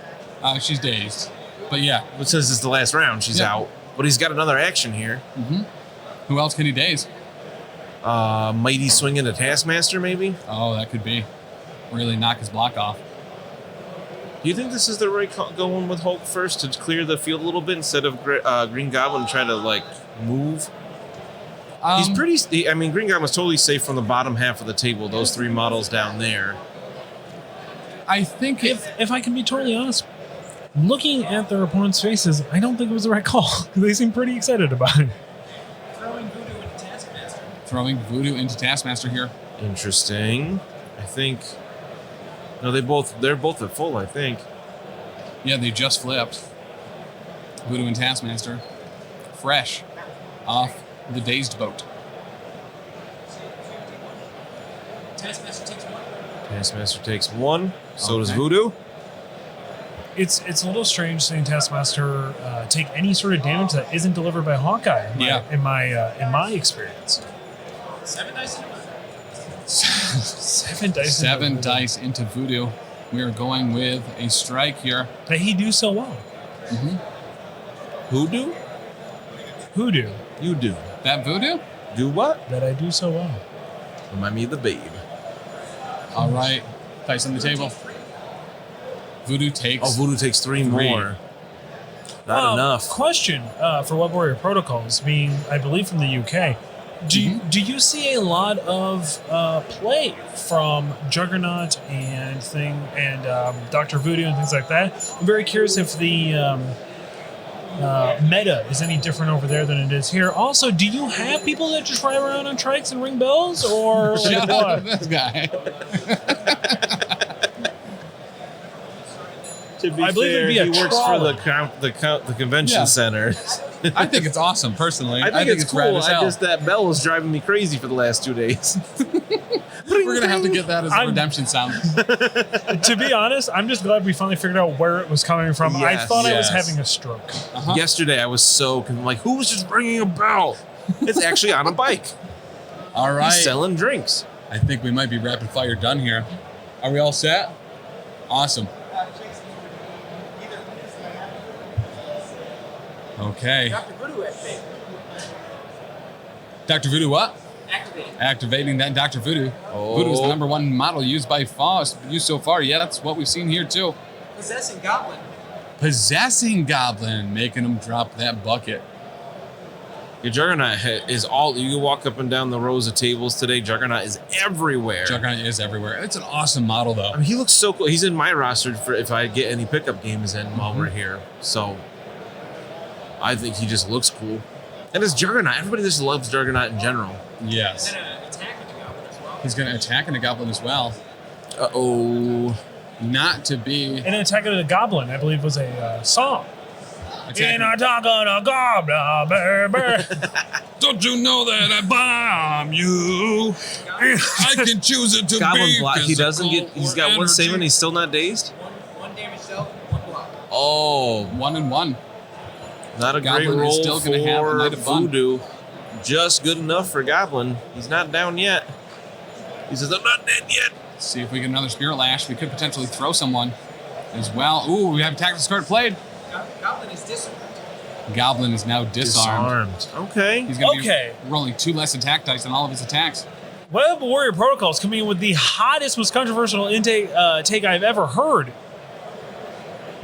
S1: She's dazed. But yeah.
S2: But since it's the last round, she's
S1: Yeah.
S2: out. But he's got another action here.
S1: Who else can he daze?
S2: Mighty swing into Taskmaster, maybe?
S1: Oh, that could be. Really knock his block off.
S2: Do you think this is the right call, going with Hulk first to clear the field a little bit instead of Green Goblin trying to like move? He's pretty. I mean, Green Goblin's totally safe from the bottom half of the table. Those 3 models down there.
S1: I think
S4: If I can be totally honest, looking at their opponents' faces, I don't think it was the right call. They seem pretty excited about it.
S5: Throwing Voodoo into Taskmaster.
S1: Throwing Voodoo into Taskmaster here.
S2: Interesting. I think. No, they're both at full. I think.
S1: Yeah, they just flipped. Voodoo and Taskmaster. Fresh. Off the dazed boat.
S5: Taskmaster takes 1.
S2: Taskmaster takes 1. So does
S1: Okay.
S2: Voodoo.
S4: It's a little strange seeing Taskmaster take any sort of damage that isn't delivered by Hawkeye. In my experience.
S5: 7 dice in a row.
S4: 7 dice.
S1: 7 dice into Voodoo. We are going with a strike here.
S4: That he do so well.
S2: Hoodoo?
S4: Hoodoo.
S2: You do.
S1: That Voodoo?
S2: Do what?
S4: That I do so well.
S2: Remind me of the babe.
S1: All right. Dice on the table. Voodoo takes.
S2: Oh, Voodoo takes 3 more. Not enough.
S4: Question for Web Warrior Protocols, being I believe from the UK. Do you see a lot of play from Juggernaut and Dr. Voodoo and things like that? I'm very curious if the meta is any different over there than it is here. Also, do you have people that just ride around on trikes and ring bells, or
S1: Shut up,
S4: what?
S1: this guy.
S2: To be
S4: I believe
S2: fair,
S4: it'd be a
S2: he works for
S4: trolley.
S2: the convention
S1: Yeah.
S2: center.
S1: I think it's awesome, personally.
S2: I think it's
S1: rad
S2: cool.
S1: as hell.
S2: That bell was driving me crazy for the last 2 days.
S1: We're going to have to get that as a redemption sound.
S4: To be honest, I'm just glad we finally figured out where it was coming from. I
S2: Yes,
S4: thought I was
S1: yes.
S4: having a stroke.
S1: Uh-huh.
S2: Yesterday, I was so like, who was just ringing a bell? It's actually on a bike.
S1: All right.
S2: He's selling drinks.
S1: I think we might be rapid fire done here. Are we all set? Awesome. Okay.
S5: Dr. Voodoo activate.
S1: Dr. Voodoo what?
S5: Activate.
S1: Activating that Dr. Voodoo.
S2: Oh.
S1: Voodoo is the #1 model used so far. Yeah, that's what we've seen here too.
S5: Possessing Goblin.
S1: Possessing Goblin, making him drop that bucket.
S2: Your Juggernaut is all. You can walk up and down the rows of tables today. Juggernaut is everywhere.
S1: Juggernaut is everywhere. It's an awesome model though.
S2: I mean, he looks so cool. He's in my roster for if I get any pickup games in while we're here. So I think he just looks cool. And it's Juggernaut. Everybody just loves Juggernaut in general.
S1: Yes.
S5: And attack with the Goblin as well.
S1: He's going to attack into Goblin as well.
S2: Uh-oh.
S1: Not to be
S4: And Attack of the Goblin, I believe, was a song.
S1: attacking.
S4: Attack of the Goblin, baby.
S1: Don't you know that I bomb you? I can choose it to
S2: Goblin
S1: be
S2: block. He doesn't get.
S1: physical
S2: He's got
S1: or
S2: one save and
S1: energy.
S2: he's still not dazed.
S5: One damage dealt, 1 block.
S2: Oh,
S1: 1 and 1.
S2: not a
S1: Goblin
S2: great
S1: is
S2: roll
S1: still gonna have a
S2: for
S1: night of fun.
S2: Voodoo. Just good enough for Goblin. He's not down yet. He says, "I'm not dead yet."
S1: See if we get another Spirit Lash. We could potentially throw someone as well. Ooh, we have tactical card played.
S5: Goblin is disarmed.
S1: Goblin is now disarmed.
S2: Okay.
S1: He's going to
S4: Okay.
S1: be rolling 2 less attack dice on all of his attacks.
S4: Web Warrior Protocols coming in with the hottest, most controversial take I've ever heard.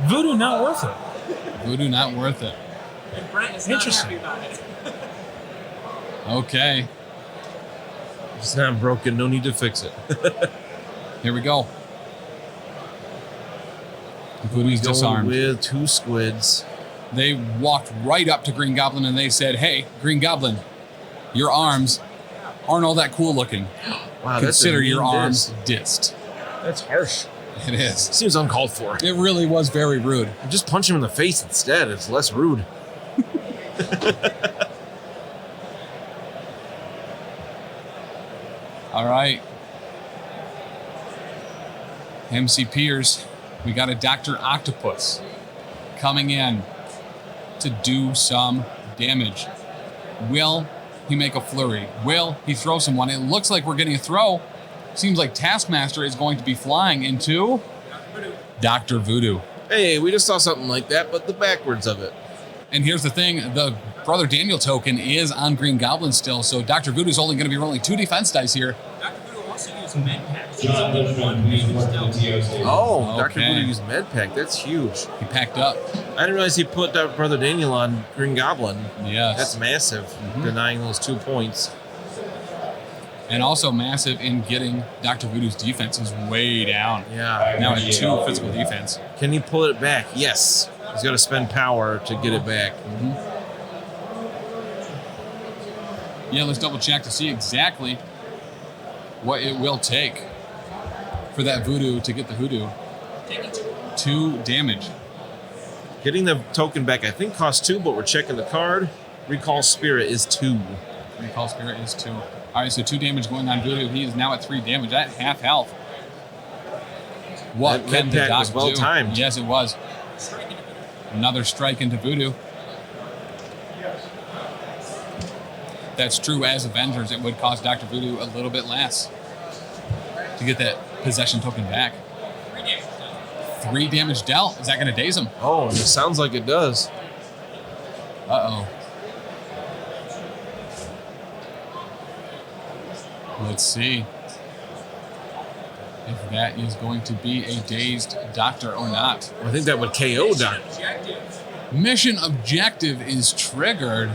S4: Voodoo not worth it.
S1: Voodoo not worth it.
S5: And Brent is not
S4: Interesting.
S5: happy about it.
S1: Okay,
S2: It's not broken. No need to fix it.
S1: here we go. Voodoo's
S2: Going
S1: disarmed.
S2: with 2 squids.
S1: They walked right up to Green Goblin and they said, "Hey, Green Goblin, your arms aren't all that cool looking.
S2: Wow,
S1: Consider
S2: that's a
S1: your
S2: mean
S1: arms
S2: diss.
S1: dissed."
S2: That's harsh.
S1: It is.
S2: Seems uncalled for.
S1: It really was very rude.
S2: Just punch him in the face instead. It's less rude.
S1: All right. MC Piers, we got a Dr. Octopus coming in to do some damage. Will he make a flurry? Will he throw someone? It looks like we're getting a throw. Seems like Taskmaster is going to be flying into Dr. Voodoo.
S2: Hey, we just saw something like that, but the backwards of it.
S1: And here's the thing, the Brother Daniel token is on Green Goblin still, so Dr. Voodoo's only going to be rolling 2 defense dice here.
S5: Dr. Voodoo also used also MedPack.
S6: John Lichman, please report to the TO station.
S2: Oh, Dr.
S1: Okay.
S2: Voodoo used MedPack. That's huge.
S1: He packed up.
S2: I didn't realize he put Brother Daniel on Green Goblin.
S1: Yes.
S2: That's massive, denying those 2 points.
S1: And also massive in getting Dr. Voodoo's defenses way down.
S2: Yeah.
S1: Now at 2 physical defense.
S2: Can he pull it back? Yes. He's got to spend power to get it back.
S1: Yeah, let's double check to see exactly what it will take for that Voodoo to get the Hoodoo. 2 damage.
S2: Getting the token back, I think, costs 2, but we're checking the card. Recall Spirit is 2.
S1: Recall Spirit is 2. All right, so 2 damage going on Voodoo. He is now at 3 damage at half health. What
S2: That
S1: can the
S2: MedPack
S1: doc
S2: was well
S1: do?
S2: timed.
S1: Yes, it was. Another strike into Voodoo. That's true. As Avengers, it would cost Dr. Voodoo a little bit less to get that possession token back. 3 damage dealt. Is that going to daze him?
S2: Oh, it sounds like it does.
S1: Uh-oh. Let's see if that is going to be a dazed doctor or not.
S2: I think that would KO Doc.
S1: Mission objective is triggered.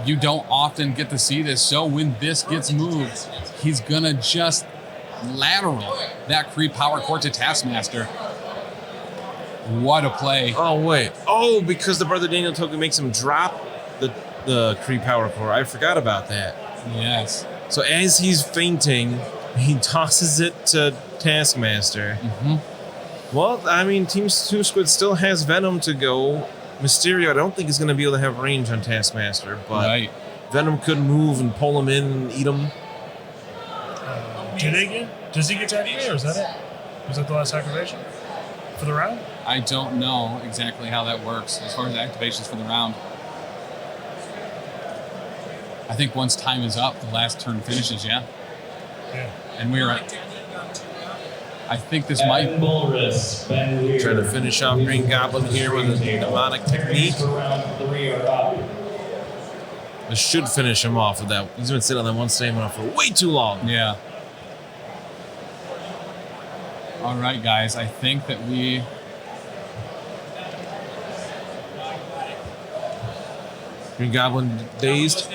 S1: You don't often get to see this, so when this gets moved, he's gonna just lateral that creep power core to Taskmaster. What a play.
S2: Oh, wait. Oh, because the Brother Daniel token makes him drop the Kree Power Core. I forgot about that.
S1: Yes.
S2: So as he's fainting, he tosses it to Taskmaster. Well, I mean, Team Two Squids still has Venom to go. Mysterio, I don't think is going to be able to have range on Taskmaster, but
S1: Right.
S2: Venom could move and pull him in and eat him.
S4: Does he get to activate, or is that it? Was that the last activation for the round?
S1: I don't know exactly how that works as far as activations for the round. I think once time is up, the last turn finishes, yeah?
S4: Yeah.
S1: And we're at... I think this might...
S6: Evan Bulris, Ben Weir.
S2: Trying to finish off Green Goblin here with a demonic technique.
S6: For round 3 are up.
S2: This should finish him off with that. He's been sitting on that one stamina for way too long.
S1: Yeah. All right, guys. I think that we...
S2: Green Goblin dazed.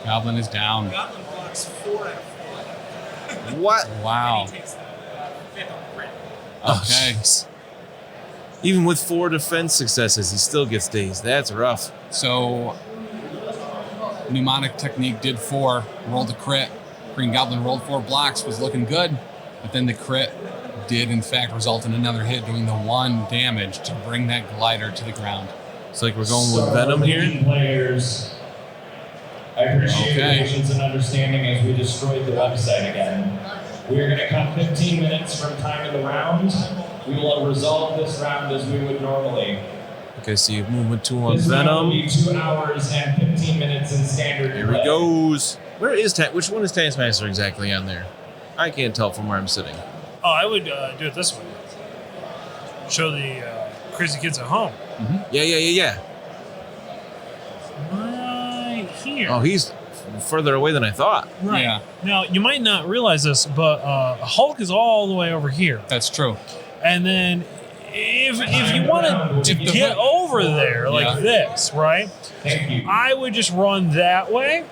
S1: Goblin is down.
S5: Goblin blocks 4 out of 4.
S2: What?
S1: Wow.
S5: And he takes the 5th on the crit.
S1: Okay.
S2: jeez. Even with 4 defense successes, he still gets dazed. That's rough.
S1: So, mnemonic technique did 4, rolled a crit. Green Goblin rolled 4 blocks, was looking good, but then the crit did in fact result in another hit, doing the 1 damage to bring that glider to the ground.
S2: It's like we're going with Venom here.
S6: Players, I appreciate your
S1: Okay.
S6: patience and understanding as we destroyed the website again. We are going to come 15 minutes from time of the round. We will resolve this round as we would normally.
S2: Okay, so you have movement 2 on
S6: This round will
S2: Venom.
S6: be 2 hours and 15 minutes in standard.
S2: Here he
S6: play.
S2: goes. Where is Which one is Taskmaster exactly on there? I can't tell from where I'm sitting.
S4: Oh, I would do it this way. Show the crazy kids at home.
S2: Yeah.
S4: Right here.
S2: Oh, he's further away than I thought.
S4: Right.
S1: Yeah.
S4: Now, you might not realize this, but Hulk is all the way over here.
S1: That's true.
S4: And then if you want to get over there like
S1: Yeah.
S4: this, right?
S6: Thank you.
S4: I would just run that way,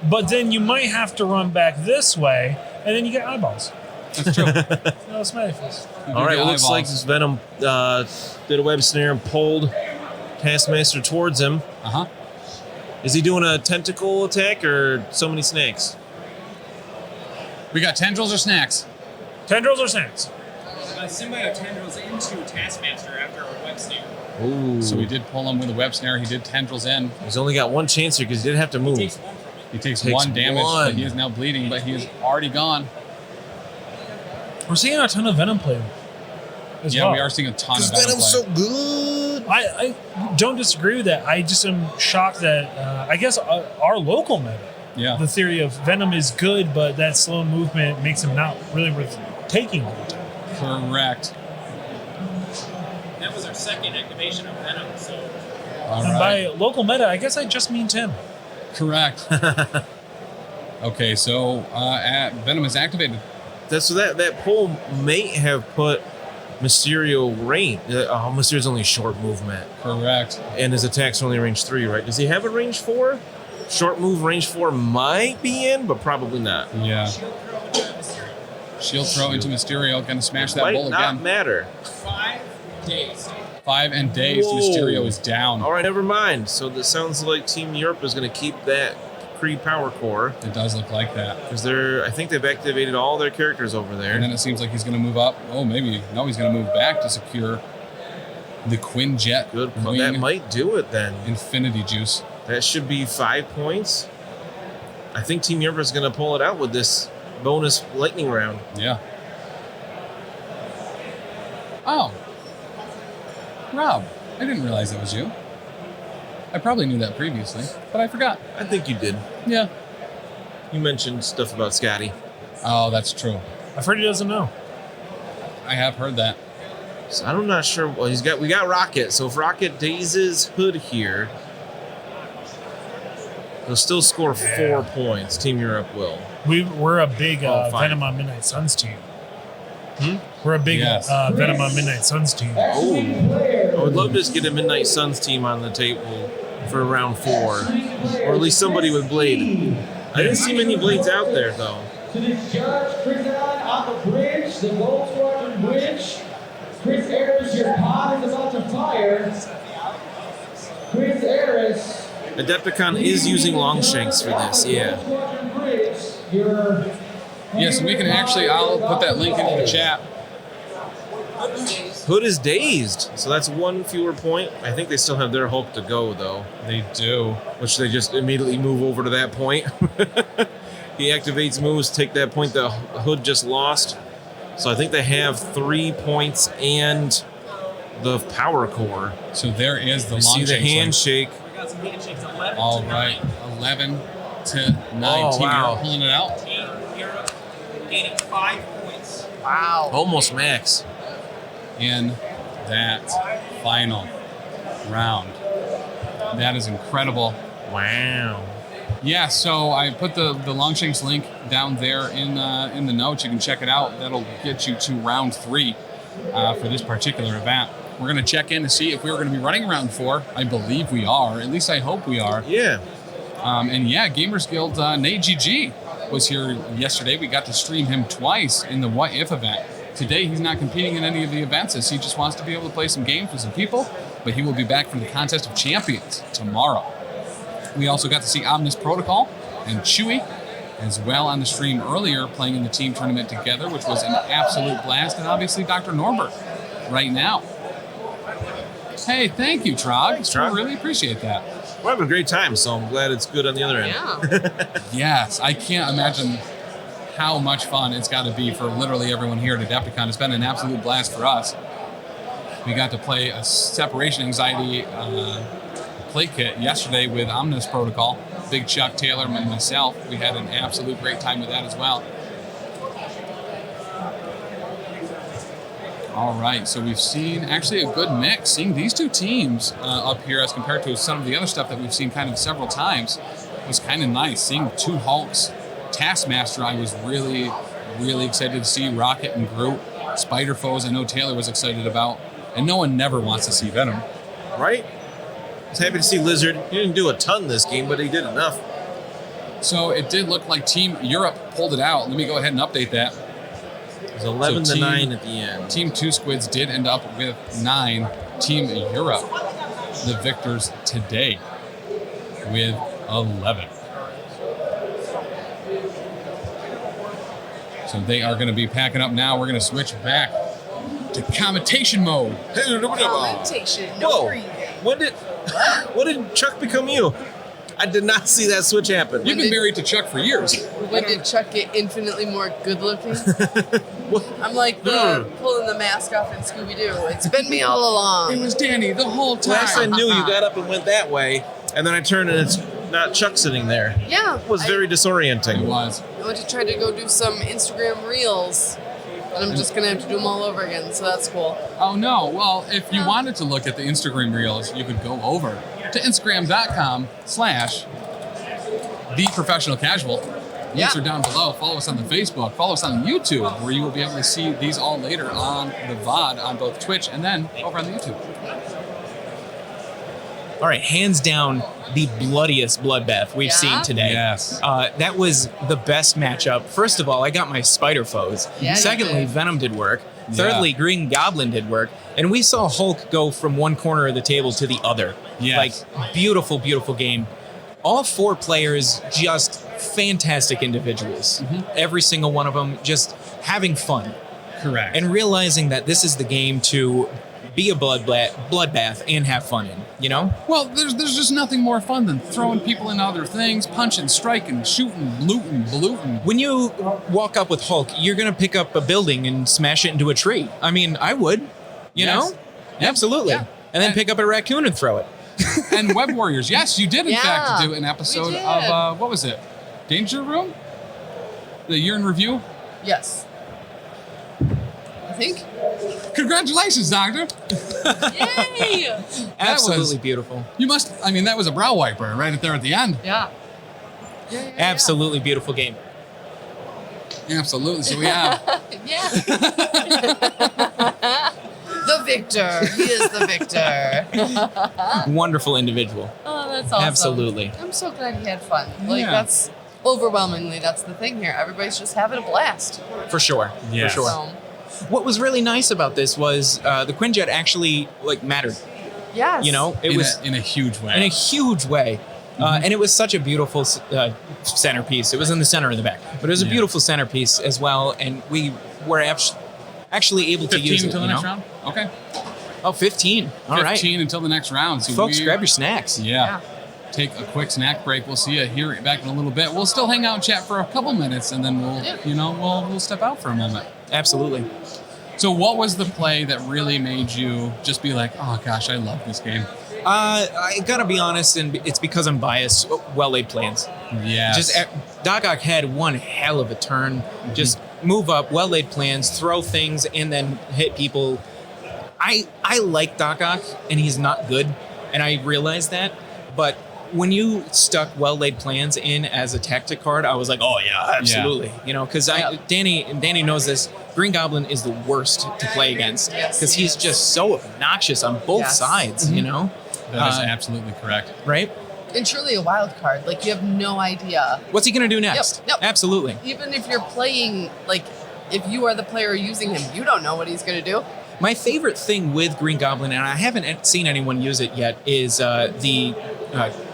S4: but then you might have to run back this way, and then you get eyeballs.
S1: That's true.
S4: No, smiley face.
S2: All right,
S1: Your
S2: looks like
S1: eyeballs.
S2: this Venom did a web snare and pulled Taskmaster towards him.
S1: Uh-huh.
S2: Is he doing a tentacle attack or so many snakes?
S1: We got tendrils or snacks?
S4: Tendrils or snakes?
S5: Symbiote tendrils into Taskmaster after a web snare.
S2: Ooh.
S1: So we did pull him with a web snare. He did tendrils in.
S2: He's only got 1 chance here because he did have to move.
S5: Takes 1 from it.
S1: He takes
S2: Takes
S1: 1 damage,
S2: 1.
S1: but he is now bleeding, but he is already gone.
S4: We're seeing a ton of Venom play. As
S1: Yeah,
S4: well.
S1: we are seeing a ton of
S2: Because
S1: Venom
S2: Venom's
S1: play.
S2: so good.
S4: I don't disagree with that. I just am shocked that I guess our local meta,
S1: Yeah.
S4: the theory of Venom is good, but that slow movement makes him not really worth taking.
S1: Correct.
S5: That was our 2nd activation of Venom, so
S1: All
S4: And
S1: right.
S4: by local meta, I guess I just mean Tim.
S1: Correct. Okay, so Venom is activated.
S2: That pull may have put Mysterio range. Mysterio's only short movement.
S1: Correct.
S2: And his attack's only range 3, right? Does he have a range 4? Short move range 4 might be in, but probably not.
S1: Yeah. Shield throw into Mysterio. Gonna smash that
S2: Might
S1: bull
S2: not
S1: again.
S2: matter.
S5: 5 days.
S1: 5 and dazed.
S2: Whoa.
S1: Mysterio is down.
S2: All right, never mind. So this sounds like Team Europe is going to keep that pre-power core.
S1: It does look like that.
S2: Because I think they've activated all their characters over there.
S1: And then it seems like he's going to move up. Oh, maybe. No, he's going to move back to secure the Quinn Jet.
S2: Good.
S1: Wing
S2: That might do it then.
S1: Infinity Juice.
S2: That should be 5 points. I think Team Europe is going to pull it out with this bonus lightning round.
S1: Yeah. Oh. Rob, I didn't realize that was you. I probably knew that previously, but I forgot.
S2: I think you did.
S1: Yeah.
S2: You mentioned stuff about Scotty.
S1: Oh, that's true.
S4: I've heard he doesn't know.
S1: I have heard that.
S2: So I'm not sure. Well, we got Rocket. So if Rocket dazes Hood here, he'll still score 4 points. Team Europe will.
S4: We're a big
S2: fine.
S4: Venom on Midnight Suns team. We're a big
S1: Yes.
S4: Venom on Midnight Suns team.
S2: Oh, I would love to just get a Midnight Suns team on the table for round 4, or at least somebody with Blade. I didn't see many Blades out there though.
S6: To discharge Chris on the bridge, the Gold Squadron bridge. Chris Harris, your pod is about to fire. Chris Harris.
S2: Adepticon is using Longshanks for this, yeah.
S1: Yes, and we can actually, I'll put that link into the chat.
S2: Hood is dazed, so that's 1 fewer point. I think they still have their Hulk to go though.
S1: They do.
S2: Which they just immediately move over to that point. He activates moves, take that point the Hood just lost. So I think they have 3 points and the power core.
S1: So there is the
S2: You
S1: long
S2: see the handshake.
S5: We got some handshakes. 11.
S1: All right, 11 to 9.
S2: Oh,
S1: Team
S2: wow.
S1: Europe pulling it out.
S5: Team Europe gaining 5 points.
S3: Wow.
S2: Almost max.
S1: In that final round. That is incredible.
S2: Wow.
S1: Yeah, so I put the Longshanks link down there in the notes. You can check it out. That'll get you to round 3 for this particular event. We're going to check in to see if we were going to be running round 4. I believe we are. At least I hope we are.
S2: Yeah.
S1: And yeah, Gamers Guild Nate GG was here yesterday. We got to stream him twice in the What If event. Today, he's not competing in any of the events as he just wants to be able to play some games with some people, but he will be back for the Contest of Champions tomorrow. We also got to see Omnis Protocol and Chewy as well on the stream earlier, playing in the team tournament together, which was an absolute blast, and obviously Dr. Norbert right now. Hey, thank you, Trog.
S2: Trog.
S1: I really appreciate that.
S2: We're having a great time, so I'm glad it's good on the other end.
S3: Yeah.
S1: Yes, I can't imagine how much fun it's got to be for literally everyone here at Adepticon. It's been an absolute blast for us. We got to play a separation anxiety play kit yesterday with Omnis Protocol. Big Chuck, Taylor, and myself. We had an absolute great time with that as well. All right, so we've seen actually a good mix. Seeing these two teams up here as compared to some of the other stuff that we've seen kind of several times was kind of nice. Seeing 2 Hulks, Taskmaster, I was really, really excited to see. Rocket and Groot, Spider Foes, I know Taylor was excited about. And no one never wants to see Venom.
S2: Right? I was happy to see Lizard. He didn't do a ton this game, but he did enough.
S1: So it did look like Team Europe pulled it out. Let me go ahead and update that.
S2: It was 11
S1: So
S2: to 9 at the end.
S1: Team Two Squids did end up with 9. Team Europe, the victors today, with 11. So they are going to be packing up now. We're going to switch back to commentation mode.
S3: Commentation. No
S2: Whoa.
S3: breathing.
S2: What did Chuck become you? I did not see that switch happen.
S1: You've been married to Chuck for years.
S3: When did Chuck get infinitely more good looking? I'm like pulling the mask off in Scooby-Doo. It's been me all
S1: It
S3: along.
S1: was Danny the whole time.
S2: Last I knew, you got up and went that way, and then I turned and it's not Chuck sitting there.
S3: Yeah.
S2: It was very
S1: It
S2: disorienting.
S1: was.
S3: I went to try to go do some Instagram reels, and I'm just going to have to do them all over again, so that's cool.
S1: Oh no. Well, if you wanted to look at the Instagram reels, you could go over to Instagram.com/TheProfessionalCasual Links are down below. Follow us on the Facebook. Follow us on the YouTube, where you will be able to see these all later on the VOD on both Twitch and then over on the YouTube.
S7: All right, hands down, the bloodiest bloodbath we've seen today.
S1: Yes.
S7: That was the best matchup. First of all, I got my spider foes.
S3: Yeah, you
S7: Secondly,
S3: did.
S7: Venom did work. Thirdly, Green Goblin did work. And we saw Hulk go from one corner of the table to the other.
S1: Yes.
S7: Like, beautiful, beautiful game. All 4 players, just fantastic individuals. Every single one of them just having fun.
S1: Correct.
S7: And realizing that this is the game to be a bloodbath and have fun in, you know?
S1: Well, there's just nothing more fun than throwing people into other things, punching, striking, shooting, looting, blooting.
S7: When you walk up with Hulk, you're going to pick up a building and smash it into a tree. I mean, I would, you know?
S1: Yep.
S7: Absolutely.
S1: Yeah.
S7: And then pick up a raccoon and throw it.
S1: And Web Warriors. Yes, you did in
S3: Yeah,
S1: fact do an episode
S3: we did.
S1: of, what was it? Danger Room? The year in review?
S3: Yes. I think.
S1: Congratulations, Doctor.
S3: Yay!
S7: Absolutely beautiful.
S1: You must, I mean, that was a brow wiper right there at the end.
S3: Yeah.
S7: Absolutely beautiful game.
S1: Absolutely. So we have.
S3: Yeah. The victor. He is the victor.
S7: Wonderful individual.
S3: Oh, that's awesome.
S7: Absolutely.
S3: I'm so glad he had fun. Like,
S1: Yeah.
S3: that's overwhelmingly, that's the thing here. Everybody's just having a blast.
S7: For sure.
S1: Yes.
S7: For sure.
S3: So,
S7: What was really nice about this was the Quinjet actually like mattered.
S3: yes.
S7: You know, it was
S1: in a huge way.
S7: in a huge way. And it was such a beautiful centerpiece. It was in the center of the back, but it was a
S1: Yeah.
S7: beautiful centerpiece as well. And we were actually able to
S1: 15
S7: use it.
S1: until the
S7: You
S1: next
S7: know?
S1: round? Okay.
S7: Oh, 15. All right.
S1: 15 until the next round. So
S7: Folks, grab your snacks.
S1: Yeah. Take a quick snack break. We'll see you here back in a little bit. We'll still hang out and chat for a couple minutes, and then we'll step out for a moment.
S7: Absolutely.
S1: So what was the play that really made you just be like, oh gosh, I love this game?
S7: I gotta be honest, and it's because I'm biased. Well-laid plans.
S1: Yes.
S7: Just Doc Ock had one hell of a turn. Just move up, well-laid plans, throw things, and then hit people. I like Doc Ock, and he's not good, and I realize that. But when you stuck well-laid plans in as a tactic card, I was like, oh yeah, absolutely. You know, because Danny knows this. Green Goblin is the worst to play against because he's just so obnoxious on both sides. You know,
S1: That is absolutely correct.
S7: right?
S3: And truly a wild card. Like, you have no idea.
S7: What's he gonna do next?
S3: Yep.
S7: Absolutely.
S3: Even if you're playing, like, if you are the player using him, you don't know what he's going to do.
S7: My favorite thing with Green Goblin, and I haven't seen anyone use it yet, is the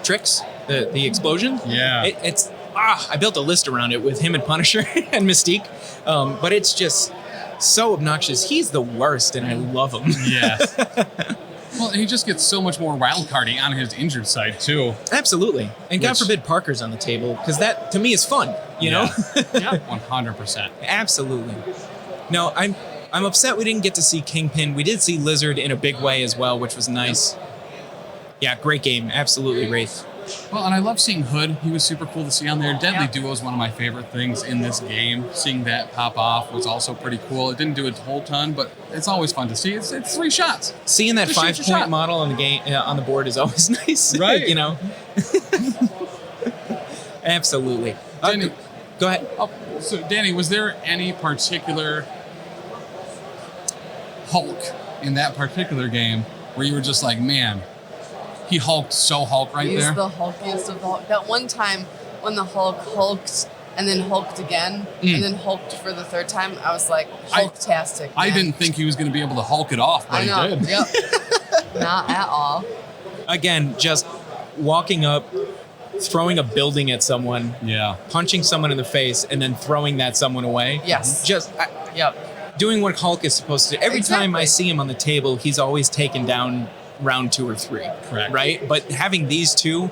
S7: tricks, the explosion.
S1: Yeah.
S7: It's I built a list around it with him and Punisher and Mystique, but it's just so obnoxious. He's the worst, and I love him.
S1: Yes. Well, he just gets so much more wild cardy on his injured side too.
S7: Absolutely, and God
S1: Which-
S7: forbid Parker's on the table because that to me is fun. You know.
S1: Yeah. 100%.
S7: Absolutely. No, I'm upset we didn't get to see Kingpin. We did see Lizard in a big way as well, which was nice. Yeah, great game. Absolutely, Wraith.
S1: Well, and I love seeing Hood. He was super cool to see on there. Deadly Duo is one of my favorite things in this game. Seeing that pop off was also pretty cool. It didn't do a whole ton, but it's always fun to see. It's 3 shots.
S7: Seeing that
S1: Just shoot your
S7: 5-point
S1: shot.
S7: model on the game on the board is always nice,
S1: Right.
S7: You know. Absolutely.
S1: Danny,
S7: Go ahead.
S1: oh, so Danny, was there any particular Hulk in that particular game where you were just like, man, he hulked so Hulk right
S3: He's
S1: there?
S3: the hulkiest of the Hulk. That one time when the Hulk hulked and then hulked again and then hulked for the 3rd time, I was like, Hulktastic.
S1: I
S3: man.
S1: didn't think he was going to be able to Hulk it off, but
S3: I know.
S1: he did.
S3: Yep. Not at all.
S7: Again, just walking up, throwing a building at someone,
S1: Yeah.
S7: punching someone in the face, and then throwing that someone away.
S3: Yes.
S7: Just
S3: Yep.
S7: doing what Hulk is supposed to do. Every time I
S3: Exactly.
S7: see him on the table, he's always taken down round 2 or 3.
S1: Correct.
S7: Right? But having these two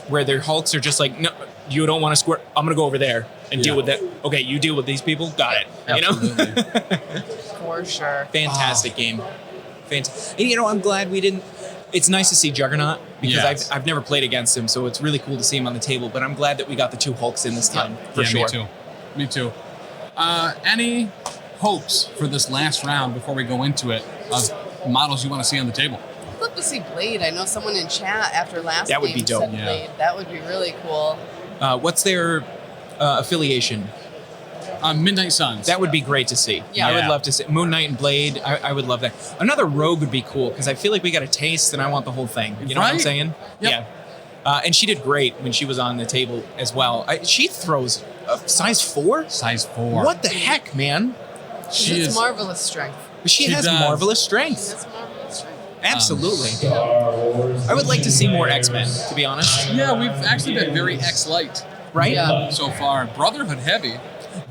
S7: where their Hulks are just like, no, you don't want to square, I'm going to go over there and deal
S1: Yeah.
S7: with that. Okay, you deal with these people? Got it. You know?
S1: Absolutely.
S3: For sure.
S7: Fantastic game. Fantastic. And, you know, I'm glad we didn't. It's nice to see Juggernaut because
S1: Yes.
S7: I've never played against him, so it's really cool to see him on the table. But I'm glad that we got the 2 Hulks in this time, for
S1: Yeah,
S7: sure.
S1: Me too. Any hopes for this last round before we go into it of models you want to see on the table?
S3: I'd love to see Blade. I know someone in chat after last
S7: That would
S3: game
S7: be dope.
S3: said
S1: Yeah.
S3: Blade. That would be really cool.
S7: What's their affiliation.
S1: Midnight Suns.
S7: That would be great to see.
S3: Yeah.
S7: I would
S1: Yeah.
S7: love to see Moon Knight and Blade. I would love that. Another Rogue would be cool because I feel like we got a taste, and I want the whole thing. You know what I'm
S1: Right?
S7: saying?
S1: Yep.
S7: Yeah. And she did great when she was on the table as well. She throws a size 4.
S1: Size 4.
S7: What the heck, man?
S1: She
S3: It's
S1: is.
S3: marvelous strength.
S7: She has
S1: does.
S7: marvelous strength.
S3: That's marvelous strength.
S7: Absolutely. I would like to see more X-Men, to be honest.
S1: Yeah, we've actually been very X-light
S7: Right?
S3: Yeah.
S1: so far. Brotherhood heavy,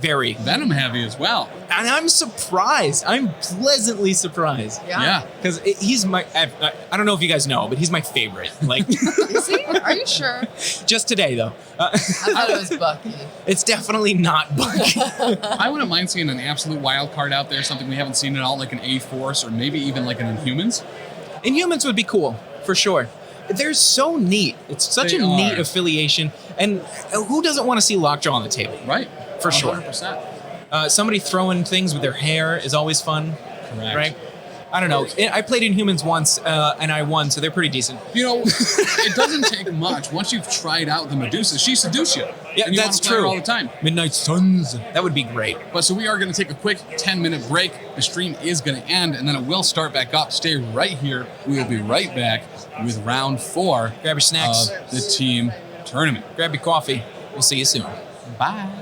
S7: Very.
S1: Venom heavy as well.
S7: And I'm surprised. I'm pleasantly surprised.
S1: Yeah.
S7: Because he's my, I don't know if you guys know, but he's my favorite. Like,
S3: Is he? Are you sure?
S7: just today, though.
S3: I thought it was Bucky.
S7: It's definitely not Bucky.
S1: I wouldn't mind seeing an absolute wild card out there, something we haven't seen at all, like an A-Force or maybe even like an Inhumans.
S7: Inhumans would be cool, for sure. They're so neat. It's such
S1: They
S7: a neat
S1: are.
S7: affiliation. And who doesn't want to see Lockjaw on the table?
S1: Right.
S7: For sure.
S1: 100%.
S7: Somebody throwing things with their hair is always fun.
S1: Correct.
S7: Right? I don't know. I played Inhumans once, and I won, so they're pretty decent.
S1: You know, it doesn't take much. Once you've tried out the Medusa, she seduces you.
S7: Yeah,
S1: and you
S7: that's
S1: wanna play her
S7: true.
S1: all the time.
S7: Midnight Suns. That would be great.
S1: But so we are going to take a quick 10-minute break. The stream is going to end, and then it will start back up. Stay right here. We will be right back with round 4
S7: Grab your snacks.
S1: of the team tournament.
S7: Grab your coffee. We'll see you soon.
S1: Bye.